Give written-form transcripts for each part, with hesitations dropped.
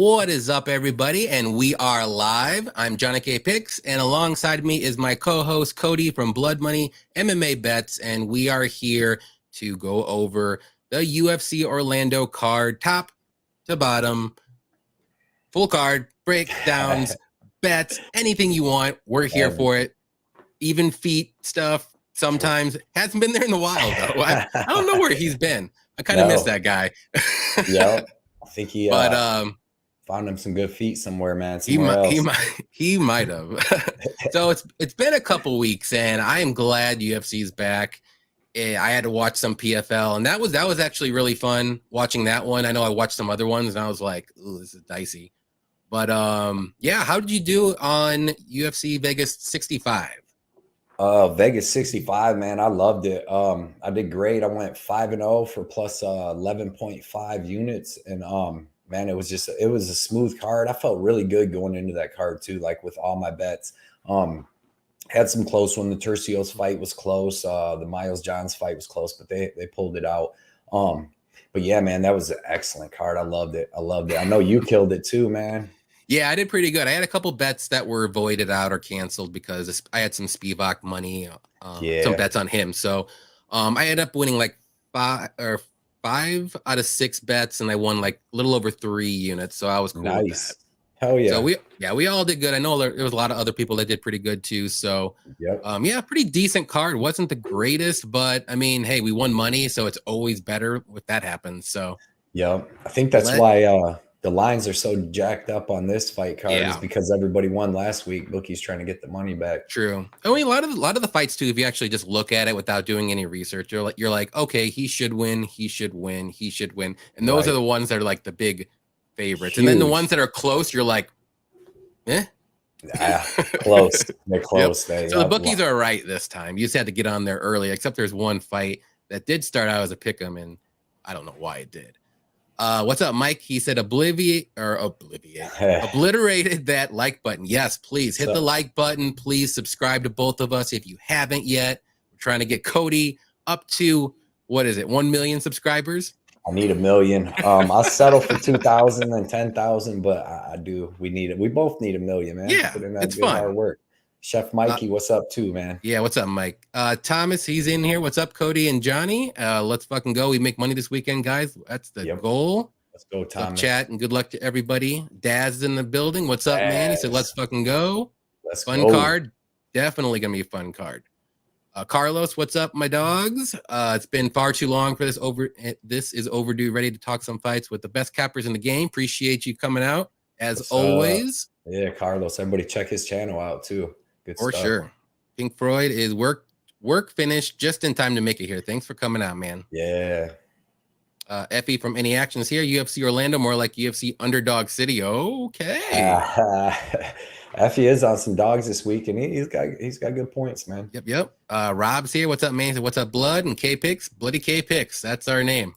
What is up, everybody? And we are live. I'm JohnnyKpicks, and alongside me is my co-host Cody from Blood Money MMA Bets, and we are here to go over the UFC Orlando card, top to bottom, full card, breakdowns, bets, anything you want. We're here for it. Even feet stuff. Sometimes hasn't been there in a while though. I don't know where he's been. I kind of miss that guy. Yep. I think he found him some good feet somewhere, man. He might have. So it's been a couple weeks, and I am glad UFC's back. I had to watch some PFL, and that was actually really fun watching that one. I know I watched some other ones, and I was like, "Ooh, this is dicey." But yeah, how did you do on UFC Vegas 65? Vegas 65, man. I loved it. I did great. I went 5-0 for plus 11.5 units, and man, it was a smooth card. I felt really good going into that card too, like with all my bets. Had some close one. The Tercios fight was close. The Miles Johns fight was close, but they pulled it out. But yeah, man, that was an excellent card. I loved it. I know you killed it too, man. Yeah, I did pretty good. I had a couple bets that were voided out or canceled because I had some Spivak money, some bets on him. So I ended up winning like 5 out of 6 bets, and I won like a little over 3 units. So I was cool with that. Hell yeah. So we all did good. I know there was a lot of other people that did pretty good too. So yeah, pretty decent card. Wasn't the greatest, but I mean, hey, we won money, so it's always better if that happens. So yeah, I think that's why the lines are so jacked up on this fight card is because everybody won last week. Bookie's trying to get the money back. True. I mean, a lot of the fights too, if you actually just look at it without doing any research, you're like, okay, he should win. And those are the ones that are like the big favorites. Huge. And then the ones that are close, you're like, close. They're close. Yep. So the bookies are right this time. You just had to get on there early, except there's one fight that did start out as a pick'em, and I don't know why it did. What's up, Mike? He said obliterated that like button. Yes, please hit the like button. Please subscribe to both of us if you haven't yet. We're trying to get Cody up to 1 million subscribers. I need 1 million. I'll settle for 2,000 and 10,000, but we need it. We both need 1 million, man. Yeah, it's fun. Hard work. Chef Mikey, what's up too, man? Yeah, what's up, Mike? Thomas, he's in here. What's up, Cody and Johnny? Let's fucking go. We make money this weekend, guys. That's the goal. Let's go, Thomas. Chat and good luck to everybody. Daz in the building. What's up, man? He said, let's fucking go. Fun card. Definitely going to be a fun card. Carlos, what's up, my dogs? It's been far too long for this. This is overdue. Ready to talk some fights with the best cappers in the game. Appreciate you coming out, as always. Yeah, Carlos. Everybody check his channel out, too. Good for sure. Pink Floyd is work finished just in time to make it here. Thanks for coming out, man. Yeah. Effie from Any Actions here. UFC Orlando, more like UFC Underdog City. Okay. Effie is on some dogs this week, and he's got good points, man. Yep. Rob's here. What's up, man? What's up, Blood and K-Picks? Bloody K-Picks. That's our name.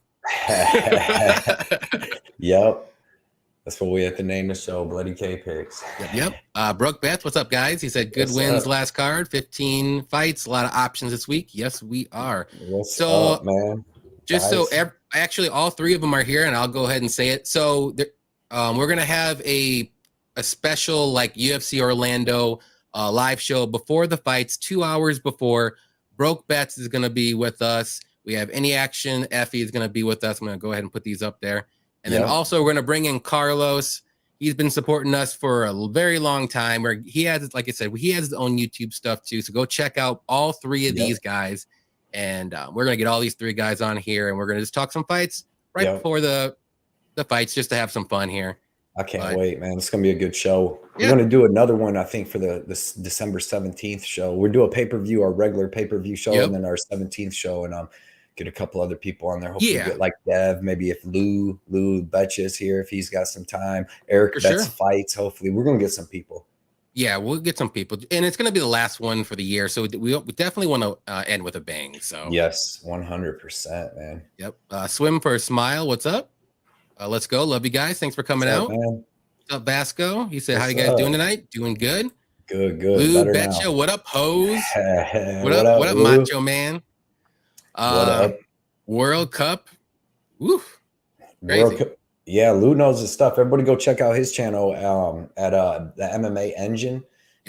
Yep. That's what we have to name the show, Bloody K-Picks. Yep. Brooke Betts, what's up, guys? He said good wins last card, 15 fights, a lot of options this week. Yes, we are. What's up, man? Just guys. Actually, all 3 of them are here, and I'll go ahead and say it. So we're going to have a special like UFC Orlando live show before the fights, 2 hours before. Broke Betts is going to be with us. We have Any Action. Effie is going to be with us. I'm going to go ahead and put these up there. And then also we're going to bring in Carlos. He's been supporting us for a very long time. Where he has, like I said, he has his own YouTube stuff too. So go check out all 3 of these guys. And we're going to get all these 3 guys on here, and we're going to just talk some fights before the fights, just to have some fun here. I can't wait, man. It's going to be a good show. We're going to do another one, I think, for this December 17th show. We'll do a pay-per-view, our regular pay-per-view show, and then our 17th show, and get a couple other people on there. Hopefully get like Dev, maybe if Lou Betches here, if he's got some time. Eric Betts fights, hopefully. We're going to get some people. Yeah, we'll get some people. And it's going to be the last one for the year, so we definitely want to end with a bang. So yes, 100%, man. Yep. Swim for a smile. What's up? Let's go. Love you guys. Thanks for coming out. Man? What's up, Vasco? He said, how you guys doing tonight? Doing good? Good. Lou Betcha. What up, Hose? What up, Macho Man? What up? World Cup. Woo. Crazy. Yeah, Lou knows his stuff. Everybody go check out his channel at the MMA Engine. And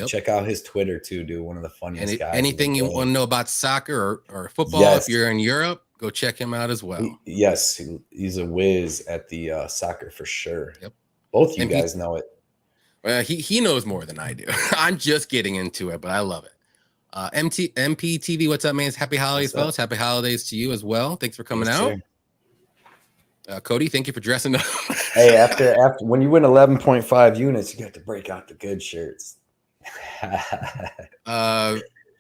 Yep. check out his Twitter too, dude. One of the funniest guys. Anything you want to know about soccer or football, Yes. if you're in Europe, go check him out as well. Yes, he's a whiz at the soccer for sure. Yep. Both you guys know it. Well, he knows more than I do. I'm just getting into it, but I love it. MPTV, what's up, man? Happy holidays, fellas. Happy holidays to you as well. Thanks for coming out. Cody, thank you for dressing up. Hey, after when you win 11.5 units, you got to break out the good shirts.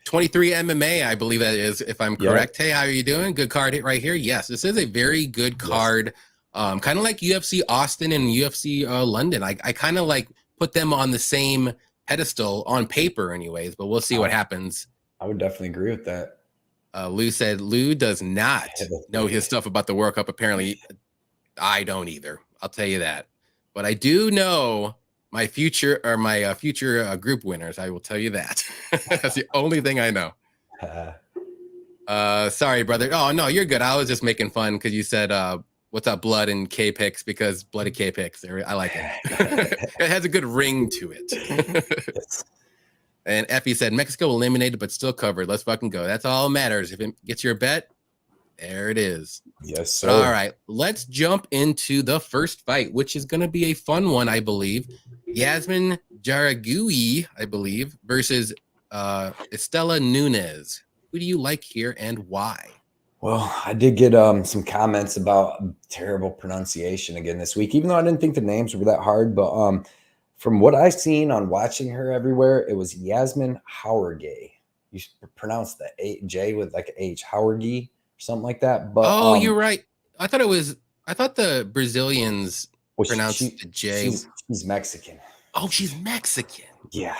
23 MMA, I believe that is, if I'm correct. Yep. Hey, how are you doing? Good card hit right here. Yes, this is a very good card. Yes. Kind of like UFC Austin and UFC London. I kind of like put them on the same pedestal on paper anyways, but we'll see what happens. I would definitely agree with that. Lou said Lou does not know his stuff about the World Cup. Apparently, I don't either. I'll tell you that. But I do know my future group winners. I will tell you that. That's the only thing I know. Sorry, brother. Oh, no, you're good. I was just making fun because you said, what's up, Blood and K-Picks, because Bloody K-Picks. I like it. It has a good ring to it. And Effie said, Mexico eliminated, but still covered. Let's fucking go. That's all that matters. If it gets your bet, there it is. Yes, sir. But all right, let's jump into the first fight, which is going to be a fun one, I believe. Yasmine Jaragui, I believe, versus Estella Nunez. Who do you like here and why? Well, I did get some comments about terrible pronunciation again this week, even though I didn't think the names were that hard. But from what I've seen on watching her everywhere, it was Yasmine Jaragui. You pronounce the J with like an H, Jaragui. Something like that. But you're right. I thought the Brazilians pronounced the J. She's Mexican. Oh, she's Mexican. Yeah.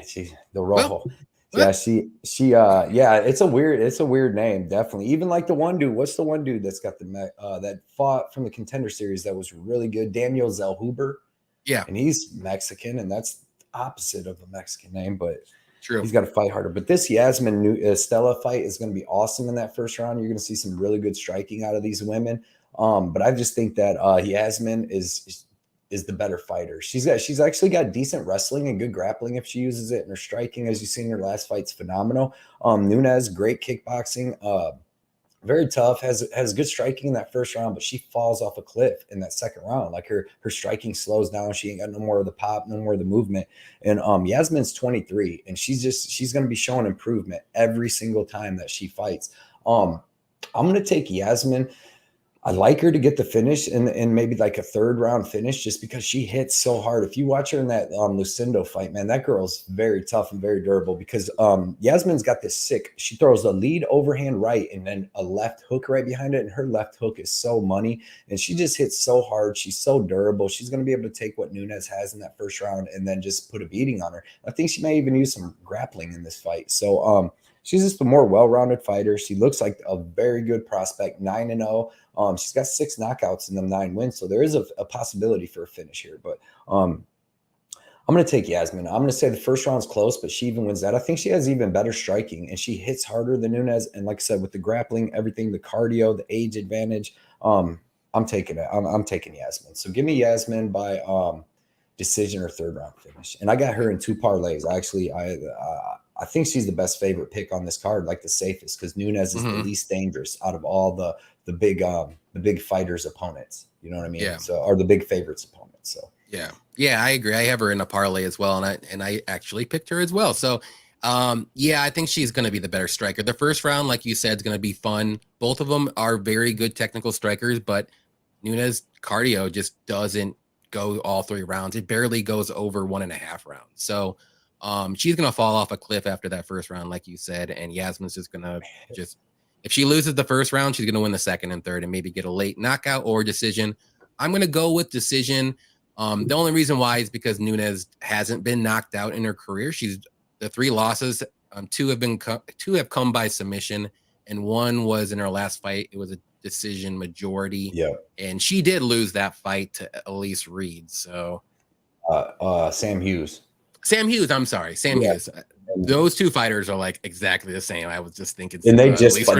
She's the Rojo. Yeah, it's a weird name, definitely. Even like the one dude, what's the one dude that's got that fought from the Contender Series that was really good? Daniel Zellhuber. Yeah. And he's Mexican, and that's the opposite of a Mexican name, but true. He's got to fight harder. But this Yasmine Estella fight is going to be awesome in that first round. You're going to see some really good striking out of these women. But I just think that Yasmine is the better fighter. She's actually got decent wrestling and good grappling if she uses it. And her striking, as you've seen in her last fight's phenomenal. Nunez, great kickboxing. Very tough, has good striking in that first round, but she falls off a cliff in that second round. Like her striking slows down. She ain't got no more of the pop, no more of the movement. And Yasmine's 23, and she's going to be showing improvement every single time that she fights. I'm going to take Yasmine. I like her to get the finish and maybe like a third round finish just because she hits so hard. If you watch her in that Lucindo fight, man, that girl's very tough and very durable because Yasmine's got this sick. She throws a lead overhand right and then a left hook right behind it. And her left hook is so money. And she just hits so hard. She's so durable. She's going to be able to take what Nunez has in that first round and then just put a beating on her. I think she may even use some grappling in this fight. So she's just a more well-rounded fighter. She looks like a very good prospect, 9-0. She's got 6 knockouts in them 9 wins. So there is a possibility for a finish here. But I'm going to take Yasmine. I'm going to say the first round's close, but she even wins that. I think she has even better striking, and she hits harder than Nunez. And like I said, with the grappling, everything, the cardio, the age advantage, I'm taking it. I'm taking Yasmine. So give me Yasmine by decision or third round finish. And I got her in 2 parlays. Actually, I think she's the best favorite pick on this card, like the safest, because Nunez is the least dangerous out of all the big fighters' opponents. You know what I mean? Yeah. So, or the big favorites' opponents. So yeah, I agree. I have her in a parlay as well, and I actually picked her as well. So I think she's going to be the better striker. The first round, like you said, is going to be fun. Both of them are very good technical strikers, but Nunez cardio just doesn't go all 3 rounds. It barely goes over 1.5 rounds. So she's going to fall off a cliff after that first round, like you said, and Yasmine's just going to if she loses the first round, she's going to win the second and third and maybe get a late knockout or decision. I'm going to go with decision. The only reason why is because Nunez hasn't been knocked out in her career. She's the 3 losses. 2 have come by submission, and 1 was in her last fight. It was a decision majority. Yeah, and she did lose that fight to Elise Reed. So, Sam Hughes. I'm sorry, Sam Hughes. Those 2 fighters are like exactly the same. I was just thinking, and they just fought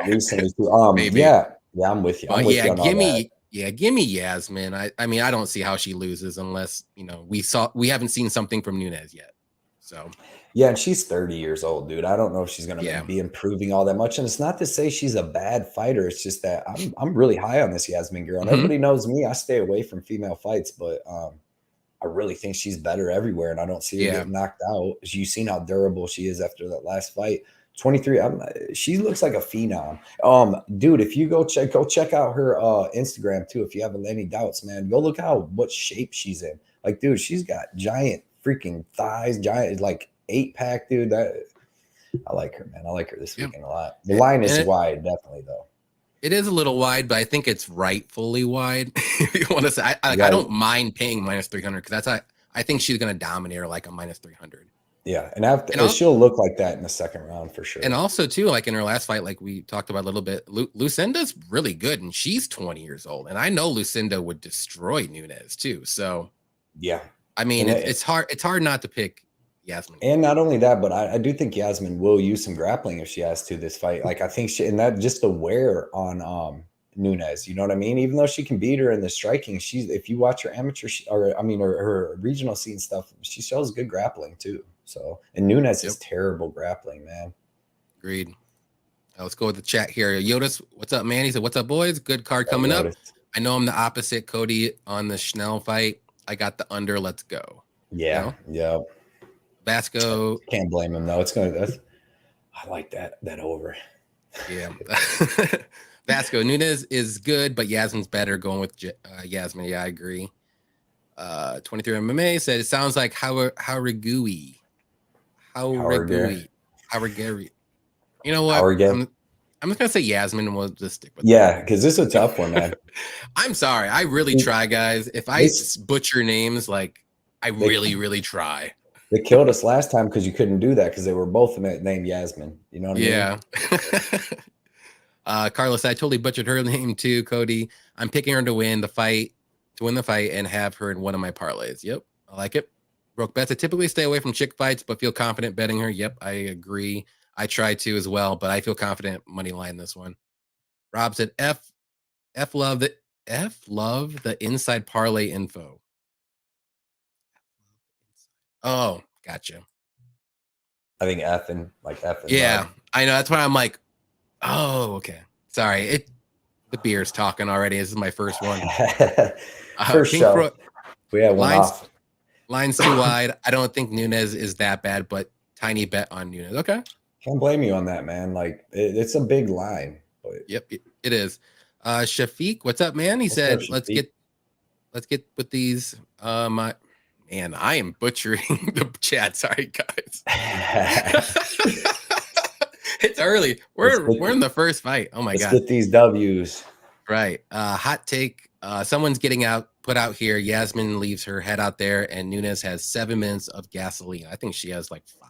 recently too. Maybe. Yeah, I'm with you. Give me Yeah, give me Yasmine. I mean, I don't see how she loses unless, we haven't seen something from Nunez yet. So Yeah, and she's 30 years old, dude. I don't know if she's gonna yeah. be improving all that much. And it's not to say she's a bad fighter. It's just that I'm really high on this Yasmine girl. And everybody knows me. I stay away from female fights, but I really think she's better everywhere, and I don't see her getting knocked out. You've seen how durable she is after that last fight. 23. She looks like a phenom. Dude, if you go check out her Instagram too. If you have any doubts, man, go look what shape she's in. Like, dude, she's got giant freaking thighs, giant like 8-pack, dude. That I like her, man. I like her this weekend a lot. The line is wide, definitely though. It is a little wide, but I think it's rightfully wide. If you want to say, I don't mind paying minus 300 because I think she's going to dominate her like a minus 300. Yeah, and she'll look like that in the second round for sure. And also too, like in her last fight, like we talked about a little bit, Lucinda's really good, and she's 20 years old, and I know Lucinda would destroy Nunez too. So yeah, I mean, it's hard not to pick Yasmine. And not only that, but I do think Yasmine will use some grappling if she has to this fight. Like I think and that just the wear on Nunez, you know what I mean? Even though she can beat her in the striking, if you watch her amateur her regional scene stuff, she shows good grappling too. So, and Nunez is terrible grappling, man. Agreed. Let's go with the chat here. Yodas, what's up, man? He said, "What's up, boys? Good card coming up. I know I'm the opposite Cody on the Schnell fight. I got the under. Let's go." Yeah, yeah. Vasco, can't blame him though. I like that over. Yeah. Vasco, Nunez is good, but Yasmine's better. Going with Yasmine. Yeah, I agree. 23 MMA said it sounds like Harigui. You know what? I'm just gonna say Yasmine, and we'll just stick with that. Because this is a tough one, man. I'm sorry. I really try, guys. If I butcher names, like I really try. They killed us last time because you couldn't do that because they were both named Yasmine. You know what I mean? Carlos, I totally butchered her name too, Cody. I'm picking her to win the fight, and have her in one of my parlays. Yep, I like it. Broke bets. I typically stay away from chick fights, but feel confident betting her. Yep, I agree. I try to as well, but I feel confident money line this one. Rob said F love the inside parlay info. Oh, gotcha. I think F and yeah, love. I know. That's why I'm like, oh, okay. Sorry, the beer's talking already. This is my first one. First show. We had one off. Line's too wide. I don't think Nunez is that bad, but tiny bet on Nunez. Okay. Can't blame you on that, man. Like it's a big line. But... Yep, it is. Shafiq, what's up, man? He said, let's get with these. Man, I am butchering the chat. Sorry, guys. It's early. We're in the first fight. Oh my god. Let's get these W's. Right. Hot take. Someone's put out here. Yasmine leaves her head out there, and Nunez has 7 minutes of gasoline. I think she has like 5.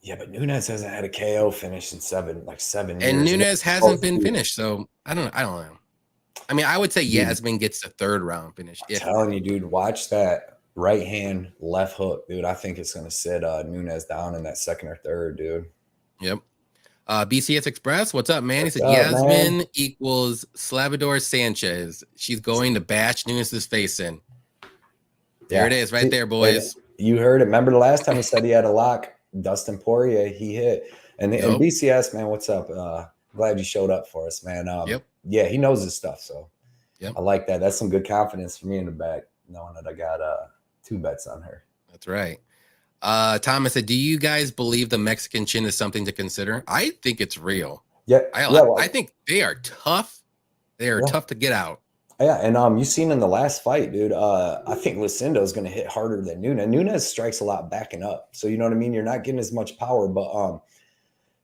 Yeah, but Nunez hasn't had a KO finish in 7 years. And Nunez hasn't been finished, so I don't know. I mean, I would say Yasmine gets the 3rd round finish. I'm telling you, dude, watch that right hand, left hook, dude. I think it's gonna sit Nunez down in that 2nd or 3rd, dude. Yep. BCS Express, what's up, man? He said Yasmine equals Salvador Sanchez. She's going to bash Nunez's face in. There it is, right there, boys. You heard it. Remember the last time he said he had a lock? Dustin Poirier, he hit. And BCS, man, what's up? Glad you showed up for us, man. Yeah, he knows his stuff, so I like that. That's some good confidence for me in the back, knowing that I got 2 bets on her. That's right. Thomas said, do you guys believe the Mexican chin is something to consider? I think it's real. Yeah. I think they are tough. They are tough to get out. Yeah, and you seen in the last fight, dude, I think Lucinda is going to hit harder than Nunez. Nunez strikes a lot backing up. So, you know what I mean? You're not getting as much power. But,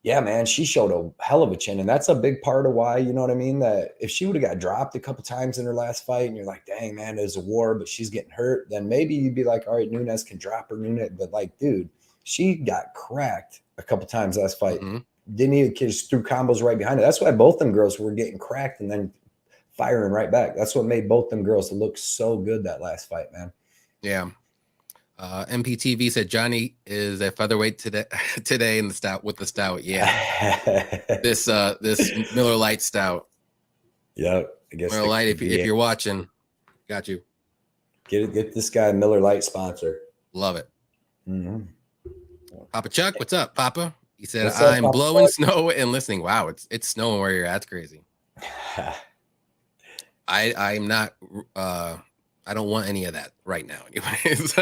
yeah, man, she showed a hell of a chin. And that's a big part of why, you know what I mean, that if she would have got dropped a couple times in her last fight and you're like, dang, man, there's a war, but she's getting hurt, then maybe you'd be like, all right, Nunez can drop her, Nunez. But, like, dude, she got cracked a couple times last fight. Didn't even just threw combos right behind her. That's why both them girls were getting cracked and then firing right back. That's what made both them girls look so good that last fight, man. Yeah. MPTV said Johnny is a featherweight today in the stout with the stout. Yeah. this Miller Lite stout. Yep. I guess Miller Lite, if you're watching, got you. Get this guy a Miller Lite sponsor. Love it. Mm-hmm. Papa Chuck, what's up, Papa? He said, What's up, I'm Papa blowing Chuck? snow and listening. Wow, it's snowing where you're at. That's crazy. I'm not I don't want any of that right now. Anyways.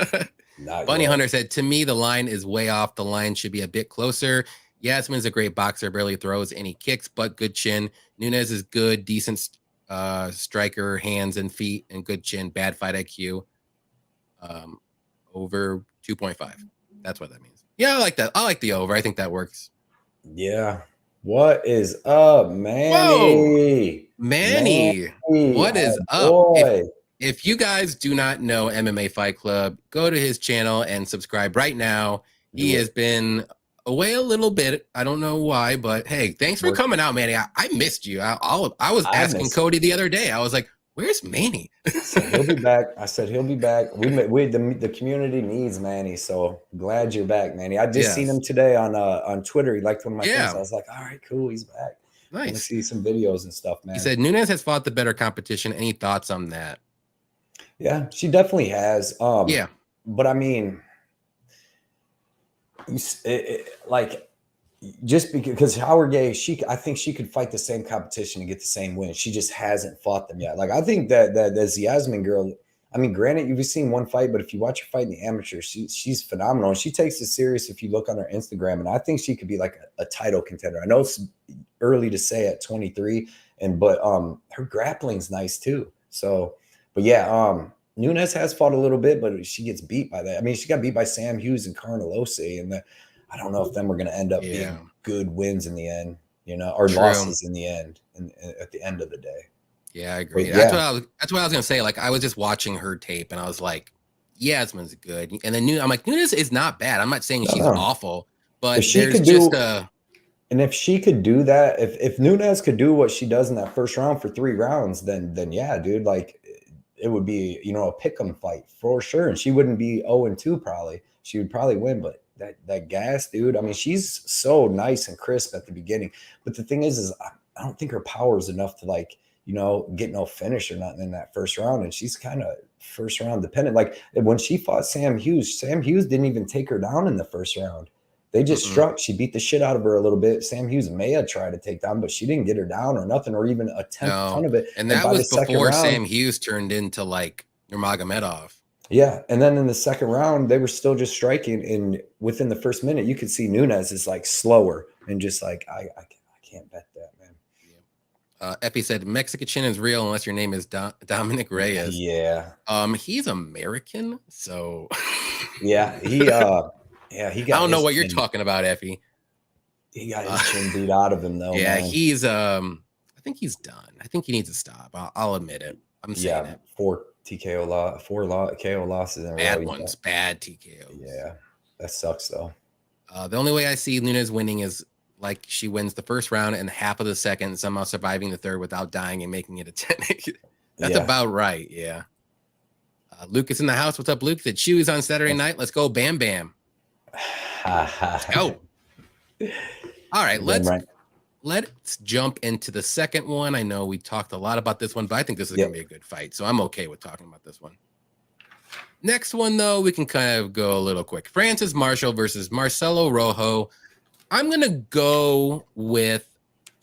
Bunny Hunter said, to me, the line is way off. The line should be a bit closer. Yasmine's a great boxer, barely throws any kicks, but good chin. Nunez is good, decent striker, hands and feet, and good chin, bad fight IQ. Over 2.5. That's what that means. Yeah, I like that. I like the over. I think that works. Yeah. What is up, Manny? Whoa. Manny. What is up? If you guys do not know MMA Fight Club, go to his channel and subscribe right now. He has been away a little bit. I don't know why, but hey, thanks for coming out, Manny. I missed you. I was asking Cody the other day. I was like, where's Manny? So he'll be back. I said he'll be back. The community needs Manny, so glad you're back, Manny. I just seen him today on Twitter. He liked one of my things. I was like, all right, cool, he's back. Nice. I want to see some videos and stuff, man. He said Nunez has fought the better competition. Any thoughts on that? Yeah, she definitely has. Yeah, but I mean, like, just because Howard Gay, I think she could fight the same competition and get the same win. She just hasn't fought them yet. Like, I think that this Yasmine girl, I mean, granted, you've seen one fight, but if you watch her fight in the amateur, she's phenomenal. And she takes it serious if you look on her Instagram. And I think she could be like a title contender. I know it's early to say at 23, but her grappling's nice too. So, but yeah, Nunez has fought a little bit, but she gets beat by that. I mean, she got beat by Sam Hughes and Carnelose, and I don't know if them were going to end up being good wins in the end, or losses in the end, at the end of the day. Yeah, I agree. That's what I was going to say. Like, I was just watching her tape, and I was like, Yasmine's good. And then I'm like, Nunez is not bad. I'm not saying she's awful, but there's just a... And if she could do that, if Nunez could do what she does in that first round for 3 rounds, then yeah, dude, like, it would be, a pick'em fight for sure. And she wouldn't be 0-2 probably. She would probably win, but that gas, dude, I mean, she's so nice and crisp at the beginning. But the thing is I don't think her power is enough to, like, get no finish or nothing in that first round. And she's kind of first round dependent. Like, when she fought Sam Hughes didn't even take her down in the first round. They just struck. She beat the shit out of her a little bit. Sam Hughes may have tried to take down, but she didn't get her down or nothing, or even attempt a ton of it. And that was before Sam Hughes turned into like Nurmagomedov. Yeah. And then in the second round, they were still just striking. And within the first minute, you could see Nunez is like slower and just like, I can't bet that, man. Yeah. Effie said, Mexican chin is real unless your name is Dominic Reyes. Yeah. He's American. So yeah, yeah, he got. I don't know what you're talking about, Effie. He got his chin beat out of him, though. Yeah, man. he's. I think he's done. I think he needs to stop. I'll admit it. I'm saying it. 4 KO losses in a row. Bad ones, bad TKOs. Yeah, that sucks though. The only way I see Nunez winning is like she wins the first round and half of the second, somehow surviving the third without dying and making it a 10. That's about right. Yeah. Luke is in the house. What's up, Luke? The Chewy's on Saturday night. Let's go, Bam Bam. Let's go. All right, let's jump into the second one. I know we talked a lot about this one, but I think this is gonna be a good fight, so I'm okay with talking about this one. Next one, though, we can kind of go a little quick. Francis Marshall versus Marcelo Rojo. I'm gonna go with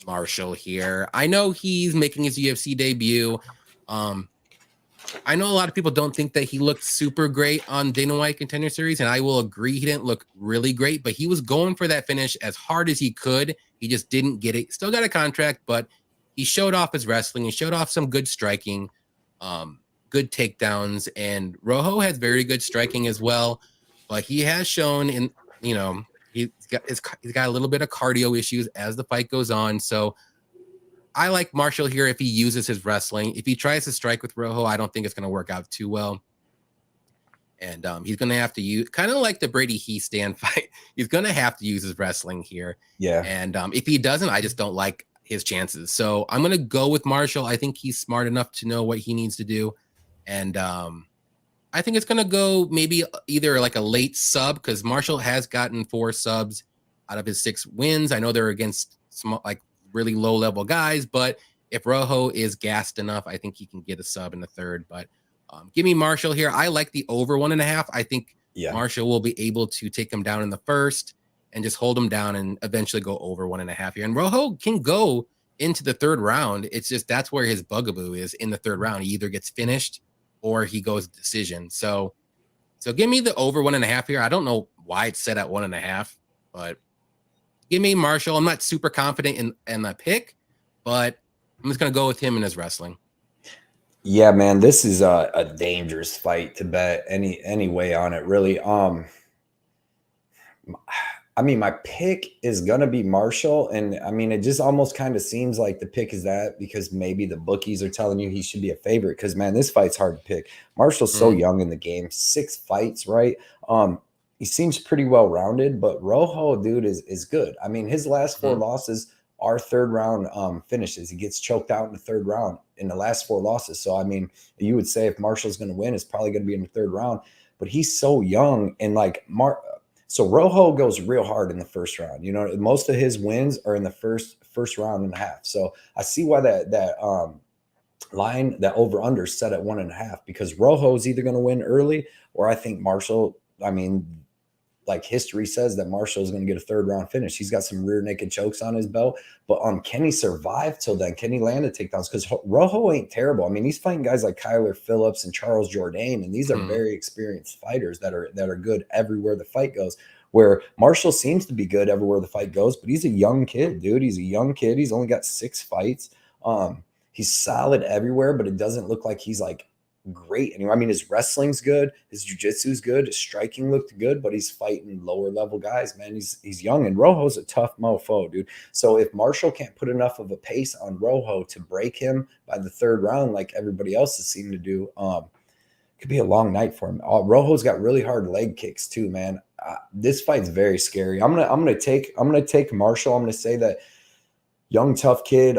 Marshall here. I know he's making his UFC debut. I know a lot of people don't think that he looked super great on Dana White Contender Series, and I will agree he didn't look really great, but he was going for that finish as hard as he could. He just didn't get it. Still got a contract, but he showed off his wrestling. He showed off some good striking, good takedowns, and Rojo has very good striking as well, but he has shown he's got a little bit of cardio issues as the fight goes on, so I like Marshall here if he uses his wrestling. If he tries to strike with Rojo, I don't think it's going to work out too well. And he's going to have to use, kind of like the Brady Heastan fight, he's going to have to use his wrestling here. Yeah. And if he doesn't, I just don't like his chances. So I'm going to go with Marshall. I think he's smart enough to know what he needs to do. And I think it's going to go maybe either like a late sub, because Marshall has gotten 4 subs out of his 6 wins. I know they're against small, like really low level guys, but if Rojo is gassed enough, I think he can get a sub in the third. But give me Marshall here. I like the over 1.5. I think Marshall will be able to take him down in the first and just hold him down and eventually go over 1.5 here. And Rojo can go into the third round. It's just that's where his bugaboo is in the third round. He either gets finished or he goes decision. So give me the over 1.5 here. I don't know why it's set at 1.5, but give me Marshall. I'm not super confident in the pick, but I'm just going to go with him in his wrestling. Yeah, man, this is a dangerous fight to bet any way on it, really. I mean, my pick is going to be Marshall. And I mean, it just almost kind of seems like the pick is that because maybe the bookies are telling you he should be a favorite because, man, this fight's hard to pick. Marshall's so young in the game, 6 fights, right? He seems pretty well-rounded, but Rojo, dude, is good. I mean, his last 4 losses are third round finishes. He gets choked out in the third round in the last 4 losses. So, I mean, you would say if Marshall's going to win, it's probably going to be in the third round. But he's so young and like so Rojo goes real hard in the first round. You know, most of his wins are in the first round and a half. So I see why that line, that over under set at 1.5 because Rojo is either going to win early or I think Marshall. I mean, like history says that Marshall is going to get a third round finish. He's got some rear naked chokes on his belt, but can he survive till then? Can he land the takedowns? Because Rojo ain't terrible. I mean, he's fighting guys like Kyler Phillips and Charles Jourdain, and these are very experienced fighters that are good everywhere the fight goes. Where Marshall seems to be good everywhere the fight goes, but he's a young kid, dude. He's a young kid. He's only got 6 fights. He's solid everywhere, but it doesn't look like he's like great anymore. I mean, his wrestling's good, his jiu-jitsu's good, his striking looked good, but he's fighting lower level guys, man. He's young, and Rojo's a tough mofo, dude. So if Marshall can't put enough of a pace on Rojo to break him by the third round, like everybody else has seemed to do, could be a long night for him. Rojo's got really hard leg kicks too, man. This fight's very scary. I'm gonna take Marshall. I'm gonna say that young tough kid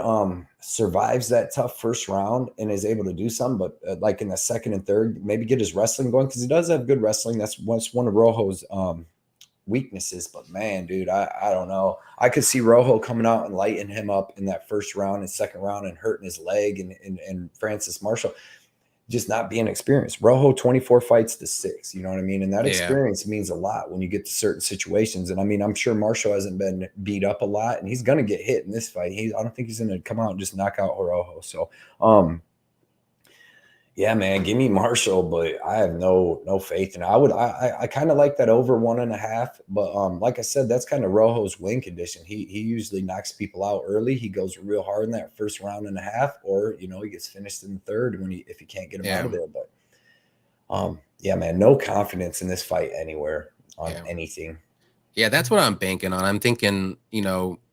survives that tough first round and is able to do something, but like in the second and third, maybe get his wrestling going because he does have good wrestling. That's one of Rojo's weaknesses. But man, dude, I don't know. I could see Rojo coming out and lighting him up in that first round and second round and hurting his leg, and Francis Marshall just not being experienced. Rojo 24 fights to 6, you know what I mean? And that experience means a lot when you get to certain situations. And I mean, I'm sure Marshall hasn't been beat up a lot, and he's going to get hit in this fight. I don't think he's going to come out and just knock out Rojo. So, yeah, man, give me Marshall, but I have no faith in it. I kind of like that over 1.5, but like I said, that's kind of Rojo's win condition. He usually knocks people out early. He goes real hard in that first round and a half, or he gets finished in the third if he can't get him out of there. But yeah, man, no confidence in this fight anywhere on anything. Yeah, that's what I'm banking on. I'm thinking,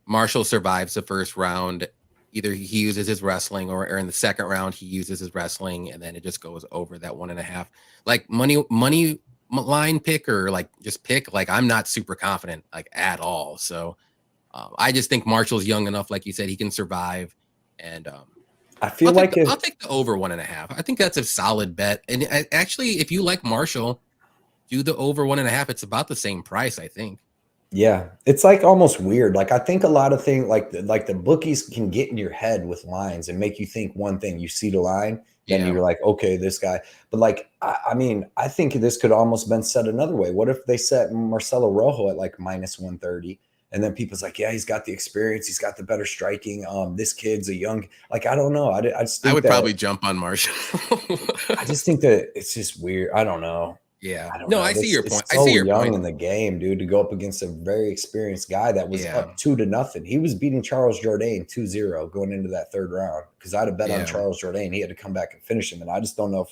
Marshall survives the first round. Either he uses his wrestling or in the second round, he uses his wrestling and then it just goes over that 1.5. Like money line pick or like just pick, like I'm not super confident like at all. So I just think Marshall's young enough, like you said, he can survive. And I feel I'll take the over 1.5. I think that's a solid bet. And actually, if you like Marshall, do the over 1.5. It's about the same price, I think. Yeah, it's like almost weird. Like I think a lot of things like the bookies can get in your head with lines and make you think one thing. You see the line, then you're like, okay, this guy. But like, I mean, I think this could almost been said another way. What if they set Marcelo Rojo at like minus 130? And then people's like, yeah, he's got the experience. He's got the better striking. This kid's a young, like, I don't know. I just think I would probably jump on Marshall. I just think that it's just weird. I don't know. Yeah. I see your point. I see your point. In the game, dude, to go up against a very experienced guy that was up 2-0. He was beating Charles Jourdain 2-0 going into that third round. Because I'd have bet on Charles Jourdain. He had to come back and finish him. And I just don't know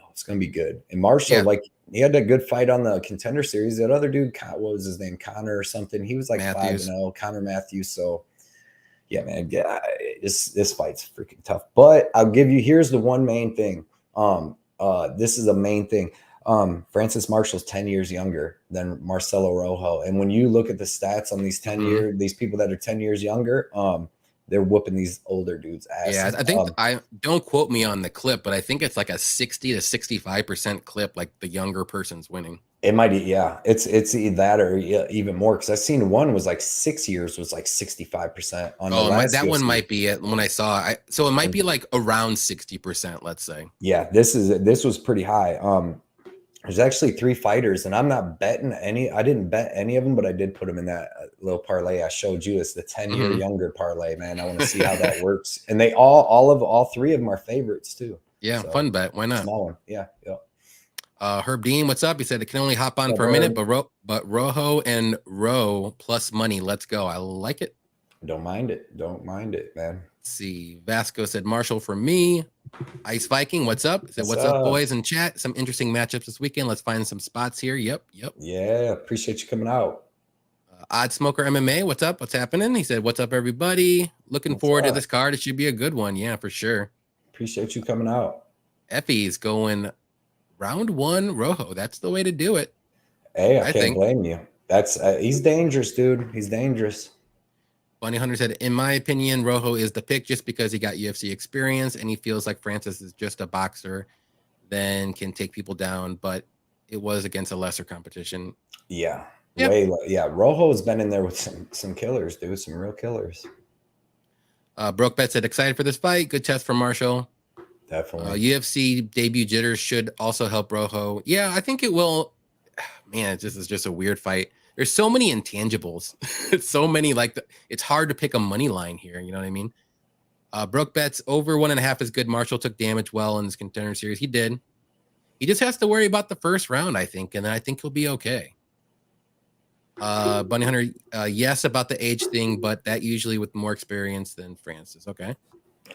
it's going to be good. And Marshall, like, he had a good fight on the Contender Series. That other dude, what was his name? Connor or something. He was like 5-0. Connor Matthews. So, yeah, man. Yeah, this fight's freaking tough. But I'll give you, here's the one main thing. This is a main thing. Francis Marshall's 10 years younger than Marcelo Rojo. And when you look at the stats on these 10 years, these people that are 10 years younger, they're whooping these older dudes' asses. Yeah, I think I don't quote me on the clip, but I think it's like a 60 to 65% clip, like the younger person's winning. It might, yeah. It's either that or even more, because I seen one was like 6 years was like 65% on the last. That one might be it when I saw it. So it might be like around 60%, let's say. Yeah, this was pretty high. There's actually 3 fighters, and I'm not betting any. I didn't bet any of them, but I did put them in that little parlay I showed you. It's the 10-year younger parlay, man. I want to see how that works. And they all 3 of them are favorites too. Yeah, so, fun bet. Why not? Small one. Yeah. Herb Dean, what's up? He said it can only hop on for a minute, but Rojo and Rowe plus money. Let's go. I like it. Don't mind it. Don't mind it, man. Let's see. Vasco said Marshall for me. Ice Viking, what's up? He said, what's up, boys in chat? Some interesting matchups this weekend. Let's find some spots here. Yep. Yeah, appreciate you coming out. Odd Smoker MMA, what's up? What's happening? He said, what's up, everybody? Looking forward to this card. It should be a good one. Yeah, for sure. Appreciate you coming out. Effie's going round 1 Rojo. That's the way to do it. Hey, I can't blame you. That's he's dangerous, dude. He's dangerous. Bunny Hunter said, in my opinion, Rojo is the pick just because he got UFC experience and he feels like Francis is just a boxer, then can take people down, but it was against a lesser competition. Yeah. Yep. Rojo's been in there with some killers, dude. Some real killers. Broke Bet said, excited for this fight. Good test for Marshall. Definitely. UFC debut jitters should also help Rojo. Yeah, I think it will. Man, this is just a weird fight. There's so many intangibles. It's so many, it's hard to pick a money line here. You know what I mean? Broke Bets over 1.5 is good. Marshall took damage well in this contender series. He did. He just has to worry about the first round, I think, and then I think he'll be okay. Bunny Hunter, yes, about the age thing, but that usually with more experience than Francis. Okay.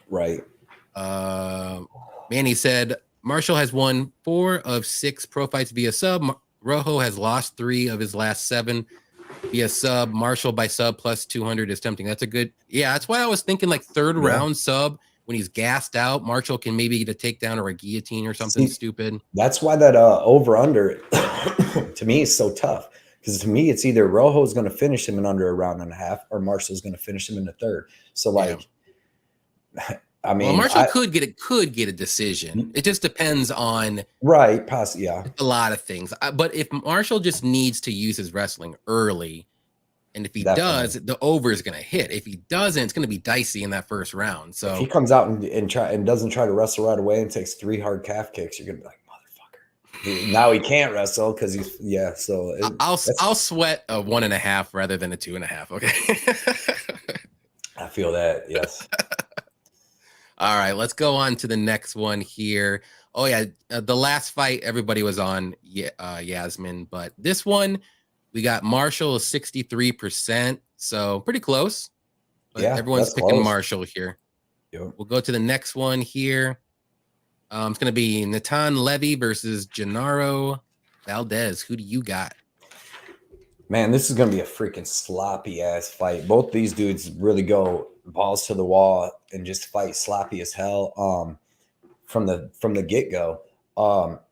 Right. Manny said Marshall has won 4 of 6 pro fights via sub. Rojo has lost 3 of his last 7 via sub. Marshall by sub plus 200 is tempting. That's a good. Yeah, that's why I was thinking like third round sub when he's gassed out. Marshall can maybe get a takedown or a guillotine or something stupid. That's why that over under to me is so tough. Because to me, it's either Rojo's going to finish him in under a round and a half, or Marshall's going to finish him in the third. So, I mean, Marshall could get a decision. It just depends on a lot of things. But if Marshall just needs to use his wrestling early, and if he does, the over is going to hit. If he doesn't, it's going to be dicey in that first round. So if he comes out and doesn't try to wrestle right away and takes 3 hard calf kicks, you're going to be like, motherfucker. Now he can't wrestle because he's So I'll sweat a 1.5 rather than a 2.5. Okay. I feel that. Yes. All right, let's go on to the next one here. Oh, yeah, the last fight, everybody was on Yasmine, but this one, we got Marshall 63%, so pretty close. But everyone's picking close. Marshall here. Yep. We'll go to the next one here. It's going to be Natan Levy versus Gennaro Valdez. Who do you got? Man, this is going to be a freaking sloppy-ass fight. Both these dudes really go balls to the wall and just fight sloppy as hell from the get-go.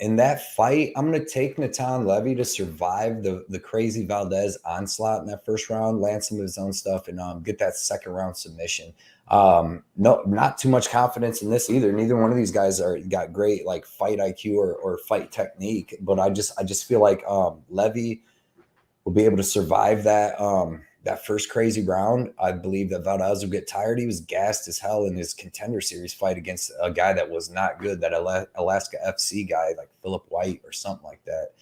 In that fight, I'm going to take Natan Levy to survive the crazy Valdez onslaught in that first round, land some of his own stuff, and get that second round submission. No, not too much confidence in this either. Neither one of these guys got great fight IQ or fight technique, but I just feel like Levy will be able to survive that first crazy round. I believe that Valdez will get tired. He was gassed as hell in his contender series fight against a guy that was not good, that Alaska FC guy like Philip White or something like that.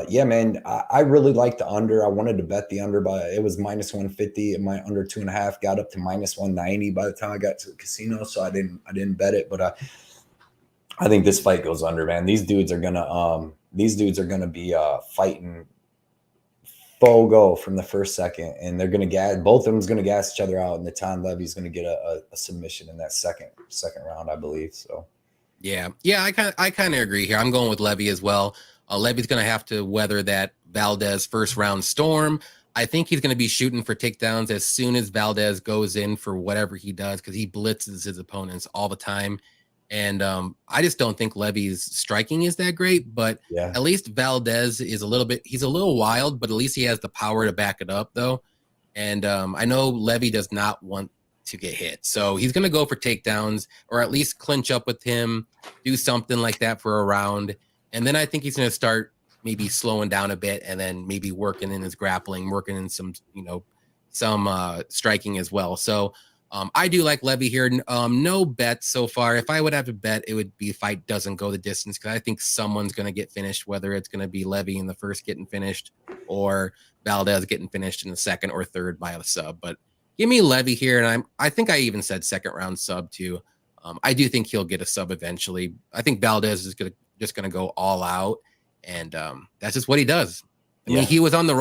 Yeah, man, I really like the under. I wanted to bet the under, but it was -150 and my under 2.5 got up to -190 by the time I got to the casino. So I didn't bet it, but I think this fight goes under, man. These dudes are gonna be fighting full go from the first second, and they're going to gas. Both of them's going to gas each other out, and Natan Levy's going to get a submission in that second round, I believe. So, yeah, I kind of agree here. I'm going with Levy as well. Levy's going to have to weather that Valdez first round storm. I think he's going to be shooting for takedowns as soon as Valdez goes in for whatever he does, because he blitzes his opponents all the time. And I just don't think Levy's striking is that great, but at least Valdez is he's a little wild, but at least he has the power to back it up though. And I know Levy does not want to get hit. So he's going to go for takedowns or at least clinch up with him, do something like that for a round. And then I think he's going to start maybe slowing down a bit and then maybe working in his grappling, working in some, some striking as well. So I do like Levy here. No bets so far. If I would have to bet, it would be fight doesn't go the distance because I think someone's going to get finished, whether it's going to be Levy in the first getting finished or Valdez getting finished in the second or third by a sub. But give me Levy here, and I think I even said second round sub too. I do think he'll get a sub eventually. I think Valdez is just gonna go all out, and that's just what he does. I mean, he was on the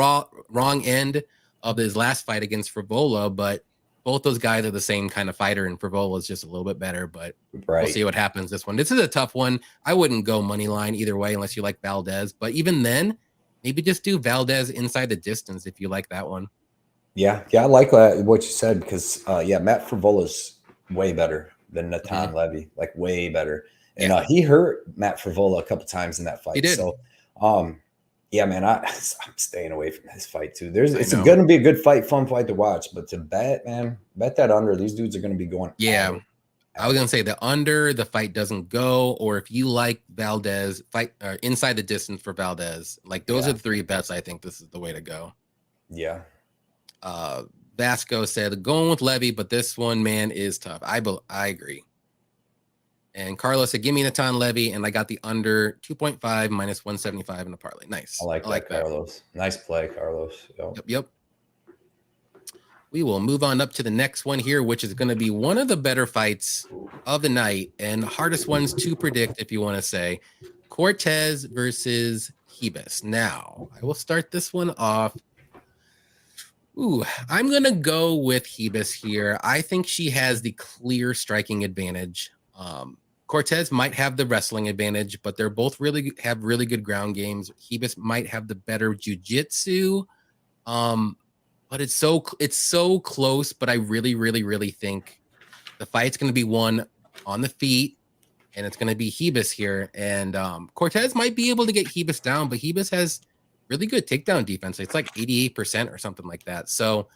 wrong end of his last fight against Frivola, but both those guys are the same kind of fighter, and Frivola is just a little bit better. But we'll see what happens this one. This is a tough one. I wouldn't go money line either way unless you like Valdez. But even then, maybe just do Valdez inside the distance if you like that one. Yeah, I like what you said because Matt Frivola's way better than Natan Levy, like way better. And he hurt Matt Frivola a couple times in that fight. He did. So, man, I'm staying away from this fight too. It's going to be a good fight, fun fight to watch. But to bet that under. These dudes are going to be going. Yeah, I was going to say the under, the fight doesn't go, or if you like Valdez, fight inside the distance for Valdez. Like those are the three bets. I think this is the way to go. Yeah. Vasco said going with Levy, but this one, man, is tough. I agree. And Carlos said, give me Natan Levy, and I got the under 2.5 minus 175 in the parlay. Nice. I like that, Carlos. Nice play, Carlos. Yep. We will move on up to the next one here, which is going to be one of the better fights of the night and hardest ones to predict, if you want to say. Cortez versus Hebis. Now, I will start this one off. I'm going to go with Hebis here. I think she has the clear striking advantage. Cortez might have the wrestling advantage, but they're both have really good ground games. Hebis might have the better jiu-jitsu. But it's so close, but I really think the fight's going to be won on the feet, and it's going to be Hebis here. And Cortez might be able to get Hebis down, but Hebis has really good takedown defense. It's like 88% or something like that. So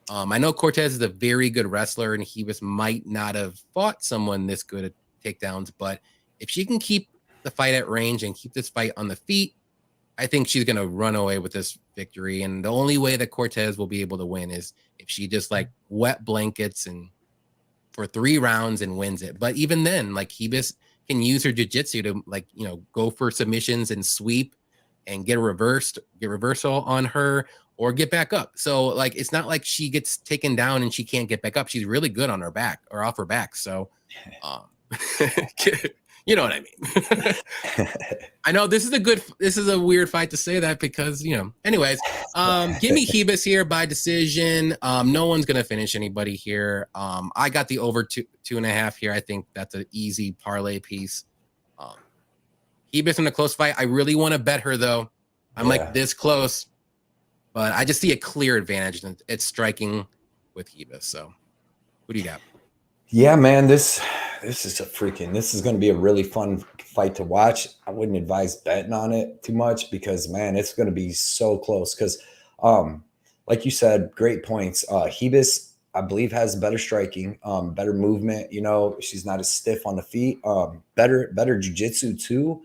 I know Cortez is a very good wrestler, and Hebis might not have fought someone this good at takedowns, but if she can keep the fight at range and keep this fight on the feet, I think she's going to run away with this victory. And the only way that Cortez will be able to win is if she just like wet blankets and for 3 rounds and wins it. But even then, like Hebis can use her jiu-jitsu to go for submissions and sweep and get reversal on her or get back up. So like, it's not like she gets taken down and she can't get back up. She's really good on her back or off her back. So, you know what I mean? I know this is a weird fight to say that because, anyways, give me Hebis here by decision. No one's going to finish anybody here. I got the over 2.5 here. I think that's an easy parlay piece. Hebis in a close fight. I really want to bet her though. I'm like this close, but I just see a clear advantage and it's striking with Hebis. So what do you got? Yeah, man, this is going to be a really fun fight to watch. I wouldn't advise betting on it too much because, man, it's going to be so close. Because, like you said, great points. Hebis, I believe, has better striking, better movement. She's not as stiff on the feet. Better jiu-jitsu too.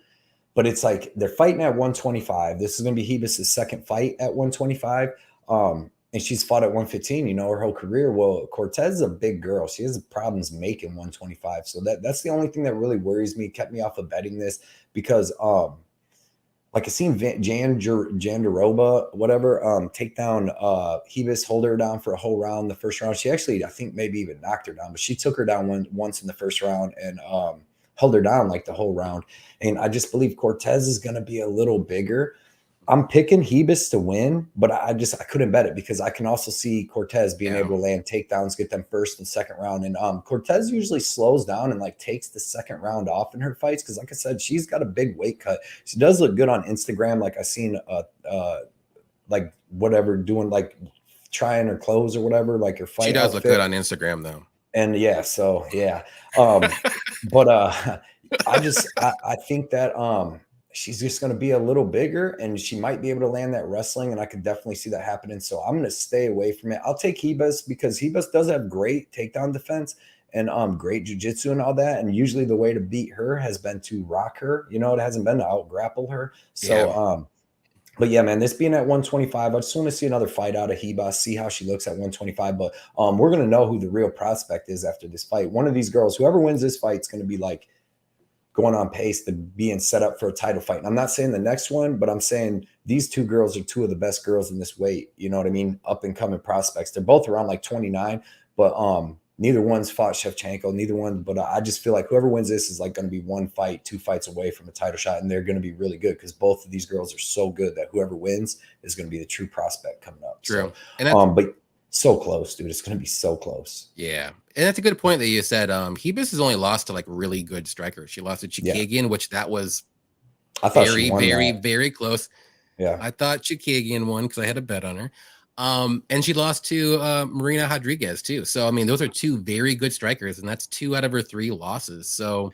But it's like they're fighting at 125. This is going to be Hebis' second fight at 125. And she's fought at 115, her whole career. Well, Cortez is a big girl. She has problems making 125. So that's the only thing that really worries me, kept me off of betting this because, like I seen Jandaroba, whatever, take down Hebis, hold her down for a whole round. The first round, she actually, I think maybe even knocked her down, but she took her down once in the first round and held her down like the whole round. And I just believe Cortez is going to be a little bigger. I'm picking Hebis to win, but I couldn't bet it because I can also see Cortez being able to land takedowns, get them first and second round. And Cortez usually slows down and like takes the second round off in her fights because, like I said, she's got a big weight cut. She does look good on Instagram. Like I seen like whatever doing like trying her clothes or whatever, like her fight. She does outfit. Look good on Instagram though. And but I think that she's just going to be a little bigger, and she might be able to land that wrestling, and I could definitely see that happening. So I'm going to stay away from it. I'll take Hebis because Hebis does have great takedown defense and great jiu-jitsu and all that. And usually the way to beat her has been to rock her. You know, it hasn't been to out-grapple her. So, but yeah, man, this being at 125, I just want to see another fight out of Hebis, see how she looks at 125. But we're going to know who the real prospect is after this fight. One of these girls, whoever wins this fight, is going to be like going on pace to being set up for a title fight. And I'm not saying the next one, but I'm saying these two girls are two of the best girls in this weight. You know what I mean? Up and coming prospects. They're both around like 29, but neither one's fought Shevchenko, neither one. But I just feel like whoever wins this is like going to be one fight, 2 fights away from a title shot. And they're going to be really good because both of these girls are so good that whoever wins is going to be the true prospect coming up. True. So, And but so close, dude. It's going to be so close. yeah. And that's a good point that you said. Hebis has only lost to like really good strikers. She lost to Chikagian, which that was very close. Yeah. I thought Chikagian won because I had a bet on her. And she lost to Marina Rodriguez too. So I mean, those are 2 very good strikers, and that's 2 out of her 3 losses. So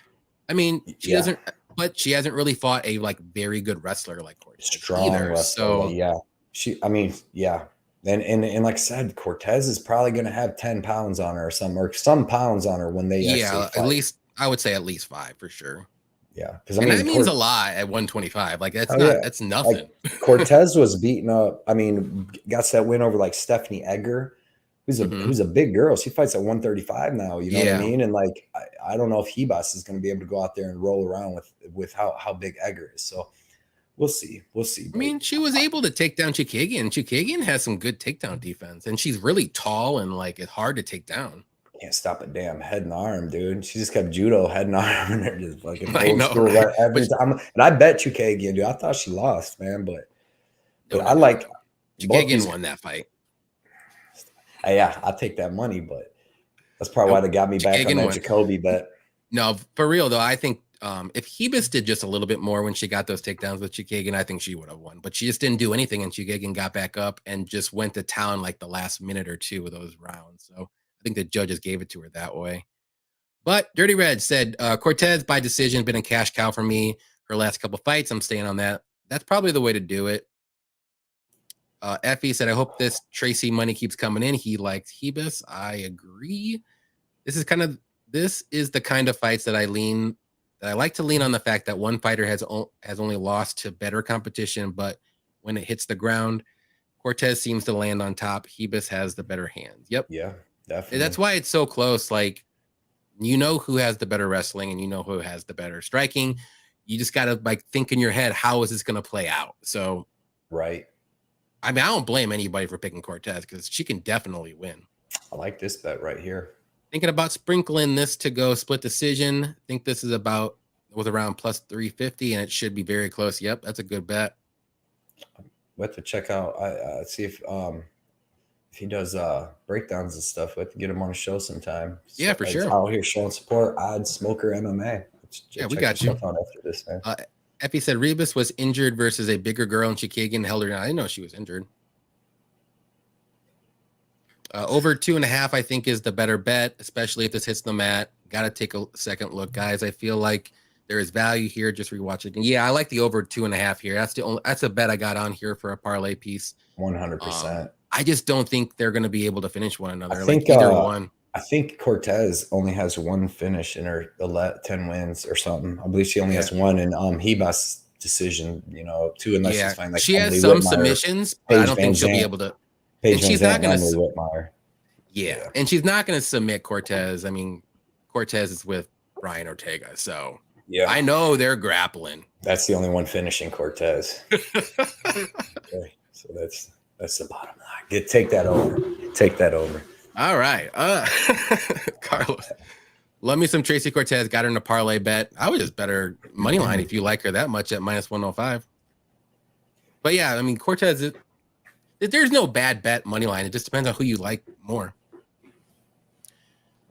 I mean, she doesn't, but she hasn't really fought a like very good wrestler like Cortez strong either. wrestler. So And like I said, Cortez is probably going to have 10 pounds on her or some pounds on her when they at least I would say at least 5 for sure. Yeah, because that means a lot at 125. Like that's that's nothing. Like, Cortez was beaten up. I mean, got that win over like Stephanie Egger, who's a big girl. She fights at 135 now. You know what I mean? And like I don't know if Hebis is going to be able to go out there and roll around with how big Egger is. So we'll see. I mean, she was able to take down Chikagian. Chikagian has some good takedown defense, and she's really tall and like it's hard to take down. Can't stop a damn head and arm, dude. She just kept judo head and arm, and they're just fucking I know, school right every time. And I bet Chikagian, dude. I thought she lost, man, but I like Chikagian won that fight. Yeah, I'll take that money, but that's probably why they got me back on that Jacoby bet. No, for real though, I think if Hebis did just a little bit more when she got those takedowns with Chikagian, I think she would have won. But she just didn't do anything, and Chikagian got back up and just went to town like the last minute or 2 of those rounds. So I think the judges gave it to her that way. But Dirty Red said, Cortez by decision, been a cash cow for me. Her last couple fights, I'm staying on that. That's probably the way to do it. Effie said, I hope this Tracy money keeps coming in. He likes Hebis. I agree. This is the kind of fights that I like to lean on the fact that one fighter has only lost to better competition, but when it hits the ground, Cortez seems to land on top. Hebis has the better hands. Yep. Yeah, definitely. That's why it's so close. Like, you know who has the better wrestling and you know who has the better striking. You just got to like think in your head, how is this going to play out? So, right. I mean, I don't blame anybody for picking Cortez because she can definitely win. I like this bet right here. Thinking about sprinkling this to go split decision. I think this is with around plus 350, and it should be very close. Yep, that's a good bet. We have to check out. See if he does breakdowns and stuff. We have to get him on a show sometime. Yeah, for sure. Out here showing support. Odd Smoker MMA. We got you. Out after this, man. Effie said Rebus was injured versus a bigger girl, and Chikagian held her down. I didn't know she was injured. Over 2.5, I think, is the better bet, especially if this hits the mat. Got to take a second look, guys. I feel like there is value here. Just rewatch it. And yeah, I like the over 2.5 here. That's a bet I got on here for a parlay piece. 100%. I just don't think they're going to be able to finish one another. I think either one. I think Cortez only has 1 finish in her 10 wins or something. I believe she only has 1 in Hebis decision. 2 unless she's fine. Like she has some submissions, but I don't think she'll be able to. And she's not going to. Yeah, and she's not going to submit Cortez. I mean, Cortez is with Brian Ortega, so yeah, I know they're grappling. That's the only one finishing Cortez. Okay, so that's the bottom line. Take that over. Take that over. All right, Carlos, love me some Tracy Cortez. Got her in a parlay bet. I would just bet her money line if you like her that much at minus 105. But yeah, I mean Cortez. There's no bad bet money line. It just depends on who you like more.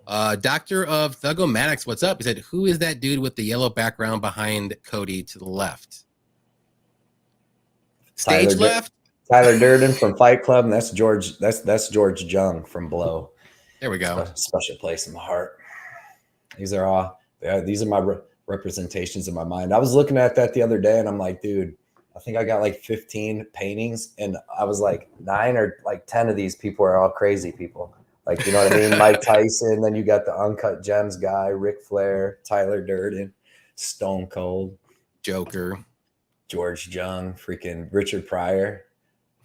Doctor of Thugomatics, what's up? He said, who is that dude with the yellow background behind Cody to the left? Stage left? Tyler Durden from Fight Club, and that's George. That's George Jung from Blow. There we go. Special place in my heart. These are my representations in my mind. I was looking at that the other day and I'm like, dude, I think I got like 15 paintings, and I was like 9 or like 10 of these people are all crazy people. Like, you know what I mean? Mike Tyson, then you got the Uncut Gems guy, Ric Flair, Tyler Durden, Stone Cold, Joker, George Jung, freaking Richard Pryor,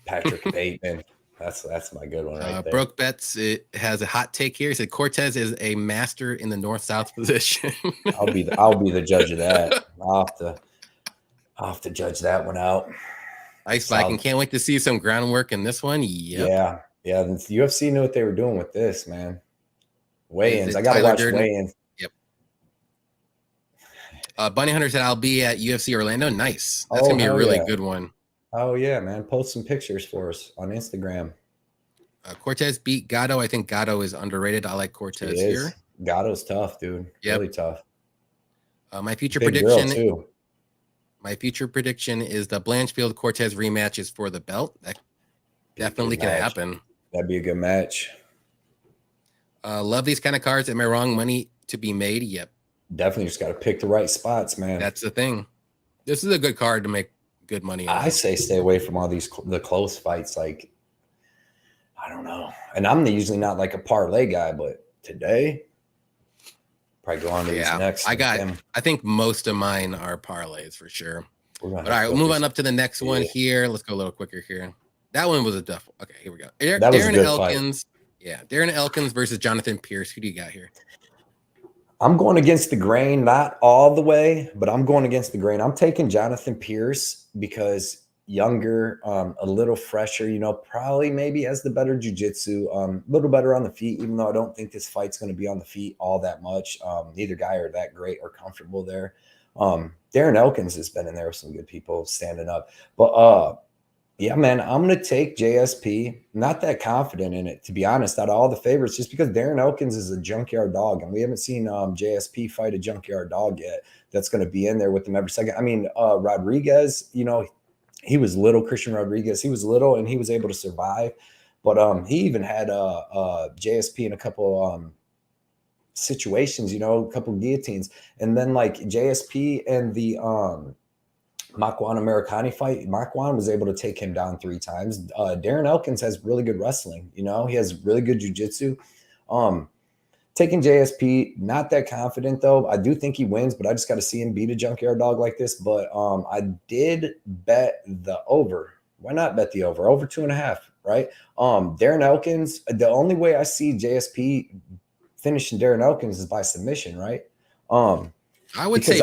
Patrick Bateman. That's my good one right there. Brooke Betts, it has a hot take here. He said Cortez is a master in the north-south position. I'll be the judge of that. I'll have to judge that one out. Ice Viking, can't wait to see some groundwork in this one. Yep. Yeah. The UFC knew what they were doing with this, man. Weigh-ins. I gotta watch weigh-ins. Yep. Bunny Hunter said I'll be at UFC Orlando. Nice. That's gonna be a really good one. Oh yeah, man. Post some pictures for us on Instagram. Cortez beat Gatto. I think Gatto is underrated. I like Cortez here. Gatto's tough, dude. Yep. Really tough. My future Big prediction girl too. My future prediction is the Blanchfield Cortez rematch is for the belt. That definitely can happen. That'd be a good match. Love these kind of cards. Am I wrong? Money to be made? Yep. Definitely just got to pick the right spots, man. That's the thing. This is a good card to make good money on. I say stay away from all the close fights. Like, I don't know. And I'm usually not like a parlay guy, but today, probably go on to these next. I think most of mine are parlays for sure. But all right, we'll move on up to the next one here. Let's go a little quicker here. That one was a duffel. Okay, here we go. Darren Elkins. Yeah, Darren Elkins versus Jonathan Pierce. Who do you got here? I'm going against the grain, not all the way, but I'm going against the grain. I'm taking Jonathan Pierce because younger, a little fresher, you know, probably maybe has the better jiu-jitsu, a little better on the feet, even though I don't think this fight's going to be on the feet all that much. Neither guy are that great or comfortable there. Darren Elkins has been in there with some good people standing up. But yeah, man, I'm going to take JSP. Not that confident in it, to be honest, out of all the favorites, just because Darren Elkins is a junkyard dog, and we haven't seen JSP fight a junkyard dog yet that's going to be in there with them every second. I mean, Rodriguez, you know, he was little, Christian Rodriguez. He was little, and he was able to survive. But he even had JSP in a couple situations, you know, a couple guillotines. And then, like, JSP and the Makwan Americani fight, Makwan was able to take him down 3 times. Darren Elkins has really good wrestling. You know, he has really good jiu-jitsu. Taking JSP, not that confident though. I do think he wins, but I just got to see him beat a junkyard dog like this. But I did bet the over. Why not bet the over? Over 2.5, right? Darren Elkins, the only way I see JSP finishing Darren Elkins is by submission, right? I would say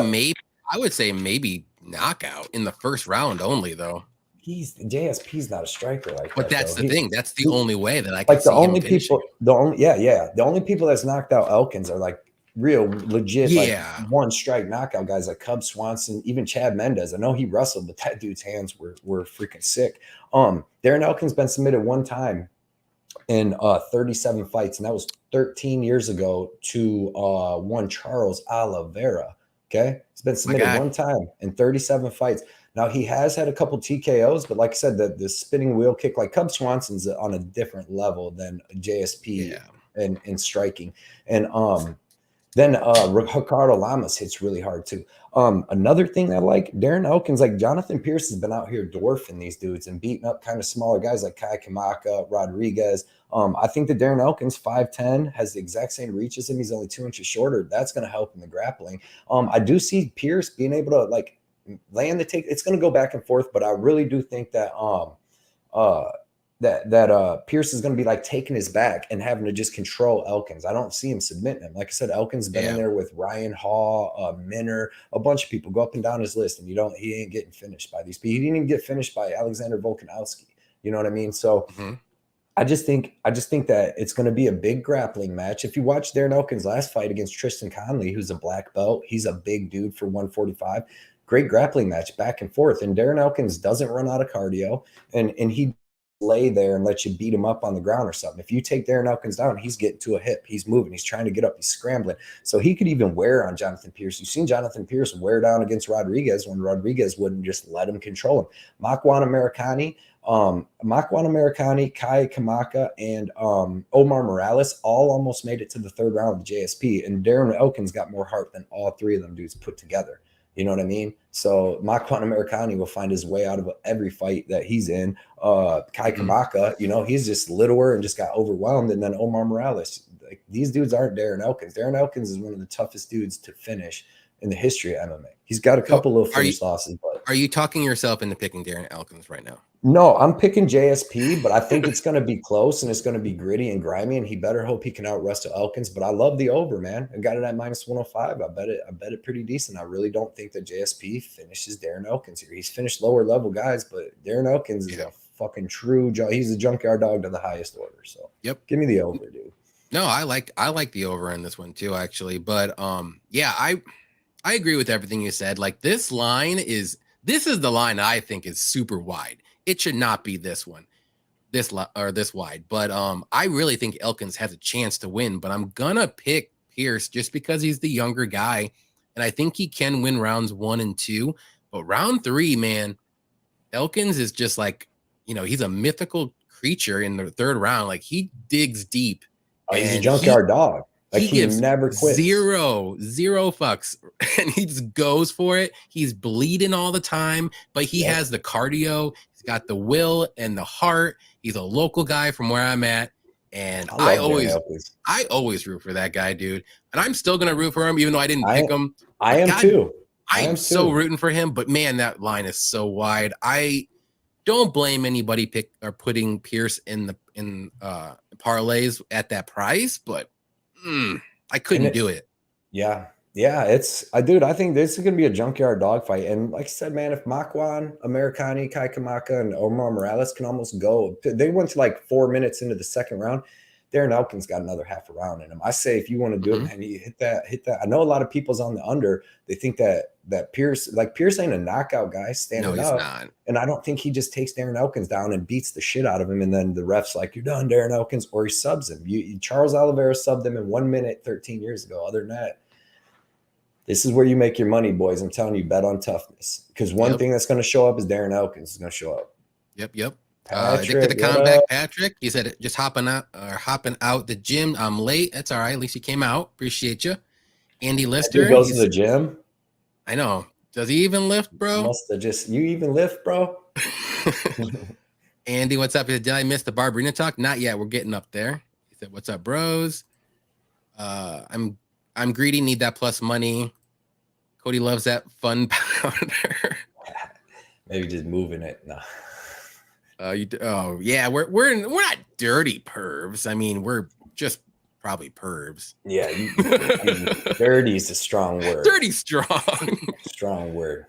maybe knockout in the first round only, though. JSP's not a striker like that. But that's the thing. That's the only way that I can like the only people. The only people that's knocked out Elkins are like real legit, like one strike knockout guys like Cub Swanson, even Chad Mendez. I know he wrestled, but that dude's hands were freaking sick. Darren Elkins been submitted 1 time in 37 fights, and that was 13 years ago to one Charles Oliveira. Okay, it's been submitted 1 time in 37 fights. Now, he has had a couple TKOs, but like I said, the spinning wheel kick, like Cub Swanson's on a different level than JSP in striking. And then Ricardo Lamas hits really hard too. Another thing I like, Darren Elkins, like Jonathan Pierce has been out here dwarfing these dudes and beating up kind of smaller guys like Kai Kamaka, Rodriguez. I think that Darren Elkins, 5'10", has the exact same reach as him. He's only 2 inches shorter. That's going to help in the grappling. I do see Pierce being able to like land the take. It's going to go back and forth, but I really do think that Pierce is going to be like taking his back and having to just control Elkins. I don't see him submitting him. Like I said, Elkins been in there with Ryan Hall, Minner, a bunch of people. Go up and down his list, and he ain't getting finished by these people. He didn't even get finished by Alexander Volkanovski. You know what I mean? So I just think that it's going to be a big grappling match. If you watch Darren Elkins' last fight against Tristan Conley, who's a black belt, he's a big dude for 145. Great grappling match, back and forth. And Darren Elkins doesn't run out of cardio, and he lay there and let you beat him up on the ground or something. If you take Darren Elkins down, he's getting to a hip. He's moving. He's trying to get up. He's scrambling. So he could even wear on Jonathan Pierce. You've seen Jonathan Pierce wear down against Rodriguez when Rodriguez wouldn't just let him control him. Makwan Americani, Kai Kamaka, and Omar Morales all almost made it to the third round of the JSP. And Darren Elkins got more heart than all three of them dudes put together. You know what I mean? So Makwan Americani will find his way out of every fight that he's in. Kai Kamaka, you know, he's just littler and just got overwhelmed. And then Omar Morales, like, these dudes aren't Darren Elkins. Darren Elkins is one of the toughest dudes to finish in the history of MMA. He's got a couple of finish losses. But are you talking yourself into picking Darren Elkins right now? No, I'm picking JSP, but I think it's going to be close and it's going to be gritty and grimy, and he better hope he can out-wrestle Elkins. But I love the over, man. I got it at -105. I bet it pretty decent. I really don't think that JSP finishes Darren Elkins here. He's finished lower level guys, but Darren Elkins is a fucking true. He's a junkyard dog to the highest order. So give me the over, dude. No, I like the over in this one too, actually. But yeah, I agree with everything you said. Like, this is the line I think is super wide. It should not be this one, this wide. But I really think Elkins has a chance to win. But I'm gonna pick Pierce just because he's the younger guy, and I think he can win rounds 1 and 2. But round 3, man, Elkins is just like, you know, he's a mythical creature in the third round. Like, he digs deep. He's a junkyard dog. Like, he never quits. Zero fucks. And he just goes for it. He's bleeding all the time, but he has the cardio. He's got the will and the heart. He's a local guy from where I'm at. And I always root for that guy, dude. And I'm still going to root for him, even though I didn't pick him. I am too. I'm so rooting for him. But man, that line is so wide. I don't blame anybody putting Pierce in parlays at that price, but I couldn't do it. Yeah. Dude, I think this is going to be a junkyard dogfight. And like I said, man, if Makwan, Americani, Kai Kamaka, and Omar Morales can almost go, they went to like 4 minutes into the second round. Darren Elkins got another half a round in him. I say, if you want to do it, man, you hit that. I know a lot of people's on the under. They think that Pierce ain't a knockout guy standing up. No, he's not. And I don't think he just takes Darren Elkins down and beats the shit out of him. And then the ref's like, you're done, Darren Elkins, or he subs him. Charles Oliveira subbed him in 1 minute 13 years ago. Other than that, this is where you make your money, boys. I'm telling you, bet on toughness. Because one thing that's going to show up is Darren Elkins is going to show up. Yep. Addicted to the comeback, Patrick. He said just hopping out the gym. I'm late. That's all right. At least you came out. Appreciate you. Andy Lister goes to the gym. I know. Does he even lift, bro? You even lift, bro? Andy, what's up? Did I miss the Barberena talk? Not yet. We're getting up there. He said, "What's up, bros? I'm greedy. Need that plus money. Cody loves that fun powder. Maybe just moving it. No. Yeah, we're not dirty pervs. I mean, we're just probably pervs. Yeah, dirty is a strong word. Dirty strong. Strong word.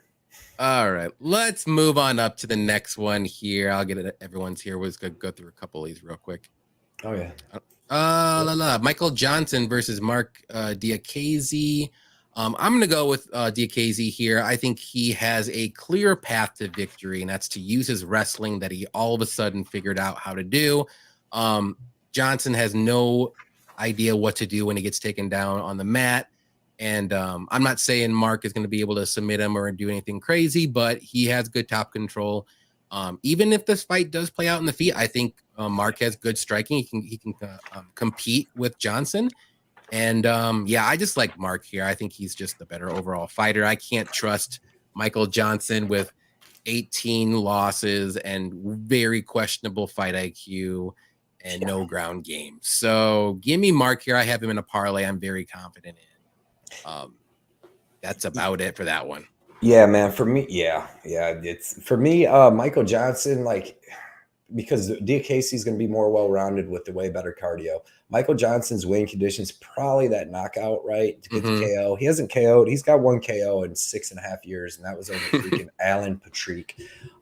All right, let's move on up to the next one here. I'll get it. Everyone's here. We're just gonna go through a couple of these real quick. Oh yeah. Michael Johnson versus Mark Diakiese. I'm going to go with Diakiese here. I think he has a clear path to victory, and that's to use his wrestling that he all of a sudden figured out how to do. Johnson has no idea what to do when he gets taken down on the mat. And I'm not saying Mark is going to be able to submit him or do anything crazy, but he has good top control. Even if this fight does play out in the feet, I think Mark has good striking. He can compete with Johnson. And I just like Mark here. I think he's just the better overall fighter. I can't trust Michael Johnson with 18 losses and very questionable fight IQ and no ground game. So give me Mark here. I have him in a parlay I'm very confident in. That's about it for that one. Yeah, man. For me, Michael Johnson, because Diakiese is going to be more well-rounded with the way better cardio. Michael Johnson's winning conditions, probably that knockout, right? To get the KO. He hasn't KO'd. He's got one KO in 6.5 years, and that was over freaking Alan Patrick.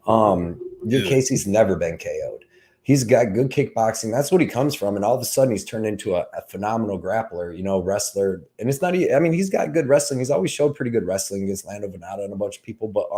Diakiese's never been KO'd. He's got good kickboxing. That's what he comes from. And all of a sudden, he's turned into a phenomenal grappler, wrestler. And it's not, he's got good wrestling. He's always showed pretty good wrestling against Lando Venata and a bunch of people. But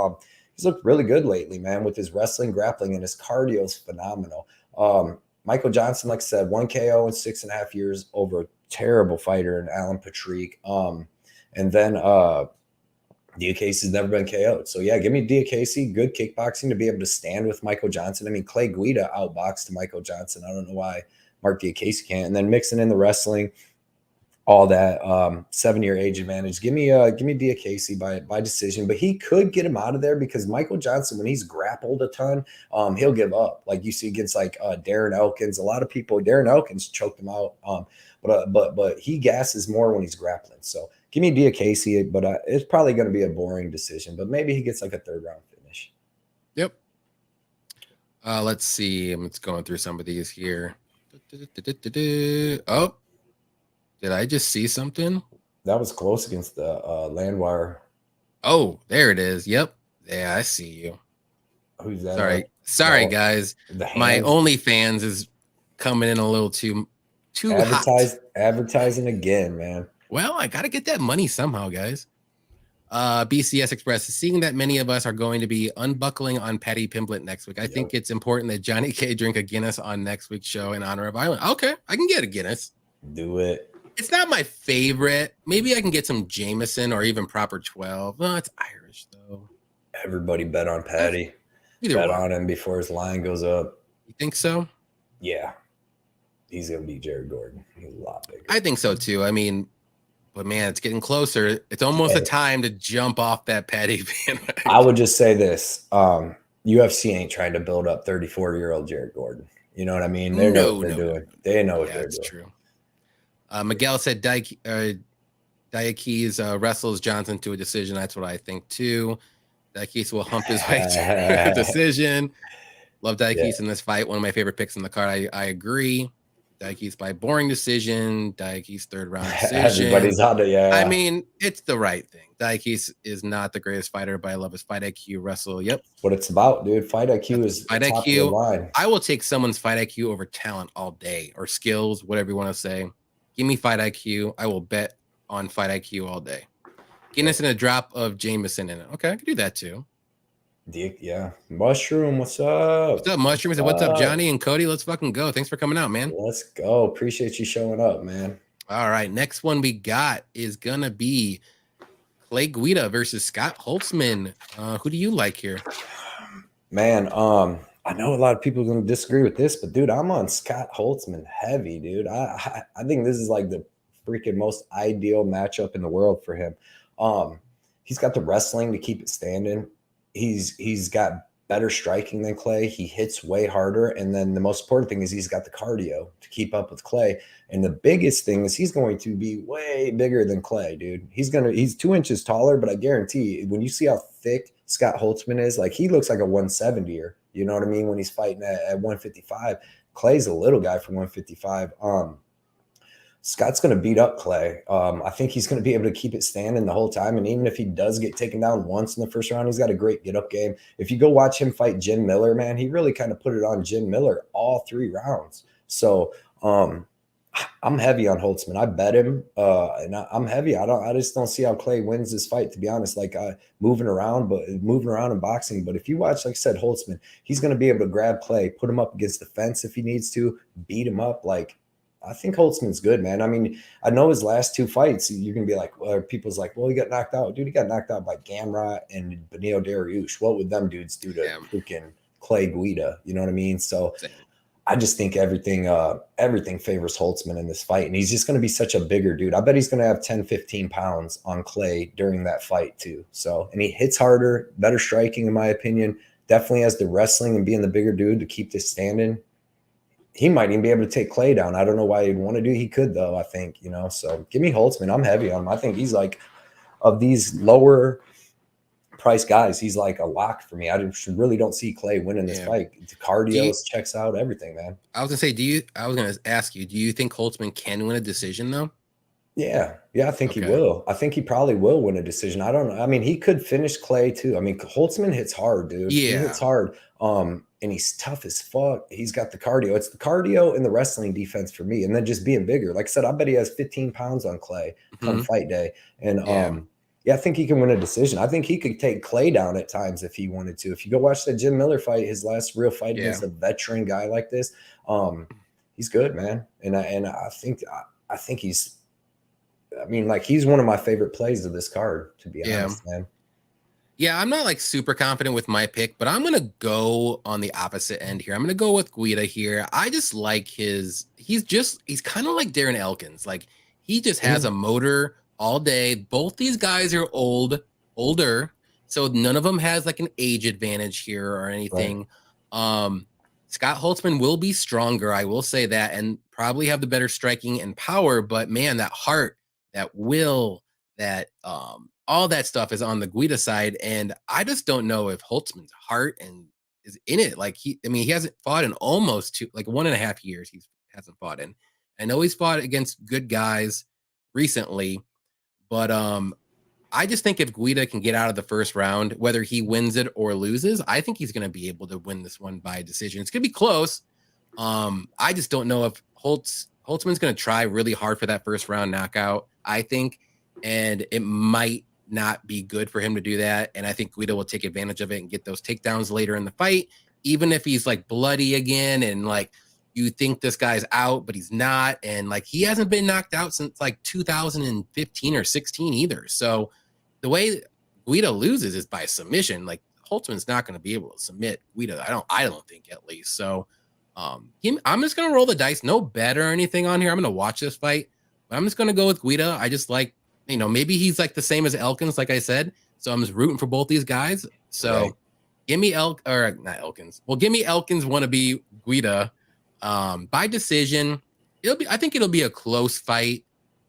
he's looked really good lately, man, with his wrestling, grappling, and his cardio is phenomenal. Michael Johnson, like I said, 1 KO in 6.5 years over a terrible fighter in Alan Patrick. And then Diakase has never been KO'd. So yeah, give me Diakase, good kickboxing to be able to stand with Michael Johnson. I mean, Clay Guida outboxed Michael Johnson. I don't know why Mark Diakase can't. And then mixing in the wrestling, all that 7-year age advantage. Give me Diakase by decision, but he could get him out of there because Michael Johnson, when he's grappled a ton, he'll give up. Like you see against like Darren Elkins, a lot of people. Darren Elkins choked him out, but he gasses more when he's grappling. So give me Diakase, but it's probably going to be a boring decision. But maybe he gets like a 3rd round finish. Yep. Let's see. I'm just going through some of these here. Oh. Did I just see something? That was close against the Landwire. Oh, there it is. Yep. Yeah, I see you. Who's that? Sorry, guys. My OnlyFans is coming in a little too hot. Advertising again, man. Well, I got to get that money somehow, guys. BCS Express, seeing that many of us are going to be unbuckling on Patty Pimblett next week, I think it's important that Johnny K drink a Guinness on next week's show in honor of Ireland. Okay, I can get a Guinness. Do it. It's not my favorite. Maybe I can get some Jameson or even proper 12. No, it's Irish though. Everybody bet on Patty. Bet on him before his line goes up. You think so? Yeah. He's going to beat Jared Gordon. He's a lot bigger. I think so too. I mean, but man, it's getting closer. It's almost a time to jump off that Patty bandwagon. I would just say this. UFC ain't trying to build up 34-year-old Jared Gordon. You know what I mean? They know what they're doing. They know what they're doing. That's true. Miguel said Diakese wrestles Johnson to a decision. That's what I think too. Diakese will hump his way to a decision. Love Diakese in this fight. One of my favorite picks in the card. I agree. Diakese by boring decision. Diakese 3rd round decision. Everybody's on it, I mean, it's the right thing. Diakese is not the greatest fighter, but I love his fight IQ. Wrestle. Yep. What it's about, dude. Fight IQ is fight top IQ. Of the line. I will take someone's fight IQ over talent all day, or skills, whatever you want to say. Give me fight IQ. I will bet on fight IQ all day. Guinness and a drop of Jameson in it. Okay, I can do that too. Yeah. Mushroom, what's up? What's up, Mushroom? What's up, Johnny and Cody? Let's fucking go. Thanks for coming out, man. Let's go. Appreciate you showing up, man. All right. Next one we got is going to be Clay Guida versus Scott Holtzman. Who do you like here? Man, I know a lot of people are going to disagree with this, but dude, I'm on Scott Holtzman heavy, dude. I think this is like the freaking most ideal matchup in the world for him. He's got the wrestling to keep it standing. He's got better striking than Clay. He hits way harder. And then the most important thing is he's got the cardio to keep up with Clay. And the biggest thing is he's going to be way bigger than Clay, dude. He's 2 inches taller, but I guarantee when you see how thick Scott Holtzman is, like he looks like a 170er. You know what I mean? When he's fighting at 155, Clay's a little guy for 155. Scott's going to beat up Clay. I think he's going to be able to keep it standing the whole time. And even if he does get taken down once in the first round, he's got a great get-up game. If you go watch him fight Jim Miller, man, he really kind of put it on Jim Miller all 3 rounds. So I'm heavy on Holtzman. I bet him, and I'm heavy. I just don't see how Clay wins this fight, to be honest. Like moving around in boxing. But if you watch, like I said, Holtzman, he's going to be able to grab Clay, put him up against the fence if he needs to, beat him up. Like, I think Holtzman's good, man. I mean, I know his last 2 fights, you're going to be like, well, people's like, well, he got knocked out. Dude, he got knocked out by Gamrot and Benito Dariush. What would them dudes do to freaking Clay Guida? You know what I mean? So I just think everything favors Holtzman in this fight. And he's just going to be such a bigger dude. I bet he's going to have 10, 15 pounds on Clay during that fight too. So, and he hits harder, better striking, in my opinion. Definitely has the wrestling and being the bigger dude to keep this standing. He might even be able to take Clay down. I don't know why he'd want to do. He could though, I think, so give me Holtzman. I'm heavy on him. I think he's like, of these lower price guys, he's like a lock for me. I really don't see Clay winning this fight. The cardio checks out everything, man. I was gonna say, I was gonna ask you, do you think Holtzman can win a decision though? Yeah, I think he will. I think he probably will win a decision. I don't know. I mean, he could finish Clay too. I mean, Holtzman hits hard, dude. Yeah, he hits hard. And he's tough as fuck. He's got the cardio. It's the cardio and the wrestling defense for me. And then just being bigger. Like I said, I bet he has 15 pounds on Clay come fight day. And Yeah, I think he can win a decision. I think he could take Clay down at times if he wanted to. If you go watch that Jim Miller fight, his last real fight against a veteran guy like this, he's good, man. And I think he's, I mean, like, he's one of my favorite plays of this card, to be honest, man. Yeah, I'm not like super confident with my pick, but I'm gonna go on the opposite end here. I'm gonna go with Guida here. I just like he's kind of like Darren Elkins. Like, he just has a motor all day. Both these guys are older, so none of them has like an age advantage here or anything. Right. Scott Holtzman will be stronger, I will say that, and probably have the better striking and power, but man, that heart, that will, that all that stuff is on the Guida side, and I just don't know if Holtzman's heart and is in it. Like, he hasn't fought in almost 1.5 years. He hasn't fought in. I know he's fought against good guys recently, but I just think if Guida can get out of the first round, whether he wins it or loses, I think he's going to be able to win this one by decision. It's going to be close. I just don't know if Holtzman's going to try really hard for that first round knockout, I think, and it might not be good for him to do that. And I think Guida will take advantage of it and get those takedowns later in the fight, even if he's like bloody again and like you think this guy's out, but he's not. And like, he hasn't been knocked out since like 2015 or 16 either. So the way Guida loses is by submission. Like, Holtzman's not going to be able to submit Guida. I don't think, at least. So I'm just going to roll the dice. No bet or anything on here. I'm going to watch this fight, but I'm just going to go with Guida. I just like, maybe he's like the same as Elkins, like I said. So I'm just rooting for both these guys. So give me not Elkins. Well, give me Elkins wannabe Guida by decision. I think it'll be a close fight.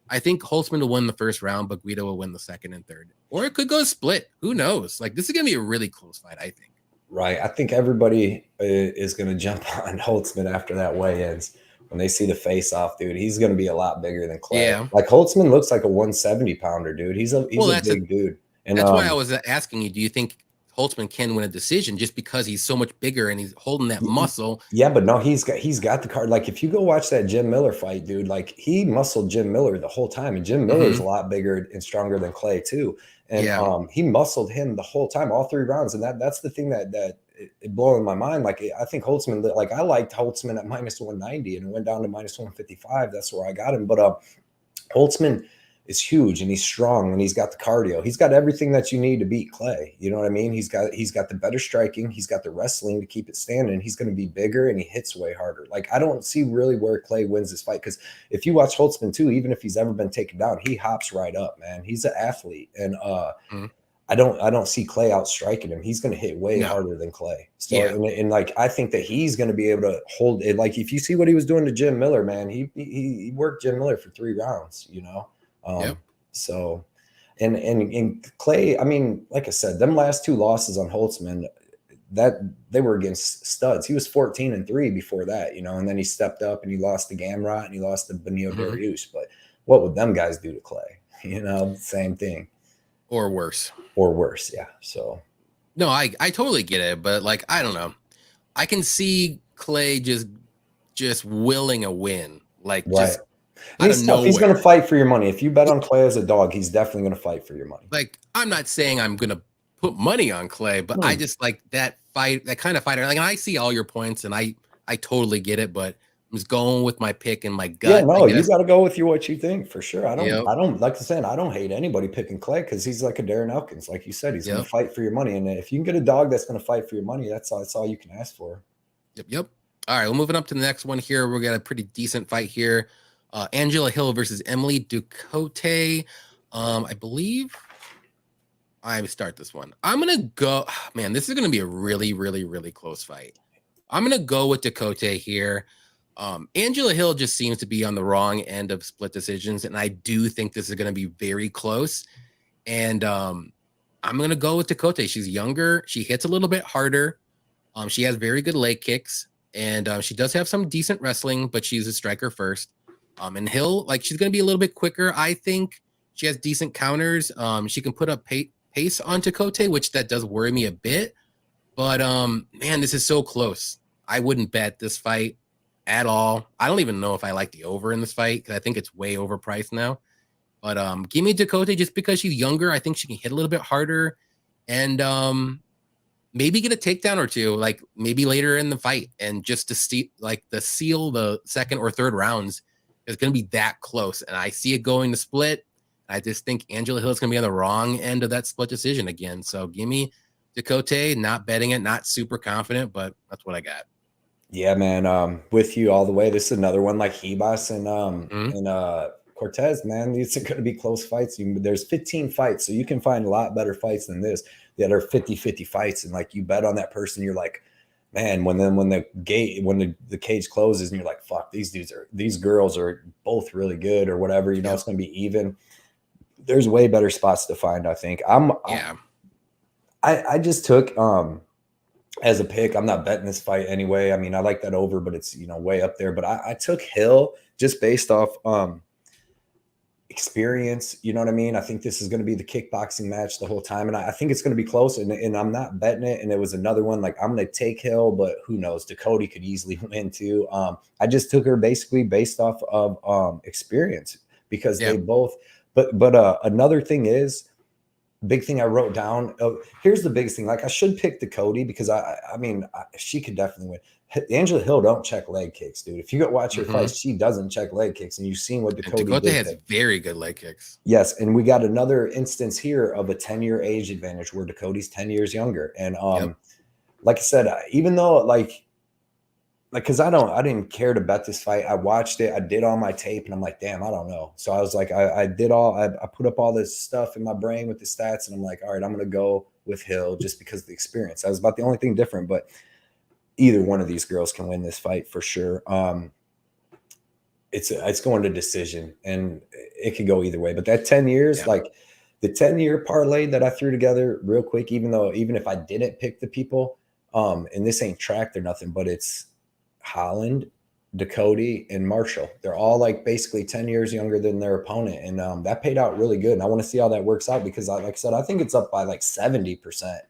I think Holtzman will win the first round, but Guida will win the second and third. Or it could go split. Who knows? Like, this is going to be a really close fight, I think. Right. I think everybody is going to jump on Holtzman after that weigh-ins. When they see the face off, dude, he's going to be a lot bigger than Clay. Yeah. Like, Holtzman looks like a 170 pounder, dude. He's a big dude. And that's why I was asking you, do you think Holtzman can win a decision just because he's so much bigger and he's holding that muscle? Yeah, but no, he's got the card. Like, if you go watch that Jim Miller fight, dude, like, he muscled Jim Miller the whole time. And Jim Miller is a lot bigger and stronger than Clay too. And he muscled him the whole time, all 3 rounds. And that's the thing that it blowing my mind. Like, I think Holtzman, like, I liked Holtzman at -190 and it went down to -155. That's where I got him. But Holtzman is huge and he's strong and he's got the cardio. He's got everything that you need to beat Clay. You know what I mean? He's got the better striking. He's got the wrestling to keep it standing. He's going to be bigger and he hits way harder. Like, I don't see really where Clay wins this fight, because if you watch Holtzman too, even if he's ever been taken down, he hops right up, man. He's an athlete. And I don't see Clay out striking him. He's going to hit way harder than Clay. So, and like, I think that he's going to be able to hold it. Like, if you see what he was doing to Jim Miller, man, he worked Jim Miller for 3 rounds, you know? So, and Clay, I mean, like I said, them last 2 losses on Holtzman, that they were against studs. He was 14-3 before that, you know, and then he stepped up and he lost to Gamrot and he lost to Benio Dariush. But what would them guys do to Clay? You know, same thing. Or worse. Yeah. So no, I totally get it, but like, I don't know. I can see Clay just willing a win. Like, just he's going to fight for your money. If you bet on Clay as a dog, he's definitely going to fight for your money. Like, I'm not saying I'm going to put money on Clay, but I just like that fight, that kind of fighter. Like, and I see all your points and I totally get it, but I'm just going with my pick and my gut. Yeah, no, you got to go with what you think, for sure. I don't like to say, I don't hate anybody picking Clay, because he's like a Darren Elkins. Like you said, he's going to fight for your money. And if you can get a dog that's going to fight for your money, that's all you can ask for. Yep. All right, well, moving up to the next one here. We've got a pretty decent fight here. Angela Hill versus Emily Ducote. I believe I start this one. I'm going to go, man, this is going to be a really, really, really close fight. I'm going to go with Ducote here. Angela Hill just seems to be on the wrong end of split decisions, and I do think this is going to be very close. And I'm going to go with Ducote. She's younger. She hits a little bit harder. She has very good leg kicks, and she does have some decent wrestling, but she's a striker first. And Hill, like, she's going to be a little bit quicker. I think she has decent counters. She can put up pace on Ducote, which that does worry me a bit. But, man, this is so close. I wouldn't bet this fight at all. I don't even know if I like the over in this fight, because I think it's way overpriced now. But give me Ducote just because she's younger. I think she can hit a little bit harder, and maybe get a takedown or two, like maybe later in the fight, and just to see like seal the second or third rounds is going to be that close. And I see it going to split. I just think Angela Hill is going to be on the wrong end of that split decision again. So give me Ducote, not betting it, not super confident, but that's what I got. Yeah, man. With you all the way. This is another one like Hebis and Cortez, man. These are going to be close fights. There's 15 fights, so you can find a lot better fights than this that are 50-50 fights. And like you bet on that person, you're like, man, when the cage closes and you're like, fuck, these girls are both really good or whatever, you know, it's going to be even. There's way better spots to find, I think. I just took as a pick. I'm not betting this fight anyway. I mean, I like that over, but it's, you know, way up there. But I took Hill just based off experience. You know what I mean? I think this is going to be the kickboxing match the whole time. And I think it's going to be close. And I'm not betting it. And it was another one like I'm going to take Hill, but who knows? Ducote could easily win too. I just took her basically based off of experience because they both. But another thing is, big thing I wrote down. Here's the biggest thing. Like I should pick Ducote because I mean she could definitely win. Angela Hill don't check leg kicks, dude. If you go watch her fights, she doesn't check leg kicks, and you've seen what Ducote did. Has very good leg kicks. Yes, and we got another instance here of a 10-year age advantage where Ducote's 10 years younger. And like I said, even though like because I didn't care to bet this fight. I watched it. I did all my tape, and I'm like, damn, I don't know. So I was like, I put up all this stuff in my brain with the stats, and I'm like, all right, I'm gonna go with Hill just because of the experience. That was about the only thing different, but either one of these girls can win this fight for sure. It's going to decision, and it could go either way. But that 10 years, like the 10-year parlay that I threw together real quick, even if I didn't pick the people, and this ain't tracked or nothing, but it's Holland, Ducote, and Marshall. They're all like basically 10 years younger than their opponent. And that paid out really good. And I want to see how that works out because like I said, I think it's up by like 70%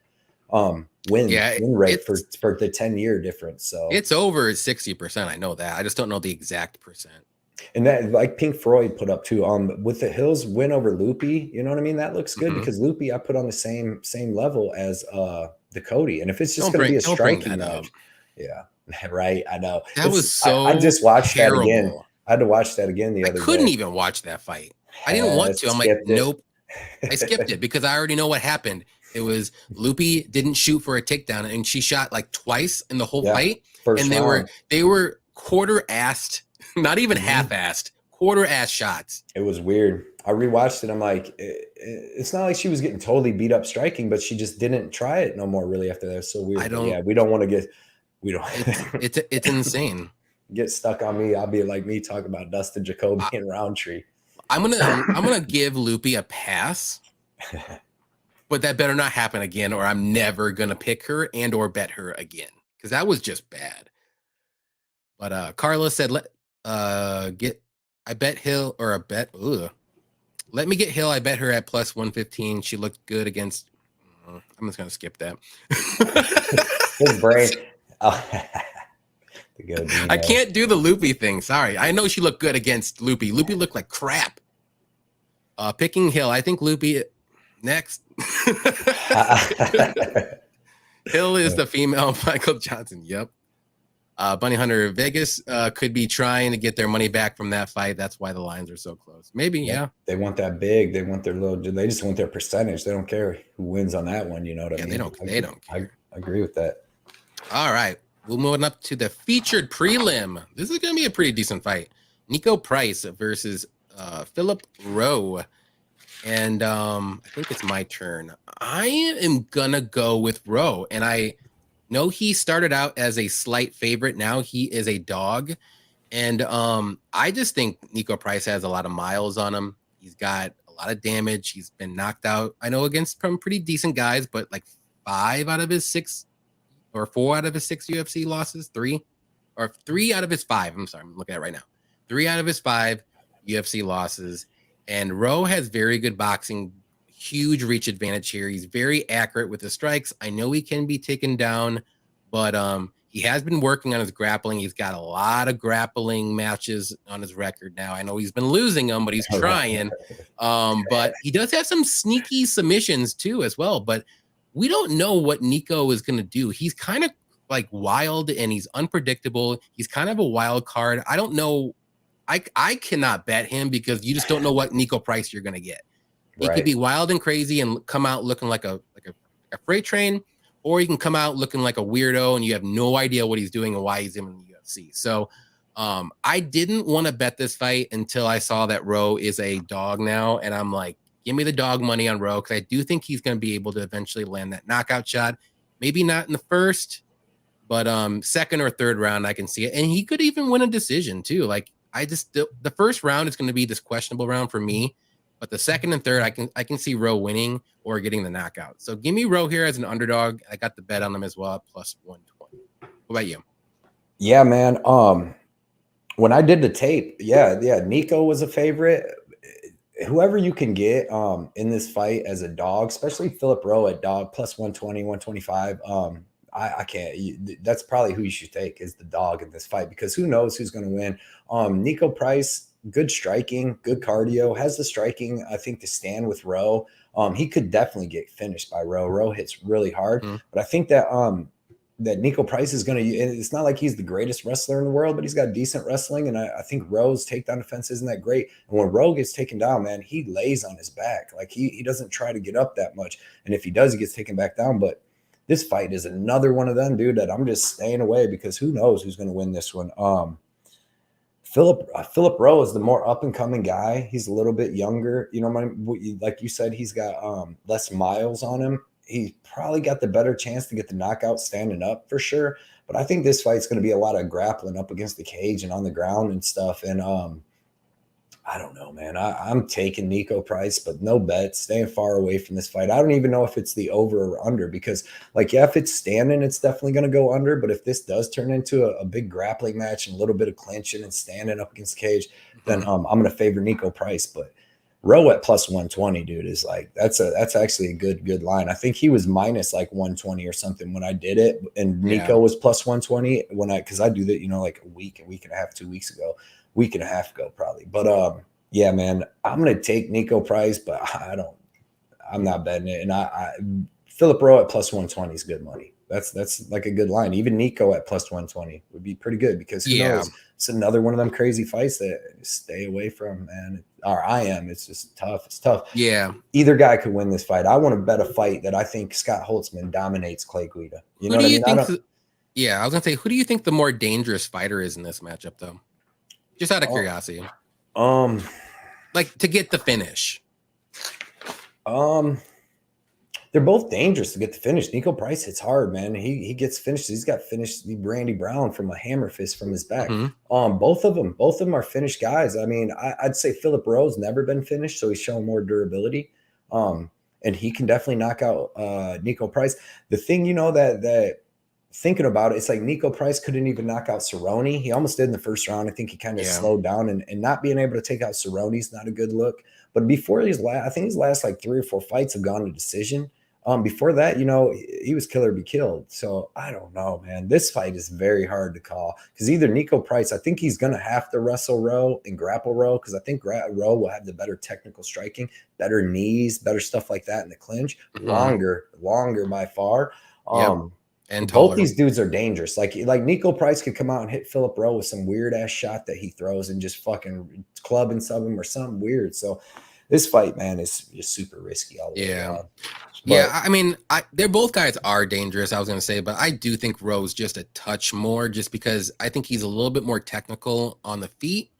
win rate for the 10-year difference. So it's over 60%. I know that. I just don't know the exact percent. And that, like Pink Floyd put up too, with the Hills win over Loopy, you know what I mean? That looks good because Loopy I put on the same level as Ducote. And if it's just going to be a striking match, right. I know. That was so I just watched terrible. That again. I had to watch that again the other day. I couldn't even watch that fight. I didn't want to. I'm like, nope. I skipped it because I already know what happened. It was Loopy didn't shoot for a takedown, and she shot like twice in the whole fight. First and round. they were quarter-assed, not even half-assed, quarter-ass shots. It was weird. I rewatched it. I'm like, it's not like she was getting totally beat up striking, but she just didn't try it no more really after that. It's so weird. We don't want to get. We don't. It's insane. Get stuck on me. I'll be like me talking about Dustin Jacoby and Roundtree. I'm gonna give Loopy a pass, but that better not happen again, or I'm never gonna pick her and or bet her again because that was just bad. But Carla said, I bet Hill or a bet. Let me get Hill. I bet her at plus 115. She looked good against. I'm just gonna skip that. His brain. I can't do the Loopy thing. Sorry. I know she looked good against Loopy. Loopy looked like crap. Picking Hill. I think Loopy next. Hill is the female Michael Johnson. Yep. Bunny Hunter Vegas could be trying to get their money back from that fight. That's why the lines are so close. Maybe, yeah. They want that big. They want they just want their percentage. They don't care who wins on that one. You know what I mean? They don't care. I agree with that. All right. We'll move up to the featured prelim. This is going to be a pretty decent fight. Nico Price versus Philip Rowe. And I think it's my turn. I am going to go with Rowe. And I know he started out as a slight favorite. Now he is a dog. And I just think Nico Price has a lot of miles on him. He's got a lot of damage. He's been knocked out, I know, against some pretty decent guys, but like 4 out of his 6 UFC losses, 3 out of his 5. I'm sorry, I'm looking at it right now. 3 out of his 5 UFC losses. And Rowe has very good boxing, huge reach advantage here. He's very accurate with the strikes. I know he can be taken down, but He has been working on his grappling. He's got a lot of grappling matches on his record now. I know he's been losing them, but he's trying. But he does have some sneaky submissions too as well. But we don't know what Nico is going to do. He's kind of like wild and he's unpredictable. He's kind of a wild card. I don't know. I cannot bet him because you just don't know what Nico Price you're going to get. He could be wild and crazy and come out looking like a freight train, or he can come out looking like a weirdo and you have no idea what he's doing and why he's in the UFC. So I didn't want to bet this fight until I saw that Rowe is a dog now. And I'm like, give me the dog money on Rowe, because I do think he's going to be able to eventually land that knockout shot. Maybe not in the first, but second or third round, I can see it. And he could even win a decision too. Like the first round is going to be this questionable round for me. But the second and third, I can see Rowe winning or getting the knockout. So give me Rowe here as an underdog. I got the bet on them as well, plus 120. What about you? Yeah, man. When I did the tape, yeah, Nico was a favorite. Whoever you can get in this fight as a dog, especially Philip Rowe at dog plus 120, 125. I can't. That's probably who you should take as the dog in this fight, because who knows who's going to win. Nico Price, good striking, good cardio, has the striking, I think, to stand with Rowe. He could definitely get finished by Rowe. Rowe hits really hard, but I think that that Nico Price is going to, it's not like he's the greatest wrestler in the world, but he's got decent wrestling. And I think Rowe's takedown defense isn't that great. And when Rowe gets taken down, man, he lays on his back. Like he doesn't try to get up that much. And if he does, he gets taken back down. But this fight is another one of them, dude, that I'm just staying away, because who knows who's going to win this one. Philip Rowe is the more up and coming guy. He's a little bit younger. You know, like you said, he's got less miles on him. He probably got the better chance to get the knockout standing up for sure. But I think this fight's going to be a lot of grappling up against the cage and on the ground and stuff. And I don't know, man. I'm taking Nico Price, but no bet, staying far away from this fight. I don't even know if it's the over or under, because, like, yeah, if it's standing, it's definitely going to go under. But if this does turn into a big grappling match and a little bit of clinching and standing up against the cage, then I'm going to favor Nico Price. But Rowe at plus 120, dude, is like, that's actually a good line. I think he was minus like 120 or something when I did it, and Nico was plus 120 because I do that, you know, like a week and a half, 2 weeks ago. Week and a half ago, probably. But yeah, man, I'm gonna take Nico Price, but I'm not betting it. And Philip Rowe at plus 120 is good money. That's like a good line. Even Nico at plus 120 would be pretty good, because who knows? It's another one of them crazy fights that stay away from, man. Or I am. It's just tough. It's tough. Yeah. Either guy could win this fight. I want to bet a fight that I think Scott Holtzman dominates Clay Guida. You know what I mean? Yeah, I was gonna say, who do you think the more dangerous fighter is in this matchup, though? Just out of curiosity. Like, to get the finish. They're both dangerous to get the finish. Nico Price hits hard, man. He gets finished. He's got finished Randy Brown from a hammer fist from his back. Both of them are finished guys. I mean, I'd say Philip Rowe's never been finished, so he's showing more durability. And he can definitely knock out Nico Price. The thing, you know, that thinking about it, it's like Nico Price couldn't even knock out Cerrone. He almost did in the first round. I think he kind of slowed down, and not being able to take out Cerrone is not a good look. But before I think his last like 3 or 4 fights have gone to decision. Before that, you know, he was kill or be killed. So I don't know, man. This fight is very hard to call, because either Nico Price, I think he's going to have to wrestle Rowe and grapple Rowe, because I think Rowe will have the better technical striking, better knees, better stuff like that in the clinch, longer by far. And both these dudes are dangerous. Like Nico Price could come out and hit Philip Rowe with some weird ass shot that he throws and just fucking club and sub him or something weird. So this fight, man, is just super risky all the way around. I mean, they're both guys are dangerous, I was going to say, but I do think Rowe's just a touch more, just because I think he's a little bit more technical on the feet.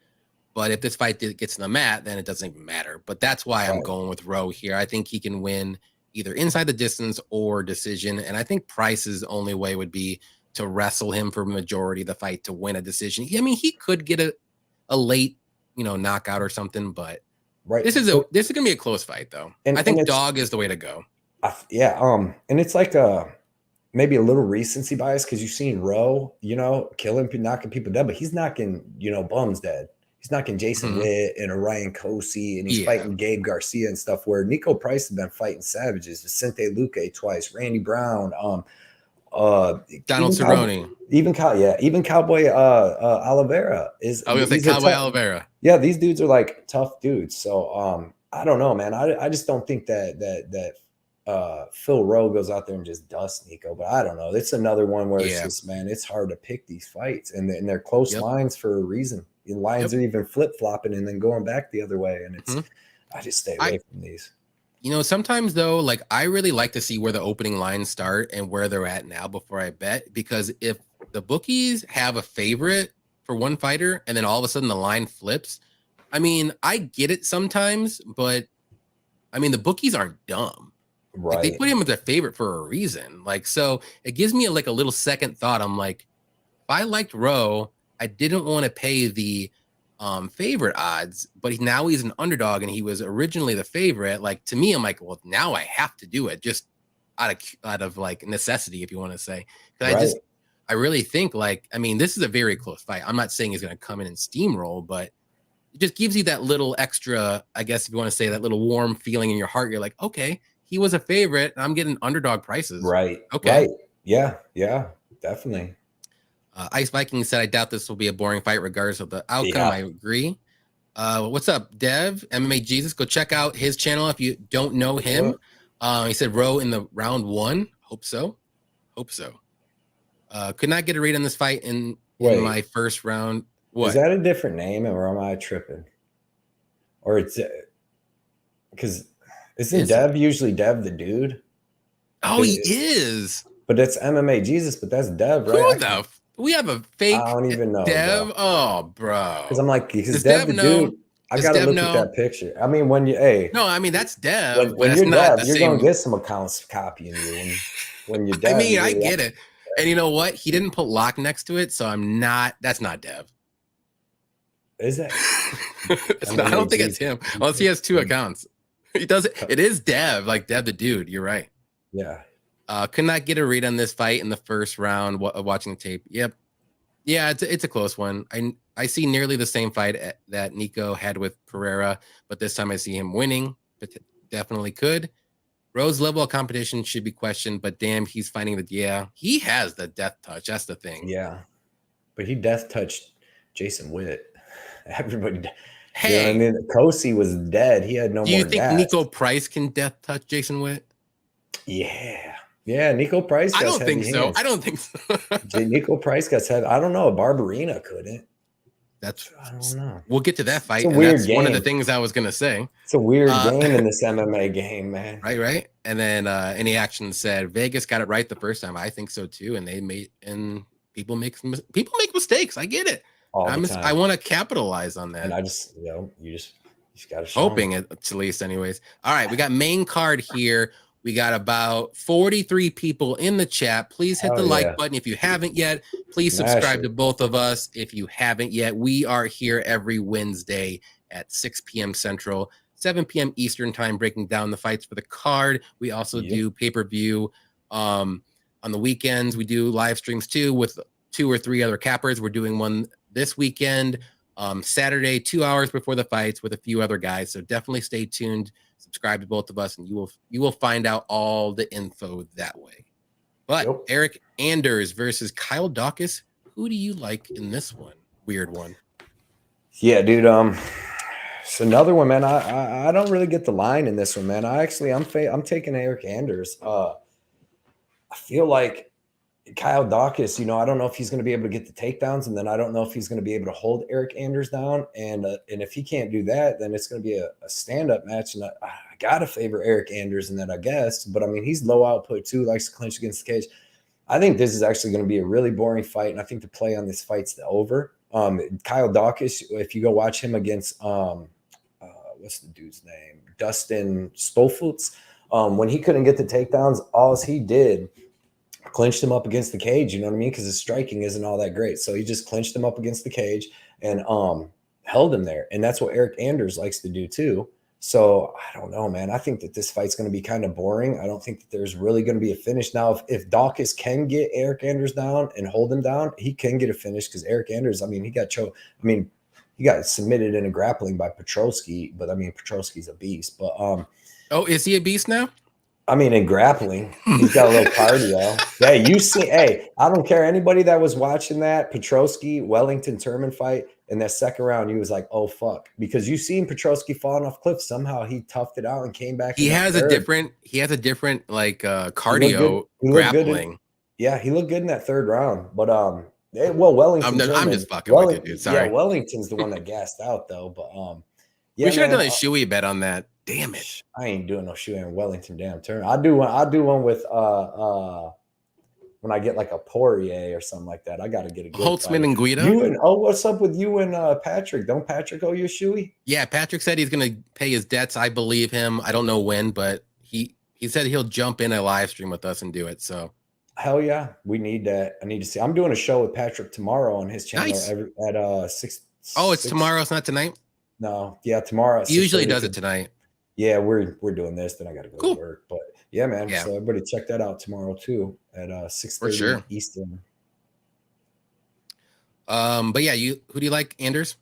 But if this fight gets to the mat, then it doesn't even matter. But that's why I'm going with Rowe here. I think he can win either inside the distance or decision. And I think Price's only way would be to wrestle him for majority of the fight to win a decision. I mean, he could get a late, you know, knockout or something, but this is going to be a close fight, though. And I think dog is the way to go. And it's like maybe a little recency bias, because you've seen Rowe, you know, killing, knocking people dead, but he's knocking, you know, bums dead. He's knocking Jason Witt and Orion Cosey, and he's fighting Gabe Garcia and stuff, where Nico Price has been fighting savages, Vicente Luque twice, Randy Brown, Donald Cerrone. Even Cowboy Oliveira is. I was gonna say Cowboy Oliveira. Yeah, these dudes are like tough dudes. So I don't know, man. I just don't think that Phil Rowe goes out there and just dusts Nico. But I don't know. It's another one where it's just, man, it's hard to pick these fights, and they're close lines for a reason. The lines are even flip flopping and then going back the other way, and it's I just stay away from these. You know, sometimes though, like I really like to see where the opening lines start and where they're at now before I bet, because if the bookies have a favorite for one fighter and then all of a sudden the line flips, I mean, I get it sometimes, but I mean, the bookies aren't dumb. Right. Like, they put him as a favorite for a reason. Like, so it gives me like a little second thought. I'm like, if I liked Rowe, I didn't want to pay the favorite odds, but now he's an underdog and he was originally the favorite. Like, to me, I'm like, well, now I have to do it just out of like necessity, if you want to say. I really think, like, I mean, this is a very close fight. I'm not saying he's going to come in and steamroll, but it just gives you that little extra, I guess, if you want to say, that little warm feeling in your heart. You're like, okay, he was a favorite and I'm getting underdog prices. Right. Okay. Right. Yeah, definitely. Ice Viking said, I doubt this will be a boring fight regardless of the outcome. Yeah. I agree. What's up, Dev? MMA Jesus. Go check out his channel if you don't know him. He said Rowe in the round 1. Hope so. Could not get a read on this fight in my first round. What? Is that a different name, or am I tripping? Or it's because isn't Dev usually Dev the dude? Oh, he is. But that's MMA Jesus, but that's Dev, right? We have a fake I don't even know, Dev. bro. Oh, bro. Because I'm like, because Dev the dude. I gotta look at that picture. I mean, when you no, I mean that's Dev. When you're Dev, you're gonna get some accounts copying you. When you're Dev, I mean, I get it. And you know what? He didn't put lock next to it, so I'm not. That's not Dev. Is it? I don't think it's him. Unless he has 2 accounts. He does it. It is Dev, like Dev the dude. You're right. Yeah. Could not get a read on this fight in the first round watching the tape. Yep. Yeah, it's a close one. I see nearly the same fight that Nico had with Pereira, but this time I see him winning. But definitely could. Rowe's level of competition should be questioned, but damn, he's finding he has the death touch. That's the thing. Yeah. But he death touched Jason Witt. Everybody. Hey, you know what I mean, Kosi was dead. He had no more. Do you think Nico Price can death touch Jason Witt? Yeah, Nico Price. I don't think so. Nico Price got heavy. I don't know. Barberena couldn't. I don't know. We'll get to that fight. It's a weird that's game. One of the things I was gonna say. It's a weird game in this MMA game, man. Right. And then Any Action said Vegas got it right the first time. I think so too. And people make mistakes. I get it. I want to capitalize on that. And I just, you just got to show hoping it, at least, anyways. All right, we got main card here. We got about 43 people in the chat. Please hit the like button if you haven't yet. Please subscribe to both of us if you haven't yet. We are here every Wednesday at 6 p.m. Central, 7 p.m. Eastern time, breaking down the fights for the card. We also do pay-per-view on the weekends. We do live streams too with 2 or 3 other cappers. We're doing one this weekend, Saturday, 2 hours before the fights with a few other guys. So definitely stay tuned. Subscribe to both of us, and you will find out all the info that way. But Eric Anders versus Kyle Daucus, who do you like in this one? Weird one. Yeah, dude. It's another one, man. I don't really get the line in this one, man. I'm taking Eric Anders. I feel like Kyle Daucus, I don't know if he's going to be able to get the takedowns, and then I don't know if he's going to be able to hold Eric Anders down. And if he can't do that, then it's going to be a stand-up match. And I got to favor Eric Anders in that, I guess. But, I mean, he's low output too, likes to clinch against the cage. I think this is actually going to be a really boring fight, and I think the play on this fight's the over. Kyle Daucus, if you go watch him against what's the dude's name? Dustin Stolfutz. When he couldn't get the takedowns, all he did – clinched him up against the cage, you know what I mean? Because his striking isn't all that great. So he just clinched him up against the cage and held him there. And that's what Eric Anders likes to do too. So I don't know, man. I think that this fight's going to be kind of boring. I don't think that there's really going to be a finish. Now, if Daucus can get Eric Anders down and hold him down, he can get a finish because Eric Anders, I mean, he got submitted in a grappling by Petrosky, but I mean, Petrosky's a beast. But is he a beast now? I mean, in grappling, he's got a little cardio. Hey, you see, hey, I don't care. Anybody that was watching that Petrosky Wellington Turman fight in that second round, he was like, oh, fuck. Because you seen Petrosky falling off cliff. Somehow he toughed it out and came back in that third. He has a different like He looked good. cardio He looked good. grappling. Yeah, he looked good in that third round. But well, Wellington I'm Turman. just fucking with you, dude. Sorry. Yeah, Wellington's the one that gassed out though. But yeah, we should have man, done a shoey bet on that. Damn it. I ain't doing no shoe in Wellington damn turn. I do one with when I get like a Poirier or something like that. I gotta get a good Holtzman and Guida. What's up with you and Patrick? Don't Patrick owe you a shoey? Yeah, Patrick said he's gonna pay his debts. I believe him. I don't know when, but he said he'll jump in a live stream with us and do it. So hell yeah, we need that. I need to see. I'm doing a show with Patrick tomorrow on his channel nice. at 6. Oh, it's tomorrow. It's not tonight. No, yeah, tomorrow. He usually does it tonight. Yeah, we're doing this. Then I got to go to work. But yeah, man. Yeah. So everybody check that out tomorrow too at 6:30 Eastern. But yeah, who do you like, Anders?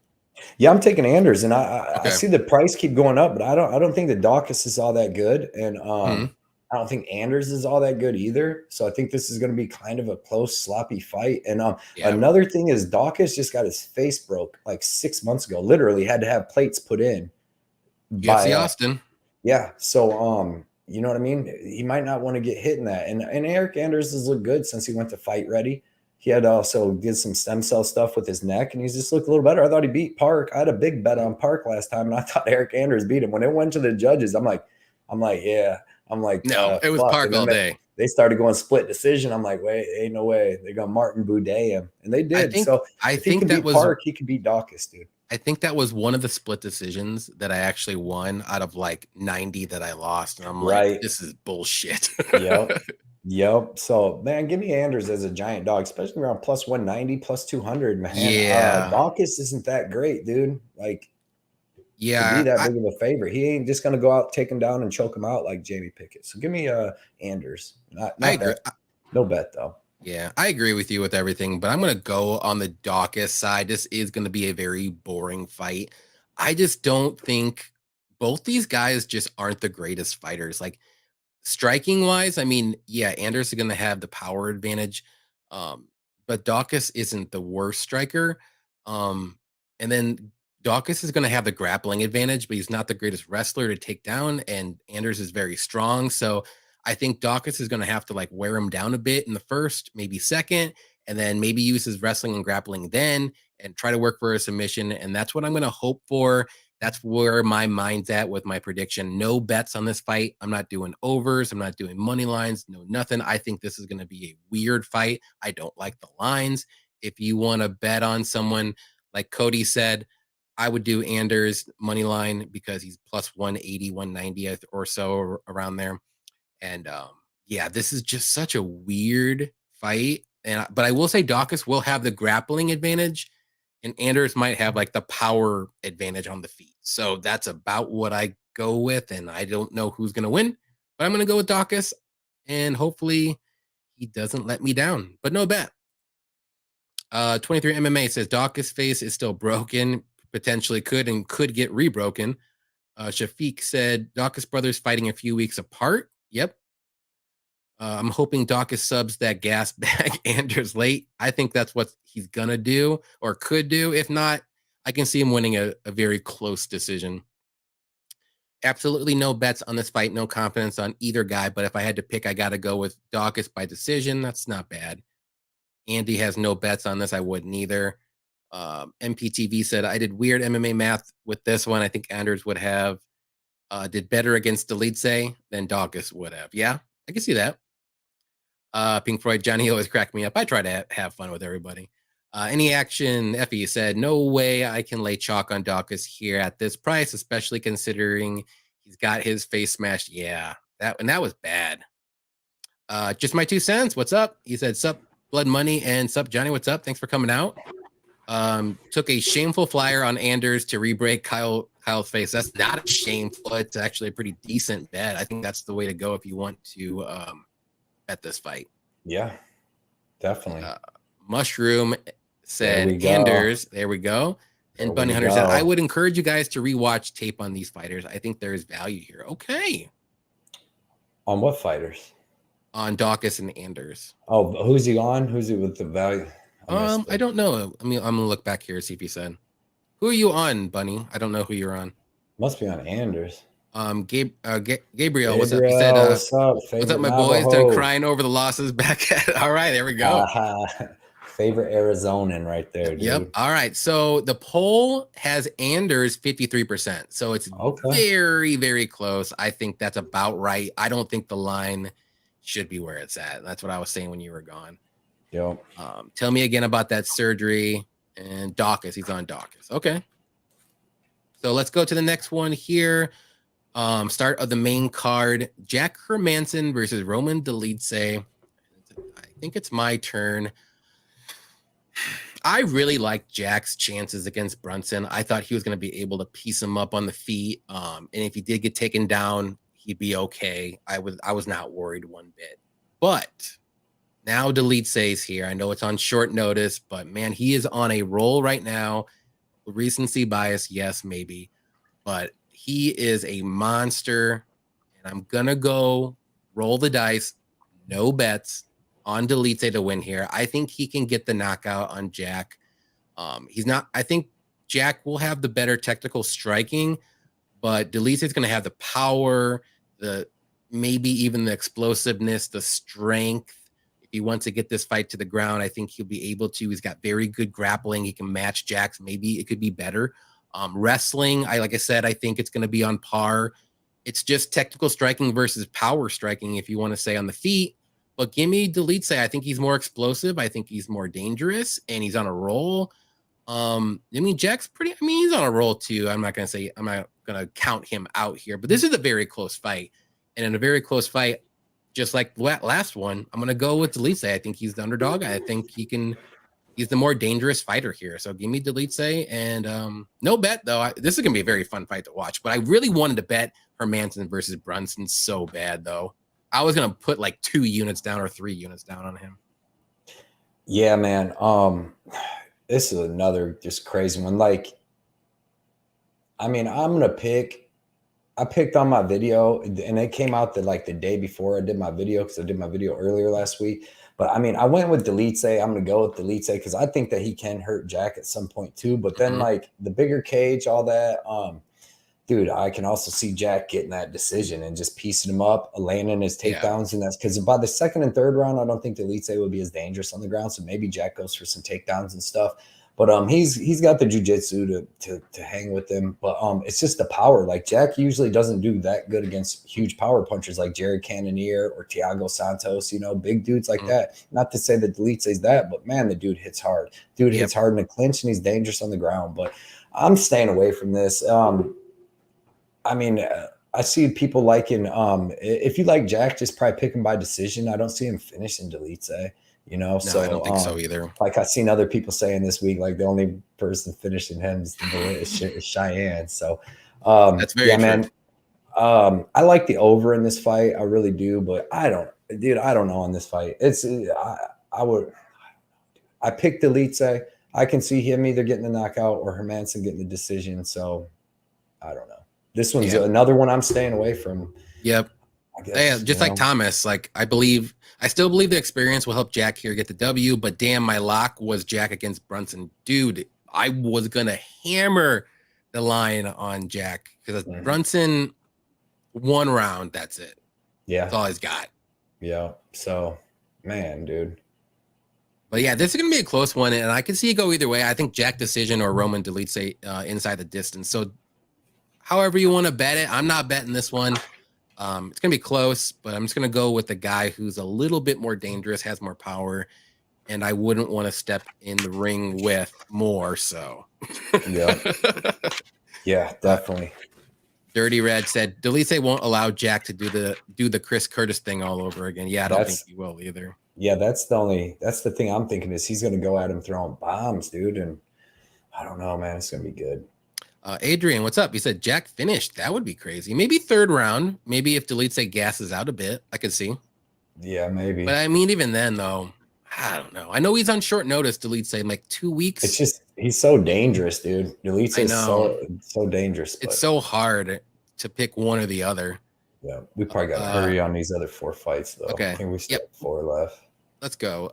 Yeah, I'm taking Anders, and I see the price keep going up, but I don't think the Daucus is all that good, and I don't think Anders is all that good either. So I think this is going to be kind of a close, sloppy fight. And another thing is Daucus just got his face broke like 6 months ago. Literally had to have plates put in. UFC Austin. Yeah. So you know what I mean? He might not want to get hit in that. And Eric Anders has looked good since he went to Fight Ready. He had also did some stem cell stuff with his neck, and he's just looked a little better. I thought he beat Park. I had a big bet on Park last time, and I thought Eric Anders beat him. When it went to the judges, I'm like, yeah. I'm like, no, it was Park all day. They started going split decision. I'm like, wait, ain't no way. They're going Martin Boudet him. And they did. I think that was Park, he could beat Daucus, dude. I think that was one of the split decisions that I actually won out of like 90 that I lost. And I'm like, this is bullshit. Yep. So, man, give me Anders as a giant dog, especially around plus 190, plus 200, man. Yeah. Daucus isn't that great, dude. Like, yeah, to be that big of a favorite. He ain't just going to go out, take him down, and choke him out like Jamie Pickett. So give me Anders. I agree. No bet, though. Yeah, I agree with you with everything, but I'm going to go on the Daucus side. This is going to be a very boring fight. I just don't think both these guys just aren't the greatest fighters. Like, striking wise, I mean, yeah, Anders is going to have the power advantage, but Daucus isn't the worst striker. And then Daucus is going to have the grappling advantage, but he's not the greatest wrestler to take down, and Anders is very strong. So I think Daucus is going to have to like wear him down a bit in the first, maybe second, and then maybe use his wrestling and grappling then and try to work for a submission. And that's what I'm going to hope for. That's where my mind's at with my prediction. No bets on this fight. I'm not doing overs. I'm not doing money lines. No, nothing. I think this is going to be a weird fight. I don't like the lines. If you want to bet on someone, like Cody said, I would do Anders money line because he's plus 180, 190 or so around there. And yeah, this is just such a weird fight. But I will say Daucus will have the grappling advantage, and Anders might have like the power advantage on the feet. So that's about what I go with. And I don't know who's going to win, but I'm going to go with Daucus, and hopefully he doesn't let me down, but no bet. 23 MMA says Daucus face is still broken, potentially could get rebroken. Shafiq said Daucus brothers fighting a few weeks apart. Yep. I'm hoping Daucus subs that gas bag Anders late. I think that's what he's gonna do or could do. If not, I can see him winning a very close decision. Absolutely no bets on this fight. No confidence on either guy. But if I had to pick, I got to go with Daucus by decision. That's not bad. Andy has no bets on this. I wouldn't either. MPTV said, I did weird MMA math with this one. I think Anders would have did better against Dolidze than Daucus would have. Yeah, I can see that. Pink Floyd, Johnny always cracked me up. I try to have fun with everybody. Any action, Effie said, no way I can lay chalk on Daucus here at this price, especially considering he's got his face smashed. Yeah, that was bad. Just my 2 cents. What's up? He said, sup, Blood Money, and sup, Johnny. What's up? Thanks for coming out. Took a shameful flyer on Anders to re-break Kyle's face. That's not a shameful. It's actually a pretty decent bet. I think that's the way to go if you want to bet this fight. Yeah, definitely. Mushroom said Anders. There we go. And Bunny Hunter said, I would encourage you guys to rewatch tape on these fighters. I think there is value here. Okay. On what fighters? On Daucus and Anders. Oh, who's he on? Who's he with the value? I don't know. I mean, I'm gonna look back here, see if he said. Who are you on, Bunny? I don't know who you're on. Must be on Anders. Gabriel, what's up? He said, what's up? what's up, Favorite my boys? Done Navajo. crying over the losses back at. All right, there we go. Favorite Arizonan right there, dude. Yep. All right. So the poll has Anders 53%. So it's very, very close. I think that's about right. I don't think the line should be where it's at. That's what I was saying when you were gone. Yep. Tell me again about that surgery and Daucus. He's on Daucus. Okay. So let's go to the next one here. Start of the main card. Jack Hermanson versus Roman Dolidze. I think it's my turn. I really like Jack's chances against Brunson. I thought he was going to be able to piece him up on the feet. And if he did get taken down, he'd be okay. I was not worried one bit. But now Dolidze is here. I know it's on short notice, but man, he is on a roll right now. Recency bias, yes, maybe. But he is a monster. And I'm going to go roll the dice. No bets on Dolidze to win here. I think he can get the knockout on Jack. I think Jack will have the better technical striking, but Dolidze is going to have the power, maybe even the explosiveness, the strength. If he wants to get this fight to the ground, I think he'll be able to. He's got very good grappling. He can match Jack's. Maybe it could be better. Wrestling, like I said, I think it's going to be on par. It's just technical striking versus power striking, if you want to say on the feet. But give me Dolidze. I think he's more explosive. I think he's more dangerous, and he's on a roll. Jack's he's on a roll too. I'm not going to count him out here, but this is a very close fight. And in a very close fight, just like last one, I'm going to go with Dolidze. I think he's the underdog. I think he's the more dangerous fighter here. So give me Dolidze, and no bet though. This is going to be a very fun fight to watch, but I really wanted to bet Hermanson versus Brunson so bad though. I was gonna put like 2 units down or 3 units down on him. Yeah, man. This is another just crazy one. I'm gonna pick. I picked on my video, and it came out the day before I did my video, because I did my video earlier last week. But I went with Dolidze. I'm gonna go with Dolidze because I think that he can hurt Jack at some point too. But then the bigger cage, all that. Dude, I can also see Jack getting that decision and just piecing him up, landing his takedowns. And that's because by the second and third round, I don't think Dolidze would be as dangerous on the ground. So maybe Jack goes for some takedowns and stuff. But he's got the jiu-jitsu to hang with him. But it's just the power. Like, Jack usually doesn't do that good against huge power punchers like Jared Cannonier or Thiago Santos, big dudes like that. Not to say that Dolidze's that, but man, the dude hits hard. Dude hits hard in a clinch, and he's dangerous on the ground. But I'm staying away from this. I see people liking, if you like Jack, just probably pick him by decision. I don't see him finishing Dolidze, No, I don't think so either. Like I've seen other people saying this week, like the only person finishing him is Cheyenne. So that's very true. Man. I like the over in this fight. I really do, but I don't know on this fight. I picked Dolidze. I can see him either getting the knockout or Hermanson getting the decision. So I don't know. This one's another one I'm staying away from. Yep. I guess, just like Thomas, I still believe the experience will help Jack here get the W, but damn, my lock was Jack against Brunson. Dude, I was going to hammer the line on Jack because Brunson, 1 round, that's it. Yeah. That's all he's got. Yeah. So, man, dude. But yeah, this is going to be a close one, and I can see it go either way. I think Jack decision or Roman Dolidze inside the distance. So, however you want to bet it, I'm not betting this one. It's going to be close, but I'm just going to go with the guy who's a little bit more dangerous, has more power, and I wouldn't want to step in the ring with more. So, yeah, definitely. Dirty Red said Dolidze won't allow Jack to do the Chris Curtis thing all over again. Yeah, I don't think he will either. Yeah, that's the thing I'm thinking is he's going to go at him throwing bombs, dude, and I don't know, man. It's going to be good. Adrian, what's up? He said Jack finished. That would be crazy. Maybe 3rd round. Maybe if Dolidze gasses out a bit, I could see. Yeah, maybe. But even then, though, I don't know. I know he's on short notice. Dolidze in 2 weeks. It's just he's so dangerous, dude. Dolidze is so dangerous. It's so hard to pick one or the other. Yeah, we probably got to hurry on these other 4 fights, though. Okay. I think we still have 4 left. Let's go.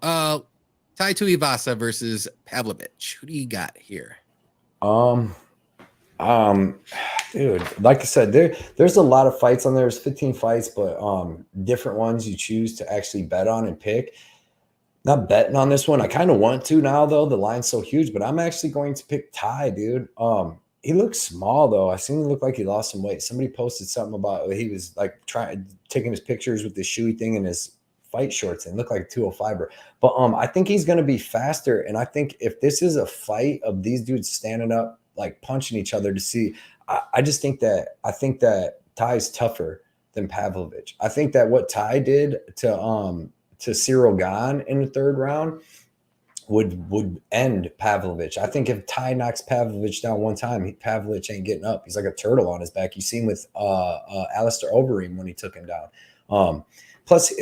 Tuivasa versus Pavlovich. Who do you got here? Dude, like I said, there's a lot of fights on there. There's 15 fights, but different ones you choose to actually bet on and pick. Not betting on this one. I kind of want to now, though. The line's so huge, but I'm actually going to pick Ty, dude. He looks small, though. I seen him look like he lost some weight. Somebody posted something about he was like taking his pictures with the shoey thing in his fight shorts and looked like a 205er. But I think he's going to be faster. And I think if this is a fight of these dudes standing up, like punching each other to see, I think that Ty's tougher than Pavlovich. I think that what Ty did to Cyril Gane in the 3rd round would end Pavlovich. I think if Ty knocks Pavlovich down one time, Pavlovich ain't getting up. He's like a turtle on his back. You seen with Alistair Overeem when he took him down. Plus,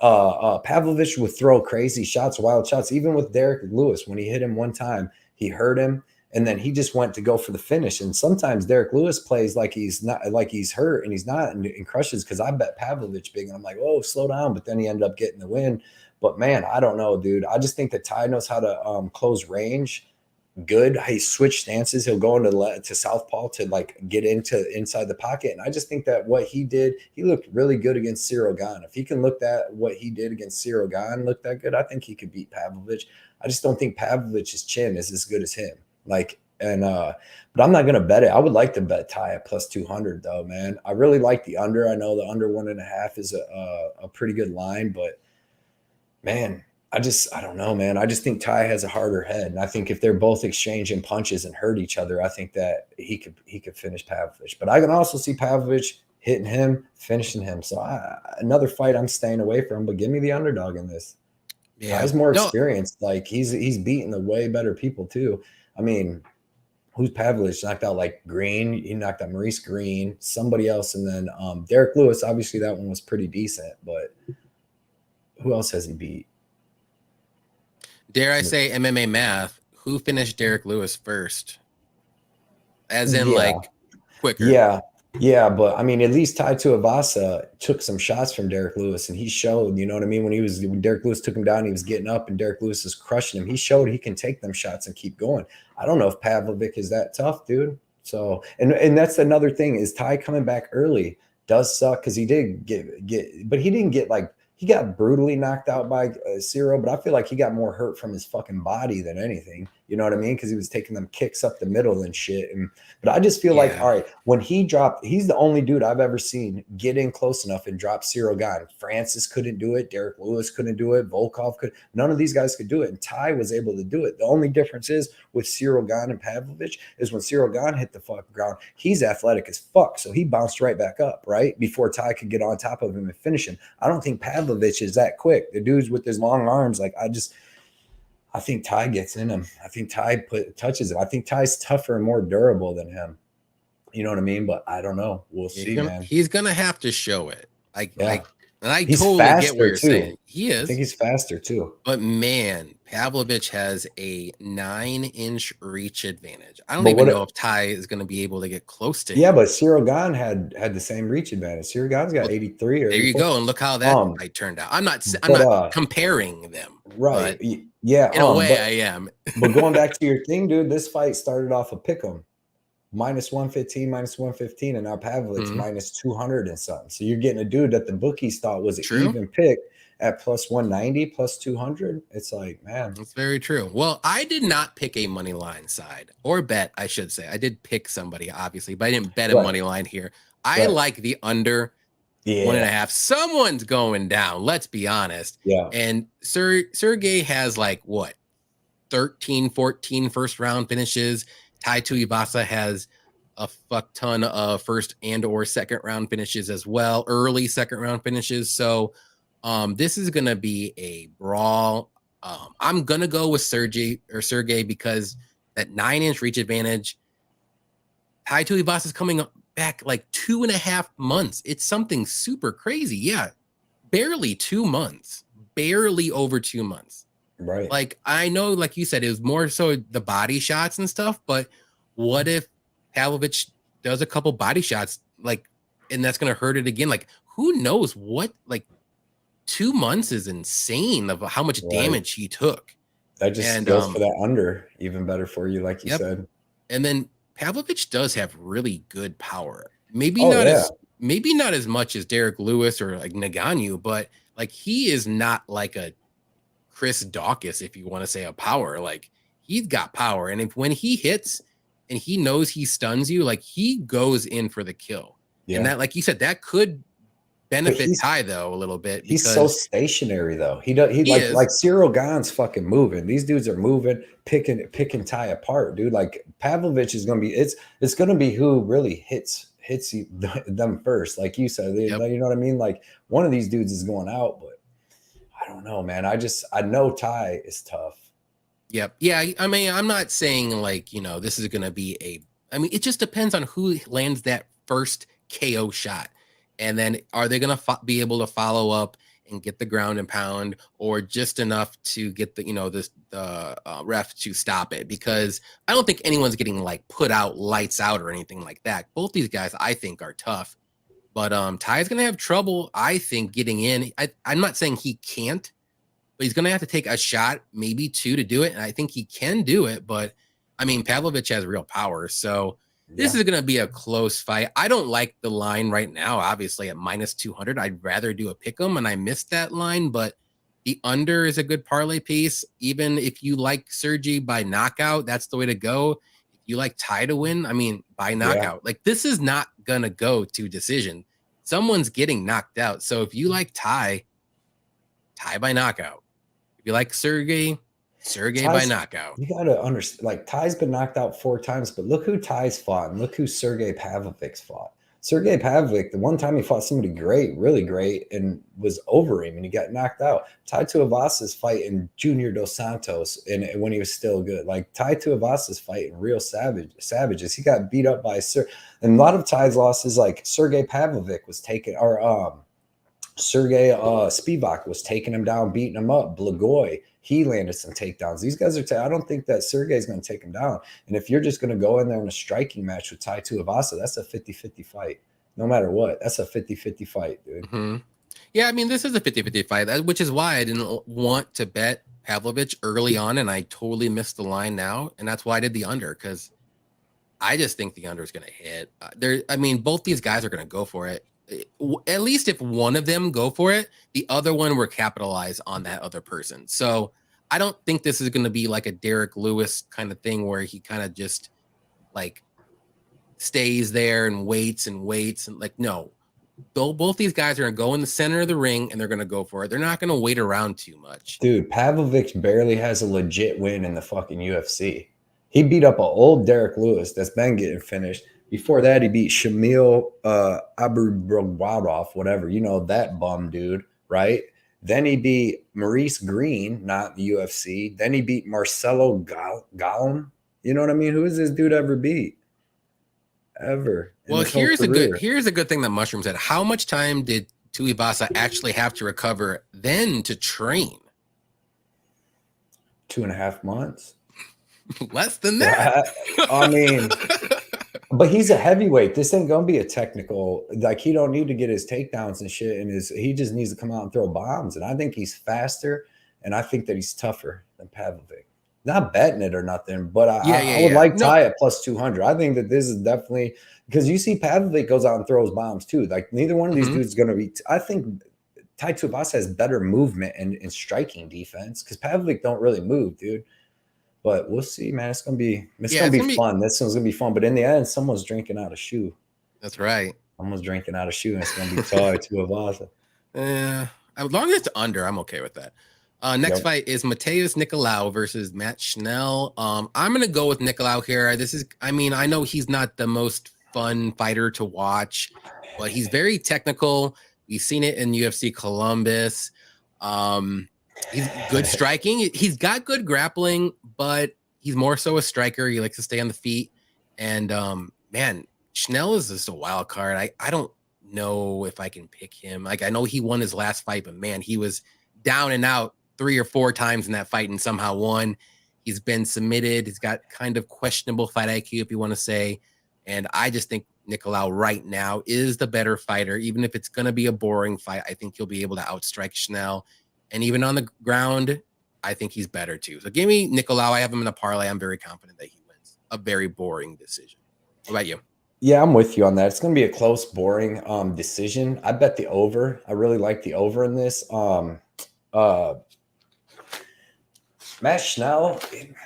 Pavlovich would throw crazy shots, wild shots. Even with Derek Lewis, when he hit him one time, he hurt him, and then he just went to go for the finish. And sometimes Derek Lewis plays like he's not, like he's hurt, and he's not, and crushes. Because I bet Pavlovich big, and I'm like, oh, slow down. But then he ended up getting the win. But man, I don't know, dude. I just think that Ty knows how to close range. Good. He switched stances. He'll go into southpaw to like get inside the pocket. And I just think that what he did, he looked really good against Cyril Gane. If he can look at what he did against Cyril Gane, look that good, I think he could beat Pavlovich. I just don't think Pavlovich's chin is as good as him. But I'm not gonna bet it. I would like to bet Ty at plus 200 though, man. I really like the under. I know the under 1.5 is a pretty good line, but man, I don't know, man. I just think Ty has a harder head. And I think if they're both exchanging punches and hurt each other, I think that he could finish Pavlovich. But I can also see Pavlovich hitting him, finishing him. So another fight I'm staying away from, but give me the underdog in this. Yeah. Ty's more experienced. Like he's beating the way better people too. I mean, who's Pavlovich knocked out? Like Green, he knocked out Maurice Green, somebody else, and then Derek Lewis. Obviously that one was pretty decent, but who else has he beat? Dare I say MMA math? Who finished Derek Lewis first? As in, like, quicker. Yeah, but I mean, at least Tai Tuivasa took some shots from Derek Lewis, and he showed. You know what I mean? When Derek Lewis took him down, he was getting up, and Derek Lewis was crushing him. He showed he can take them shots and keep going. I don't know if Pavlovich is that tough, dude. So, and that's another thing is Ty coming back early does suck because he did get, but he didn't get like. He got brutally knocked out by Cyril, but I feel like he got more hurt from his fucking body than anything. You know what I mean? Because he was taking them kicks up the middle and shit. But I just feel like, all right, when he dropped, he's the only dude I've ever seen get in close enough and drop Cyril Gane. Francis couldn't do it. Derek Lewis couldn't do it. Volkov could. None of these guys could do it. And Ty was able to do it. The only difference is with Cyril Gane and Pavlovich is when Cyril Gane hit the fucking ground, he's athletic as fuck. So he bounced right back up, right? Before Ty could get on top of him and finish him. I don't think Pavlovich is that quick. The dudes with his long arms, like I think Ty gets in him. I think Ty touches him. I think Ty's tougher and more durable than him. You know what I mean? But I don't know. We'll see, man. He's gonna have to show it. And I he's totally get what you're saying. He is. I think he's faster too. But man, Pavlovich has a 9-inch reach advantage. I don't even know if Ty is going to be able to get close to him. Yeah, but Cyril Gane had the same reach advantage. Cyril Gane's got 83. Or there 84. You go, and look how that fight turned out. I'm not comparing them, right? Yeah, in a way, I am. But going back to your thing, dude, this fight started off a pick'em. -115, and now Pavlovich -200 and something. So you're getting a dude that the bookies thought was an even pick at +190, +200. It's like, man, that's very true. Well, I did not pick a money line side or bet, I should say. I did pick somebody, obviously, but I didn't bet a money line here. I like the under 1.5. Someone's going down. Let's be honest. Yeah. And Sergey has like what 13, 14 first round finishes. Tai Tuivasa has a fuck ton of first and or second round finishes as well, early second round finishes. So this is going to be a brawl. I'm going to go with Sergey because that 9-inch reach advantage. Tai Tuivasa is coming back like 2.5 months. It's something super crazy. Yeah. Barely 2 months, barely over 2 months. Right. Like, I know, like you said, it was more so the body shots and stuff, but what if Pavlovich does a couple body shots, like and that's going to hurt it again. Like, who knows what, like 2 months is insane of how much damage he took. That just goes for that under even better for you, like you said. And then Pavlovich does have really good power. Maybe not as much as Derek Lewis or like Ngannou, but like he is not like a Chris Daucus, if you want to say a power. Like he's got power. And if when he hits and he knows he stuns you, like he goes in for the kill. And that, like you said, that could benefit Ty though a little bit. He's so stationary though. He like Cyril Gane's fucking moving. These dudes are moving, picking Ty apart, dude. Like Pavlovich is gonna be it's gonna be who really hits them first, like you said. You know what I mean? Like one of these dudes is going out, but I don't know, man. I know Ty is tough. Yeah. I mean, I'm not saying like, you know, this is gonna be it just depends on who lands that first KO shot. And then are they going to be able to follow up and get the ground and pound, or just enough to get the, you know, the ref to stop it? Because I don't think anyone's getting like put out, lights out or anything like that. Both these guys, I think, are tough. But Ty's going to have trouble, I think, getting in. I'm not saying he can't, but he's going to have to take a shot, maybe two, to do it. And I think he can do it. But I mean, Pavlovich has real power. So this is going to be a close fight. I don't like the line right now, obviously, at -200. I'd rather do a pick 'em, and I missed that line, but the under is a good parlay piece. Even if you like Sergey by knockout, that's the way to go. If you like Ty to win, I mean, by knockout. Like, this is not going to go to decision. Someone's getting knocked out. So if you like Ty by knockout. If you like Sergey by knockout. You gotta understand, like Ty's been knocked out 4 times, but look who Ty's fought and look who Sergey Pavlovich's fought. Sergey Pavlovich, the one time he fought somebody great, really great, and was over him and he got knocked out. Tai Tuivasa's fighting Junior Dos Santos and when he was still good. Like Tai Tuivasa's fighting real savages. He got beat up by and a lot of Ty's losses, like Sergey Pavlovich was taken, or Sergey Spivak was taking him down, beating him up. Blagoy, he landed some takedowns. These guys are I don't think that Sergey's going to take him down. And if you're just going to go in there in a striking match with Tai Tuivasa, that's a 50-50 fight. No matter what, that's a 50-50 fight, dude. Mm-hmm. Yeah, I mean, this is a 50-50 fight, which is why I didn't want to bet Pavlovich early on, and I totally missed the line now. And that's why I did the under, because I just think the under is going to hit. I mean, both these guys are going to go for it. At least if one of them go for it, the other one will capitalize on that other person. So I don't think this is going to be like a Derek Lewis kind of thing where he kind of just like stays there and waits and like, no, both these guys are going to go in the center of the ring and they're going to go for it. They're not going to wait around too much. Dude, Pavlovich barely has a legit win in the fucking UFC. He beat up an old Derek Lewis that's been getting finished. Before that, he beat Shamil Abubragwadov, whatever. You know, that bum dude, right? Then he beat Maurice Green, not the UFC. Then he beat Marcelo Gallon. You know what I mean? Who has this dude ever beat? Ever. Well, here's a good thing that Mushroom said. How much time did Tuivasa actually have to recover then to train? 2.5 months. Less than that. I mean... But he's a heavyweight. This ain't gonna be a technical. Like he don't need to get his takedowns and shit. And he just needs to come out and throw bombs. And I think he's faster, and I think that he's tougher than Pavlovich. Not betting it or nothing, but I would like Ty at +200. I think that this is definitely because you see Pavlovich goes out and throws bombs too. Like neither one of these dudes is gonna be. I think Tai Tuivasa has better movement and striking defense because Pavlovich don't really move, dude. But we'll see, man. It's gonna be fun. This one's gonna be fun. But in the end, someone's drinking out of shoe. That's right. Someone's drinking out of shoe, and it's gonna be Tai Tuivasa. As long as it's under, I'm okay with that. Next fight is Mateus Nicolau versus Matt Schnell. I'm gonna go with Nicolau here. I know he's not the most fun fighter to watch, but he's very technical. We've seen it in UFC Columbus. He's good striking. He's got good grappling, but he's more so a striker. He likes to stay on the feet. And man, Schnell is just a wild card. I don't know if I can pick him. Like I know he won his last fight, but man, he was down and out 3 or 4 times in that fight and somehow won. He's been submitted. He's got kind of questionable fight IQ, if you want to say. And I just think Nicolau right now is the better fighter. Even if it's going to be a boring fight, I think he'll be able to outstrike Schnell. And even on the ground, I think he's better too. So give me Nicolau. I have him in a parlay. I'm very confident that he wins. A very boring decision. What about you? Yeah, I'm with you on that. It's going to be a close, boring decision. I bet the over. I really like the over in this. Matt Schnell,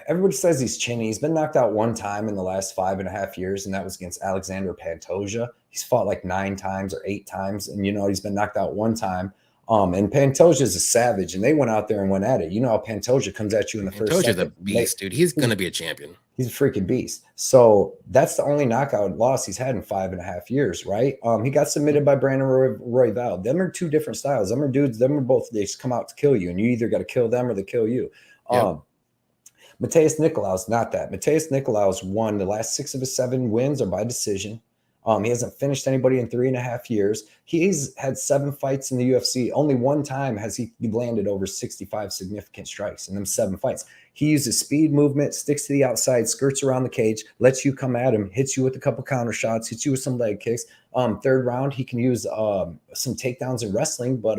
everybody says he's chinny. He's been knocked out one time in the last 5.5 years, and that was against Alexander Pantoja. He's fought like 9 times or 8 times, and he's been knocked out one time. And Pantoja is a savage, and they went out there and went at it. You know how Pantoja comes at you in the first second. Pantoja's a beast, dude. He's going to be a champion. He's a freaking beast. So that's the only knockout loss he's had in 5.5 years, right? He got submitted by Brandon Royval. Them are 2 different styles. Them are dudes. Them are both. They just come out to kill you, and you either got to kill them or they kill you. Yep. Matheus Nicolau's not that. Matheus Nicolau's won the last 6 of his 7 wins are by decision. He hasn't finished anybody in 3.5 years. He's had 7 fights in the UFC. Only one time has he landed over 65 significant strikes in them 7 fights. He uses speed movement, sticks to the outside, skirts around the cage, lets you come at him, hits you with a couple counter shots, hits you with some leg kicks. 3rd round, he can use some takedowns in wrestling, but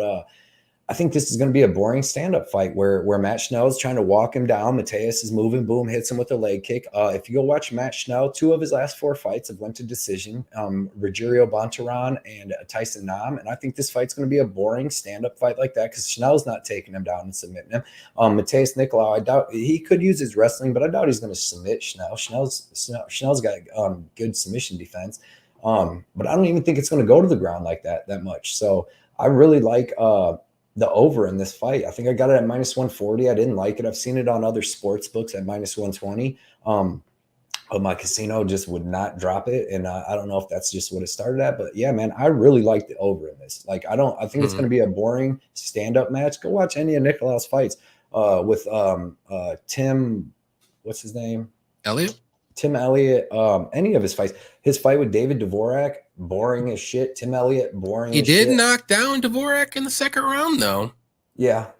I think this is going to be a boring stand-up fight where Matt Schnell is trying to walk him down. Matheus is moving, boom, hits him with a leg kick. If you go watch Matt Schnell, 2 of his last 4 fights have went to decision. Rogerio Bontoran and Tyson Nam. And I think this fight's going to be a boring stand-up fight like that because Schnell's not taking him down and submitting him. Matheus Nicolau, I doubt he could use his wrestling, but I doubt he's going to submit Schnell. Schnell's got good submission defense. But I don't even think it's going to go to the ground like that much. So I really like the over in this fight. I think I got it at -140. I didn't like it. I've seen it on other sports books at -120. But my casino just would not drop it. And I don't know if that's just what it started at, but yeah, man, I really like the over in this. Like, I think it's going to be a boring stand-up match. Go watch any of Nicolau's fights with Tim, what's his name? Elliott? Tim Elliott, any of his fights. His fight with David Dvorak, boring as shit. Tim Elliott, boring as shit. He did knock down Dvorak in the 2nd round, though. Yeah,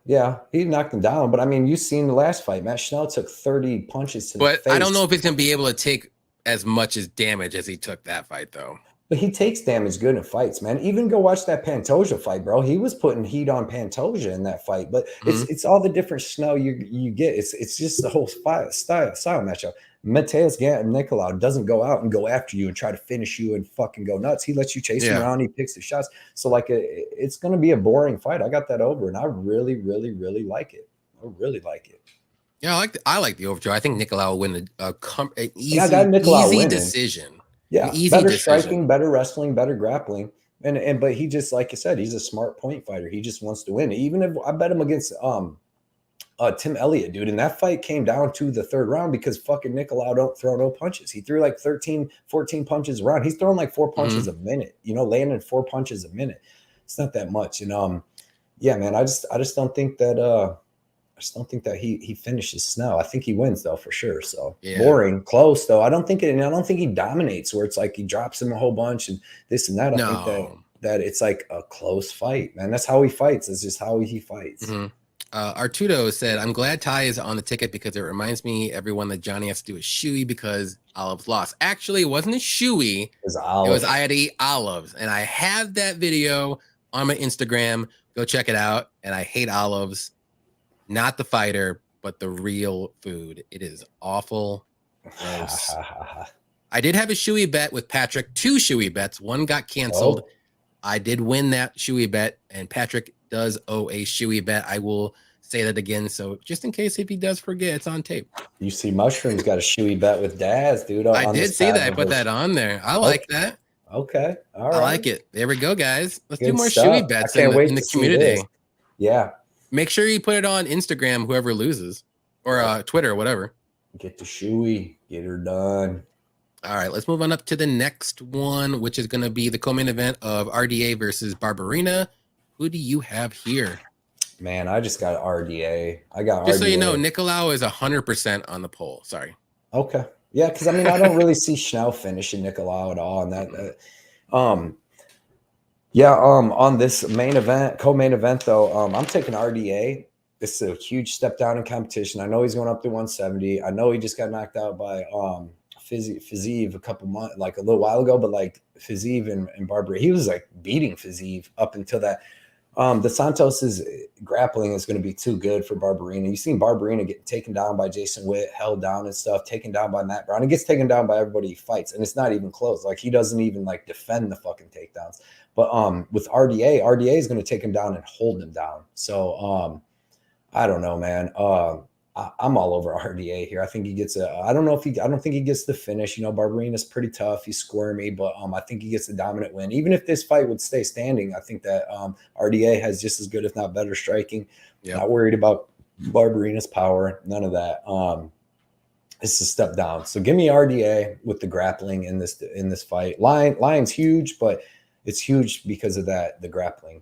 he knocked him down. But, I mean, you've seen the last fight. Matt Schnell took 30 punches to the face. But I don't know if he's going to be able to take as much as damage as he took that fight, though. But he takes damage good in fights, man. Even go watch that Pantoja fight, bro. He was putting heat on Pantoja in that fight. But it's all the different Schnell you get. It's just the whole style matchup. Matheus Nicolau doesn't go out and go after you and try to finish you and fucking go nuts. He lets you chase him around. He picks the shots. So, like, it's going to be a boring fight. I got that over, and I really, really, really like it. I really like it. Yeah, I like the over, Joe. I think Nicolau will win an easy decision. Yeah, easy better decision. Striking, better wrestling, better grappling. But he just, like you said, he's a smart point fighter. He just wants to win. Even if I bet him against Tim Elliott, dude, and that fight came down to the 3rd round because fucking Nicolau don't throw no punches. He threw like 13, 14 punches a round. He's throwing like 4 punches a minute, landing 4 punches a minute. It's not that much. And yeah, man, I just don't think that he finishes Schnell. I think he wins though, for sure. So boring, close though. I don't think he dominates where it's like he drops him a whole bunch and this and that. I think that it's like a close fight, man. That's how he fights. It's just how he fights. Artudo said, I'm glad Ty is on the ticket because it reminds me everyone that Johnny has to do a shoey because olives lost. Actually, it wasn't a shoey. It was I had to eat olives. And I have that video on my Instagram. Go check it out. And I hate olives. Not the fighter, but the real food. It is awful. Gross. I did have a shoey bet with Patrick. 2 shoey bets. One got canceled. I did win that shoey bet. And Patrick does owe a shoey bet. I will say that again. So just in case if he does forget, it's on tape. You see Mushrooms got a shoey bet with Daz, dude. I did see that. I put that on there. I like that. Okay. All right. I like it. There we go, guys. Let's do more shoey bets in the community. Yeah. Make sure you put it on Instagram, whoever loses, or Twitter, or whatever. Get the shoey. Get her done. All right, let's move on up to the next one, which is going to be the co-main event of RDA versus Barberena. Who do you have here? Man, I just got RDA. Just so you know, Nicolau is 100% on the poll. Sorry. Okay. Yeah, because, I mean, I don't really see Schnell finishing Nicolau at all. And on this main event, co-main event, though, I'm taking RDA. This is a huge step down in competition. I know he's going up to 170. I know he just got knocked out by Fiziev a couple months, like a little while ago, but like Fiziev and Barberena, he was like beating Fiziev up until that. The Santos's grappling is going to be too good for Barberena. You've seen Barberena get taken down by Jason Witt, held down and stuff, taken down by Matt Brown. He gets taken down by everybody he fights, and it's not even close. Like, he doesn't even like defend the fucking takedowns. But with RDA is going to take him down and hold him down. So I don't know, man. I'm all over RDA here. I think he gets I don't think he gets the finish. You know, Barberena's pretty tough. He's squirmy, but I think he gets the dominant win. Even if this fight would stay standing, I think that RDA has just as good, if not better, striking. Yep. Not worried about Barberena's power. None of that. It's a step down. So give me RDA with the grappling in this fight. Line's huge, but it's huge because of the grappling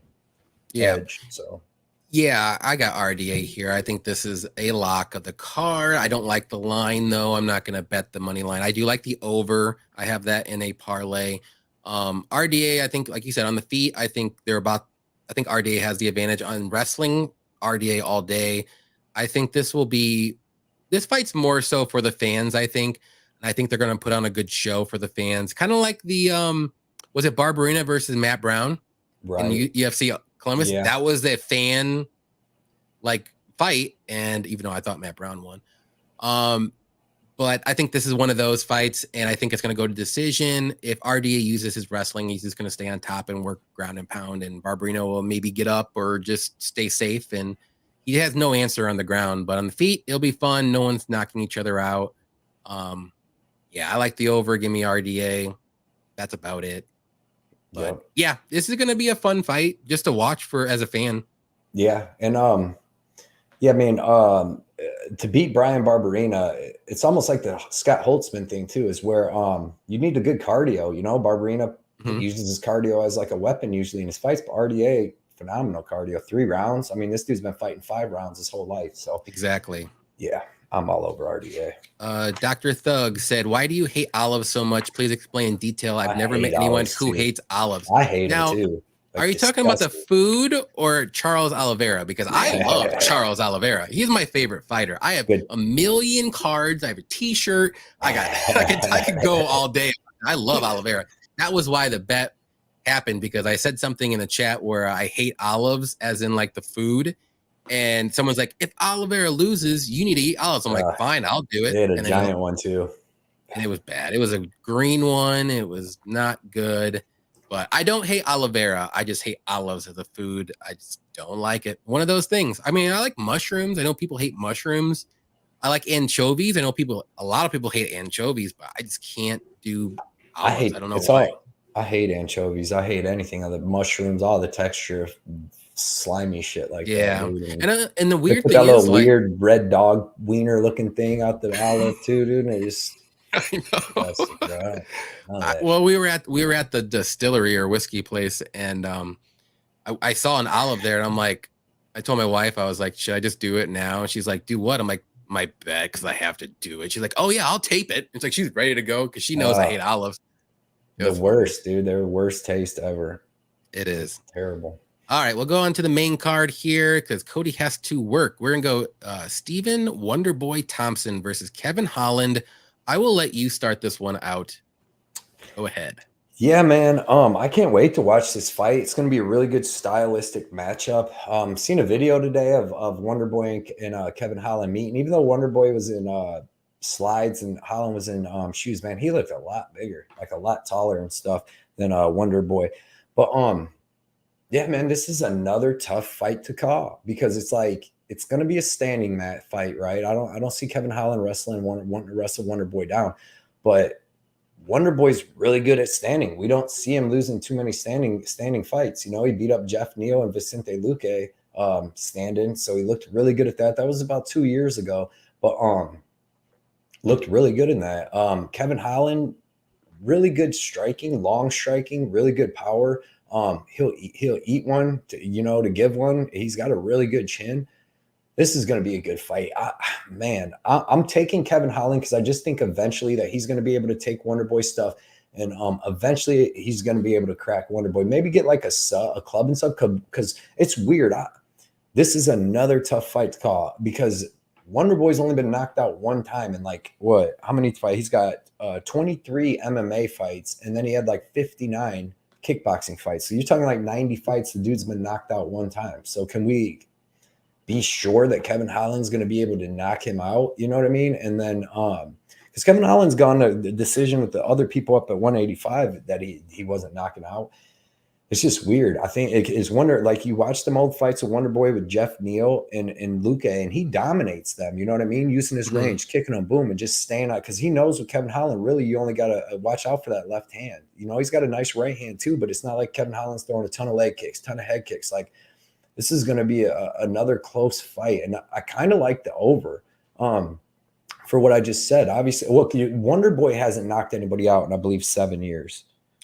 edge. So. Yeah, I got RDA here. I think this is a lock of the card. I don't like the line, though. I'm not going to bet the money line. I do like the over. I have that in a parlay. RDA, I think, like you said, on the feet, I think RDA has the advantage on wrestling. RDA all day. I think this fight's more so for the fans, I think. And I think they're going to put on a good show for the fans. Kind of like the, was it Barberena versus Matt Brown? Right. In UFC Columbus? Yeah. That was the fan fight, and even though I thought Matt Brown won. But I think this is one of those fights, and I think it's going to go to decision. If RDA uses his wrestling, he's just going to stay on top and work ground and pound, and Barberena will maybe get up or just stay safe, and he has no answer on the ground. But on the feet, it'll be fun. No one's knocking each other out. Yeah, I like the over. Give me RDA. That's about it. But yeah, this is going to be a fun fight just to watch as a fan. Yeah. And, yeah, I mean, to beat Brian Barberena, it's almost like the Scott Holtzman thing too, is where, you need a good cardio, you know. Barberena uses his cardio as like a weapon usually in his fights, but RDA, phenomenal cardio, 3 rounds. I mean, this dude's been fighting 5 rounds his whole life. So exactly. Yeah. I'm all over RDA. Dr. Thug said, "Why do you hate olives so much? Please explain in detail. I've never met anyone who hates olives." I hate them too. Are you talking about the food or Charles Oliveira? Because I love Charles Oliveira. He's my favorite fighter. I have a million cards. I have a T-shirt. I could go all day. I love Oliveira. That was why the bet happened, because I said something in the chat where I hate olives, as in like the food. And someone's like, if Oliveira loses, you need to eat olives. I'm like, fine, I'll do it. They had a giant one too. And it was bad. It was a green one. It was not good. But I don't hate Oliveira. I just hate olives as a food. I just don't like it. One of those things. I mean, I like mushrooms. I know people hate mushrooms. I like anchovies. I know a lot of people hate anchovies, but I just can't do olives. I don't know why. I hate anchovies. I hate anything other mushrooms, all the texture, slimy shit like that. Yeah. And the weird thing that is little weird red dog wiener looking thing out the olive too, dude. And it just I know. Well, we were at the distillery or whiskey place, and I saw an olive there, and I'm like, I told my wife, I was like, should I just do it now? And she's like, do what? I'm like, my bet, because I have to do it. She's like, oh yeah, I'll tape it. It's like she's ready to go because she knows I hate olives. The worst, dude. They're the worst taste ever. It is terrible. All right, we'll go on to the main card here because Cody has to work. We're gonna go Stephen Wonderboy Thompson versus Kevin Holland. I will let you start this one out. Go ahead. Yeah, man. I can't wait to watch this fight. It's going to be a really good stylistic matchup. Seen a video today of Wonderboy and Kevin Holland meeting. Even though Wonderboy was in slides and Holland was in shoes, man, he looked a lot bigger, like a lot taller and stuff than Wonderboy. But yeah, man, this is another tough fight to call because it's like it's going to be a standing mat fight, right? I don't see Kevin Holland wanting to wrestle Wonderboy down, but Wonderboy's really good at standing. We don't see him losing too many standing fights. You know, he beat up Jeff Neal and Vicente Luque standing, so he looked really good at that. That was about 2 years ago, but looked really good in that. Kevin Holland, really good striking, long striking, really good power. He'll eat one to give one. He's got a really good chin. This is going to be a good fight. I'm taking Kevin Holland because I just think eventually that he's going to be able to take Wonderboy stuff, and eventually he's going to be able to crack Wonderboy. Maybe get like a club and sub because it's weird. This is another tough fight to call because Wonder Boy's only been knocked out one time in like what? How many fights? He's got 23 MMA fights, and then he had like 59 kickboxing fights. So you're talking like 90 fights. The dude's been knocked out one time. So can we be sure that Kevin Holland's going to be able to knock him out? You know what I mean? And then because Kevin Holland's gone to the decision with the other people up at 185 that he wasn't knocking out. It's just weird. I think it's wonder, like you watch them old fights of Wonder Boy with Jeff Neal and Luke, and he dominates them. You know what I mean? Using his range, kicking them, boom, and just staying out. Because he knows with Kevin Holland, really, you only got to watch out for that left hand. You know, he's got a nice right hand too, but it's not like Kevin Holland's throwing a ton of leg kicks, ton of head kicks. Like this is going to be another close fight, and I kind of like the over. For what I just said, obviously, look, Wonder Boy hasn't knocked anybody out in I believe 7 years.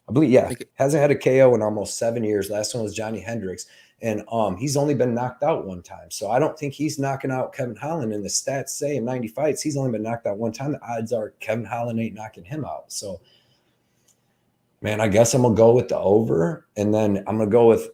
I believe, yeah, hasn't had a KO in almost 7 years. Last one was Johnny Hendricks, and he's only been knocked out one time. So I don't think he's knocking out Kevin Holland. And the stats say in 90 fights, he's only been knocked out one time. The odds are Kevin Holland ain't knocking him out. So, man, I guess I'm gonna go with the over, and then I'm gonna go with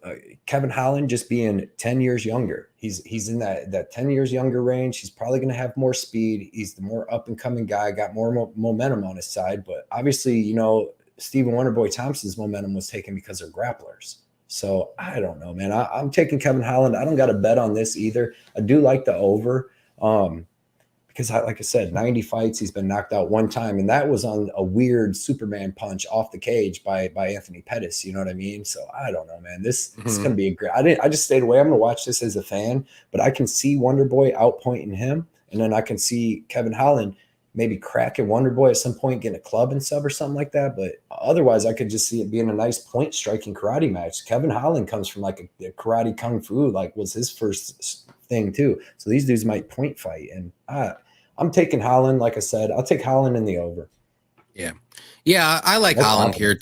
Kevin Holland just being 10 years younger. He's in that 10 years younger range. He's probably gonna have more speed. He's the more up and coming guy. Got more momentum on his side, but obviously, you know, Stephen Wonderboy Thompson's momentum was taken because of grapplers. So I don't know, man. I'm taking Kevin Holland. I don't got a bet on this either. I do like the over because, like I said, 90 fights, he's been knocked out one time, and that was on a weird Superman punch off the cage by Anthony Pettis. You know what I mean? So I don't know, man. This is going to be a great. I just stayed away. I'm going to watch this as a fan, but I can see Wonderboy outpointing him, and then I can see Kevin Holland maybe cracking Wonder Boy at some point, getting a club and sub or something like that. But otherwise, I could just see it being a nice point striking karate match. Kevin Holland comes from like a karate kung fu, like was his first thing too. So these dudes might point fight. And I'm taking Holland. Like I said, I'll take Holland in the over. Yeah. Yeah. I like Holland here.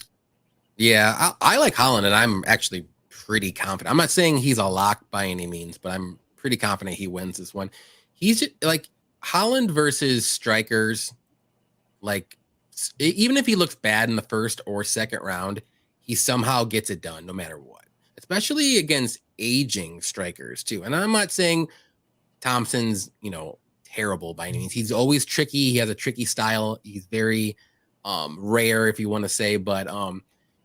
Yeah. I like Holland, and I'm actually pretty confident. I'm not saying he's a lock by any means, but I'm pretty confident he wins this one. He's just, like, Holland versus strikers, like even if he looks bad in the first or second round, he somehow gets it done no matter what, especially against aging strikers too. And I'm not saying Thompson's, you know, terrible by any means. He's always tricky. He has a tricky style. He's very rare, if you want to say, but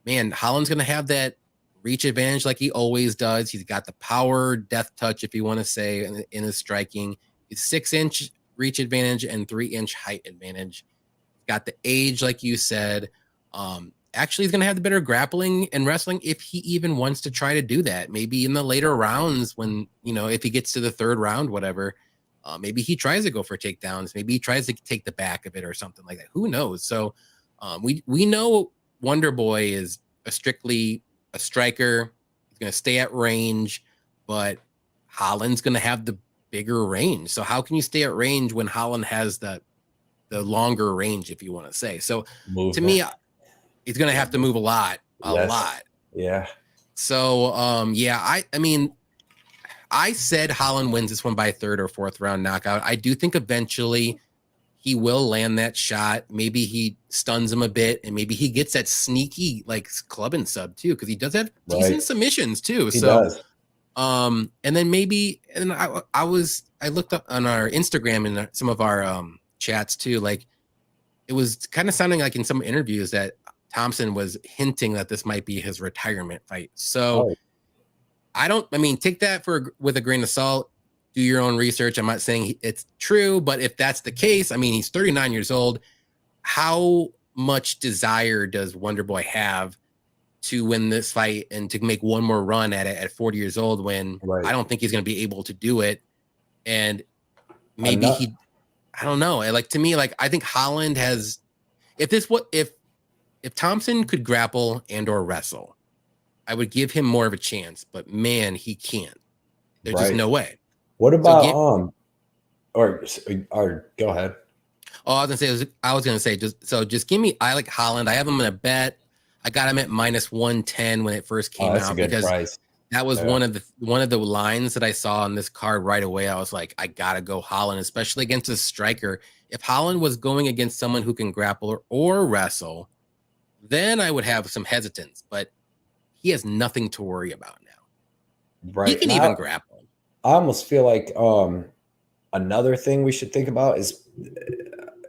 man, Holland's going to have that reach advantage like he always does. He's got the power, death touch, if you want to say, in his striking. He's 6-inch reach advantage and 3-inch height advantage. Got the age, like you said. Actually, he's going to have the better grappling and wrestling if he even wants to try to do that. Maybe in the later rounds when, you know, if he gets to the third round, whatever, maybe he tries to go for takedowns. Maybe he tries to take the back of it or something like that. Who knows? So we know Wonder Boy is strictly a striker. He's going to stay at range, but Holland's going to have the bigger range. So how can you stay at range when Holland has the longer range, if you want to say? So to me, he's going to have to move a lot. Yeah. So yeah, I mean, I said Holland wins this one by a third or fourth round knockout. I do think eventually he will land that shot. Maybe he stuns him a bit, and maybe he gets that sneaky like club and sub too, because he does have decent submissions too. He does. And then maybe, and I looked up on our Instagram and some of our chats too. Like it was kind of sounding like in some interviews that Thompson was hinting that this might be his retirement fight. So I mean, take that with a grain of salt. Do your own research. I'm not saying it's true, but if that's the case, I mean, he's 39 years old. How much desire does Wonder Boy have to win this fight and to make one more run at it at 40 years old when I don't think he's going to be able to do it. And maybe I don't know. Like, to me, like, I think Holland has, if Thompson could grapple and or wrestle, I would give him more of a chance, but man, he can't. There's just no way. What about, or go ahead. Oh, I was gonna say just give me. I like Holland. I have him in a bet. I got him at -110 when it first came out because price. That was one of the lines that I saw on this card right away. I was like, I gotta go Holland, especially against a striker. If Holland was going against someone who can grapple or wrestle, then I would have some hesitance. But he has nothing to worry about now. Right, he can even grapple. I almost feel like another thing we should think about is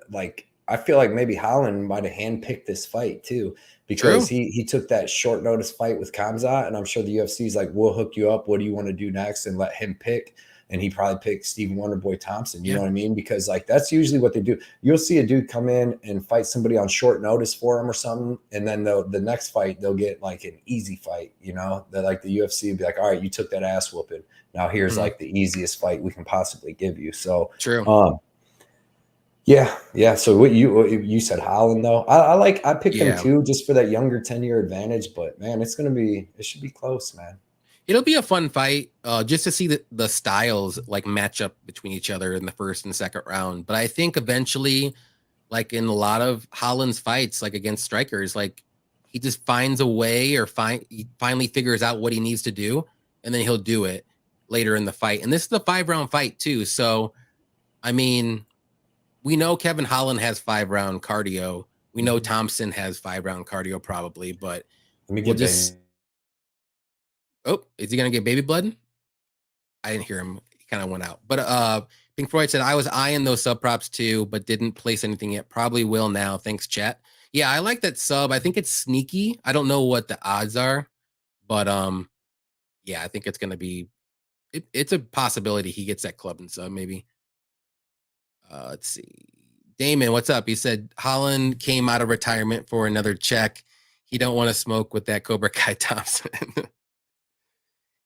like I feel like maybe Holland might have handpicked this fight too, because he took that short notice fight with Kamzat, and I'm sure the UFC's like, we'll hook you up. What do you want to do next? And let him pick. And he probably picked Stephen Wonderboy Thompson. You know what I mean? Because like that's usually what they do. You'll see a dude come in and fight somebody on short notice for him or something, and then the next fight they'll get like an easy fight. You know, that like the UFC would be like, all right, you took that ass whooping. Now here's like the easiest fight we can possibly give you. So yeah. So what you said Holland though. I picked him too just for that younger 10-year advantage. But man, it should be close, man. It'll be a fun fight just to see the styles like match up between each other in the first and second round. But I think eventually, like in a lot of Holland's fights, like against strikers, like he just finds a way or he finally figures out what he needs to do, and then he'll do it later in the fight. And this is a 5-round fight too. So, I mean, we know Kevin Holland has 5-round cardio. We know Thompson has 5-round cardio probably, but we'll just... Oh, is he going to get baby blood? I didn't hear him. He kind of went out. But Pink Floyd said, I was eyeing those sub props too, but didn't place anything yet. Probably will now. Thanks, chat. Yeah, I like that sub. I think it's sneaky. I don't know what the odds are, but yeah, I think it's going to be, it's a possibility he gets that club and sub maybe. Let's see. Damon, what's up? He said, Holland came out of retirement for another check. He don't want to smoke with that Cobra Kai Thompson.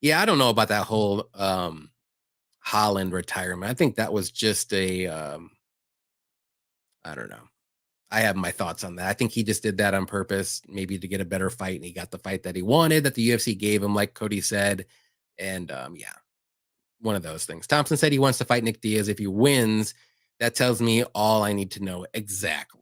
Yeah, I don't know about that whole Holland retirement. I think that was just a, I don't know. I have my thoughts on that. I think he just did that on purpose, maybe to get a better fight, and he got the fight that he wanted, that the UFC gave him, like Cody said. And yeah, one of those things. Thompson said he wants to fight Nick Diaz. If he wins, that tells me all I need to know. Exactly.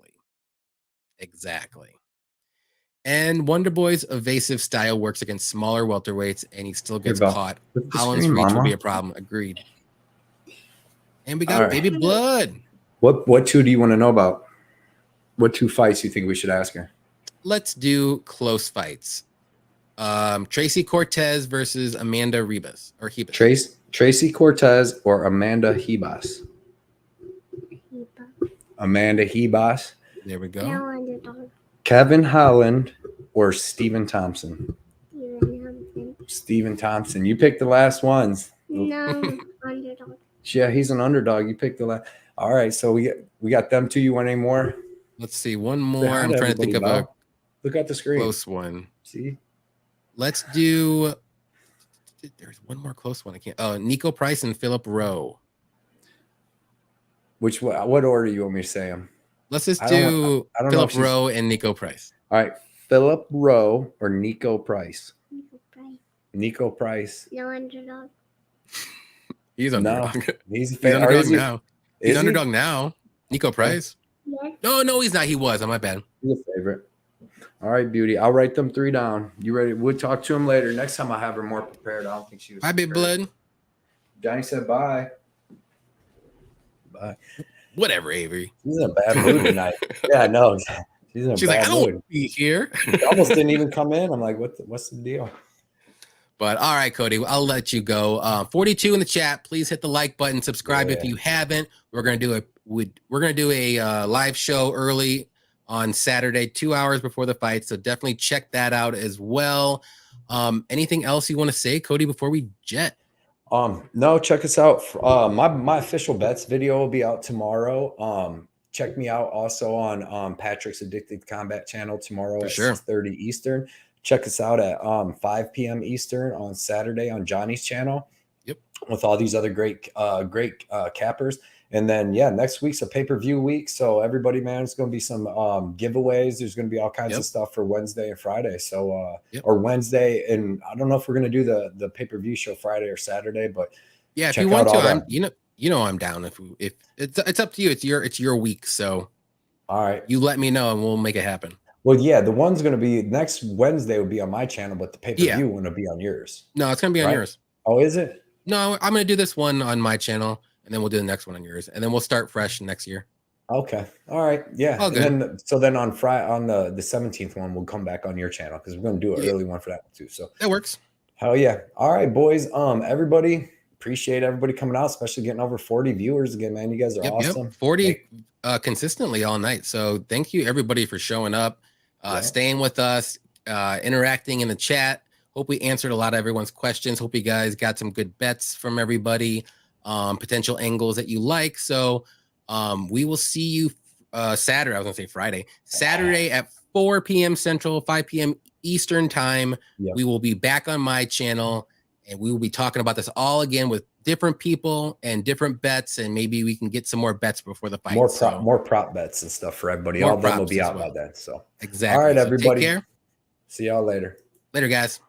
And Wonderboy's evasive style works against smaller welterweights, and he still gets caught. Holland's reach will be a problem. Agreed. And we got baby blood. What two do you want to know about? What 2 fights you think we should ask her? Let's do close fights. Tracy Cortez versus Amanda Hebis. Tracy Cortez or Amanda Hebis? Amanda Hebis. There we go. Kevin Holland or Stephen Thompson? Stephen Thompson. You picked the last ones. No, underdog. Yeah, he's an underdog. You picked the last. All right, so we got them two. You want any more? Let's see. One more. I'm trying to think of a look at the screen. Close one. See? Let's do. There's one more close one. I can't. Nico Price and Philip Rowe. What order you want me to say them? Let's just do Philip Rowe and Nico Price. All right. Philip Rowe or Nico Price? Nico Price. No underdog. He's underdog. No, he's underdog now. He's underdog now. Nico Price? Yes. No, he's not. He was. My bad. He's a favorite. All right, beauty. I'll write them 3 down. You ready? We'll talk to him later. Next time I have her more prepared. I don't think she was. Bye, big blood. Johnny said bye. Bye. Whatever, Avery. She's in a bad mood tonight. Yeah, I know. She's in a bad like, I don't mood. want to be here. She almost didn't even come in. I'm like, what's the deal? But all right, Cody, I'll let you go. 42 in the chat. Please hit the like button. Subscribe if you haven't. We're gonna do a live show early on Saturday, 2 hours before the fight. So definitely check that out as well. Anything else you want to say, Cody, before we jet? No, check us out. My official bets video will be out tomorrow. Check me out also on Patrick's Addicted Combat channel tomorrow at 6:30 Eastern. Check us out at 5 p.m. Eastern on Saturday on Johnny's channel. Yep. With all these other great cappers. And then, next week's a pay-per-view week. So everybody, man, it's going to be some giveaways. There's going to be all kinds of stuff for Wednesday and Friday. So, or Wednesday. And I don't know if we're going to do the pay-per-view show Friday or Saturday, but if you want to, you know, I'm down. If it's up to you, it's your week. So, all right, you let me know and we'll make it happen. Well, the one's going to be next Wednesday will be on my channel, but the pay-per-view one will be on yours. No, it's going to be on yours. Oh, is it? No, I'm going to do this one on my channel. And then we'll do the next one on yours, and then we'll start fresh next year. Okay. All right. Yeah. All good. And then on Friday, on the 17th one, we'll come back on your channel because we're going to do an early one for that one too. So that works. Hell yeah. All right, boys. Everybody, appreciate everybody coming out, especially getting over 40 viewers again, man. You guys are awesome. 40 consistently all night. So thank you everybody for showing up, staying with us, interacting in the chat. Hope we answered a lot of everyone's questions. Hope you guys got some good bets from everybody, potential angles that you like. So we will see you Saturday. I was gonna say Friday. Saturday at 4 p.m. Central, 5 p.m. Eastern time. We will be back on my channel, and we will be talking about this all again with different people and different bets, and maybe we can get some more bets before the fight. More prop bets and stuff for everybody. All of them will be out by then. So exactly. all right, everybody. Take care. See y'all later. Later, guys.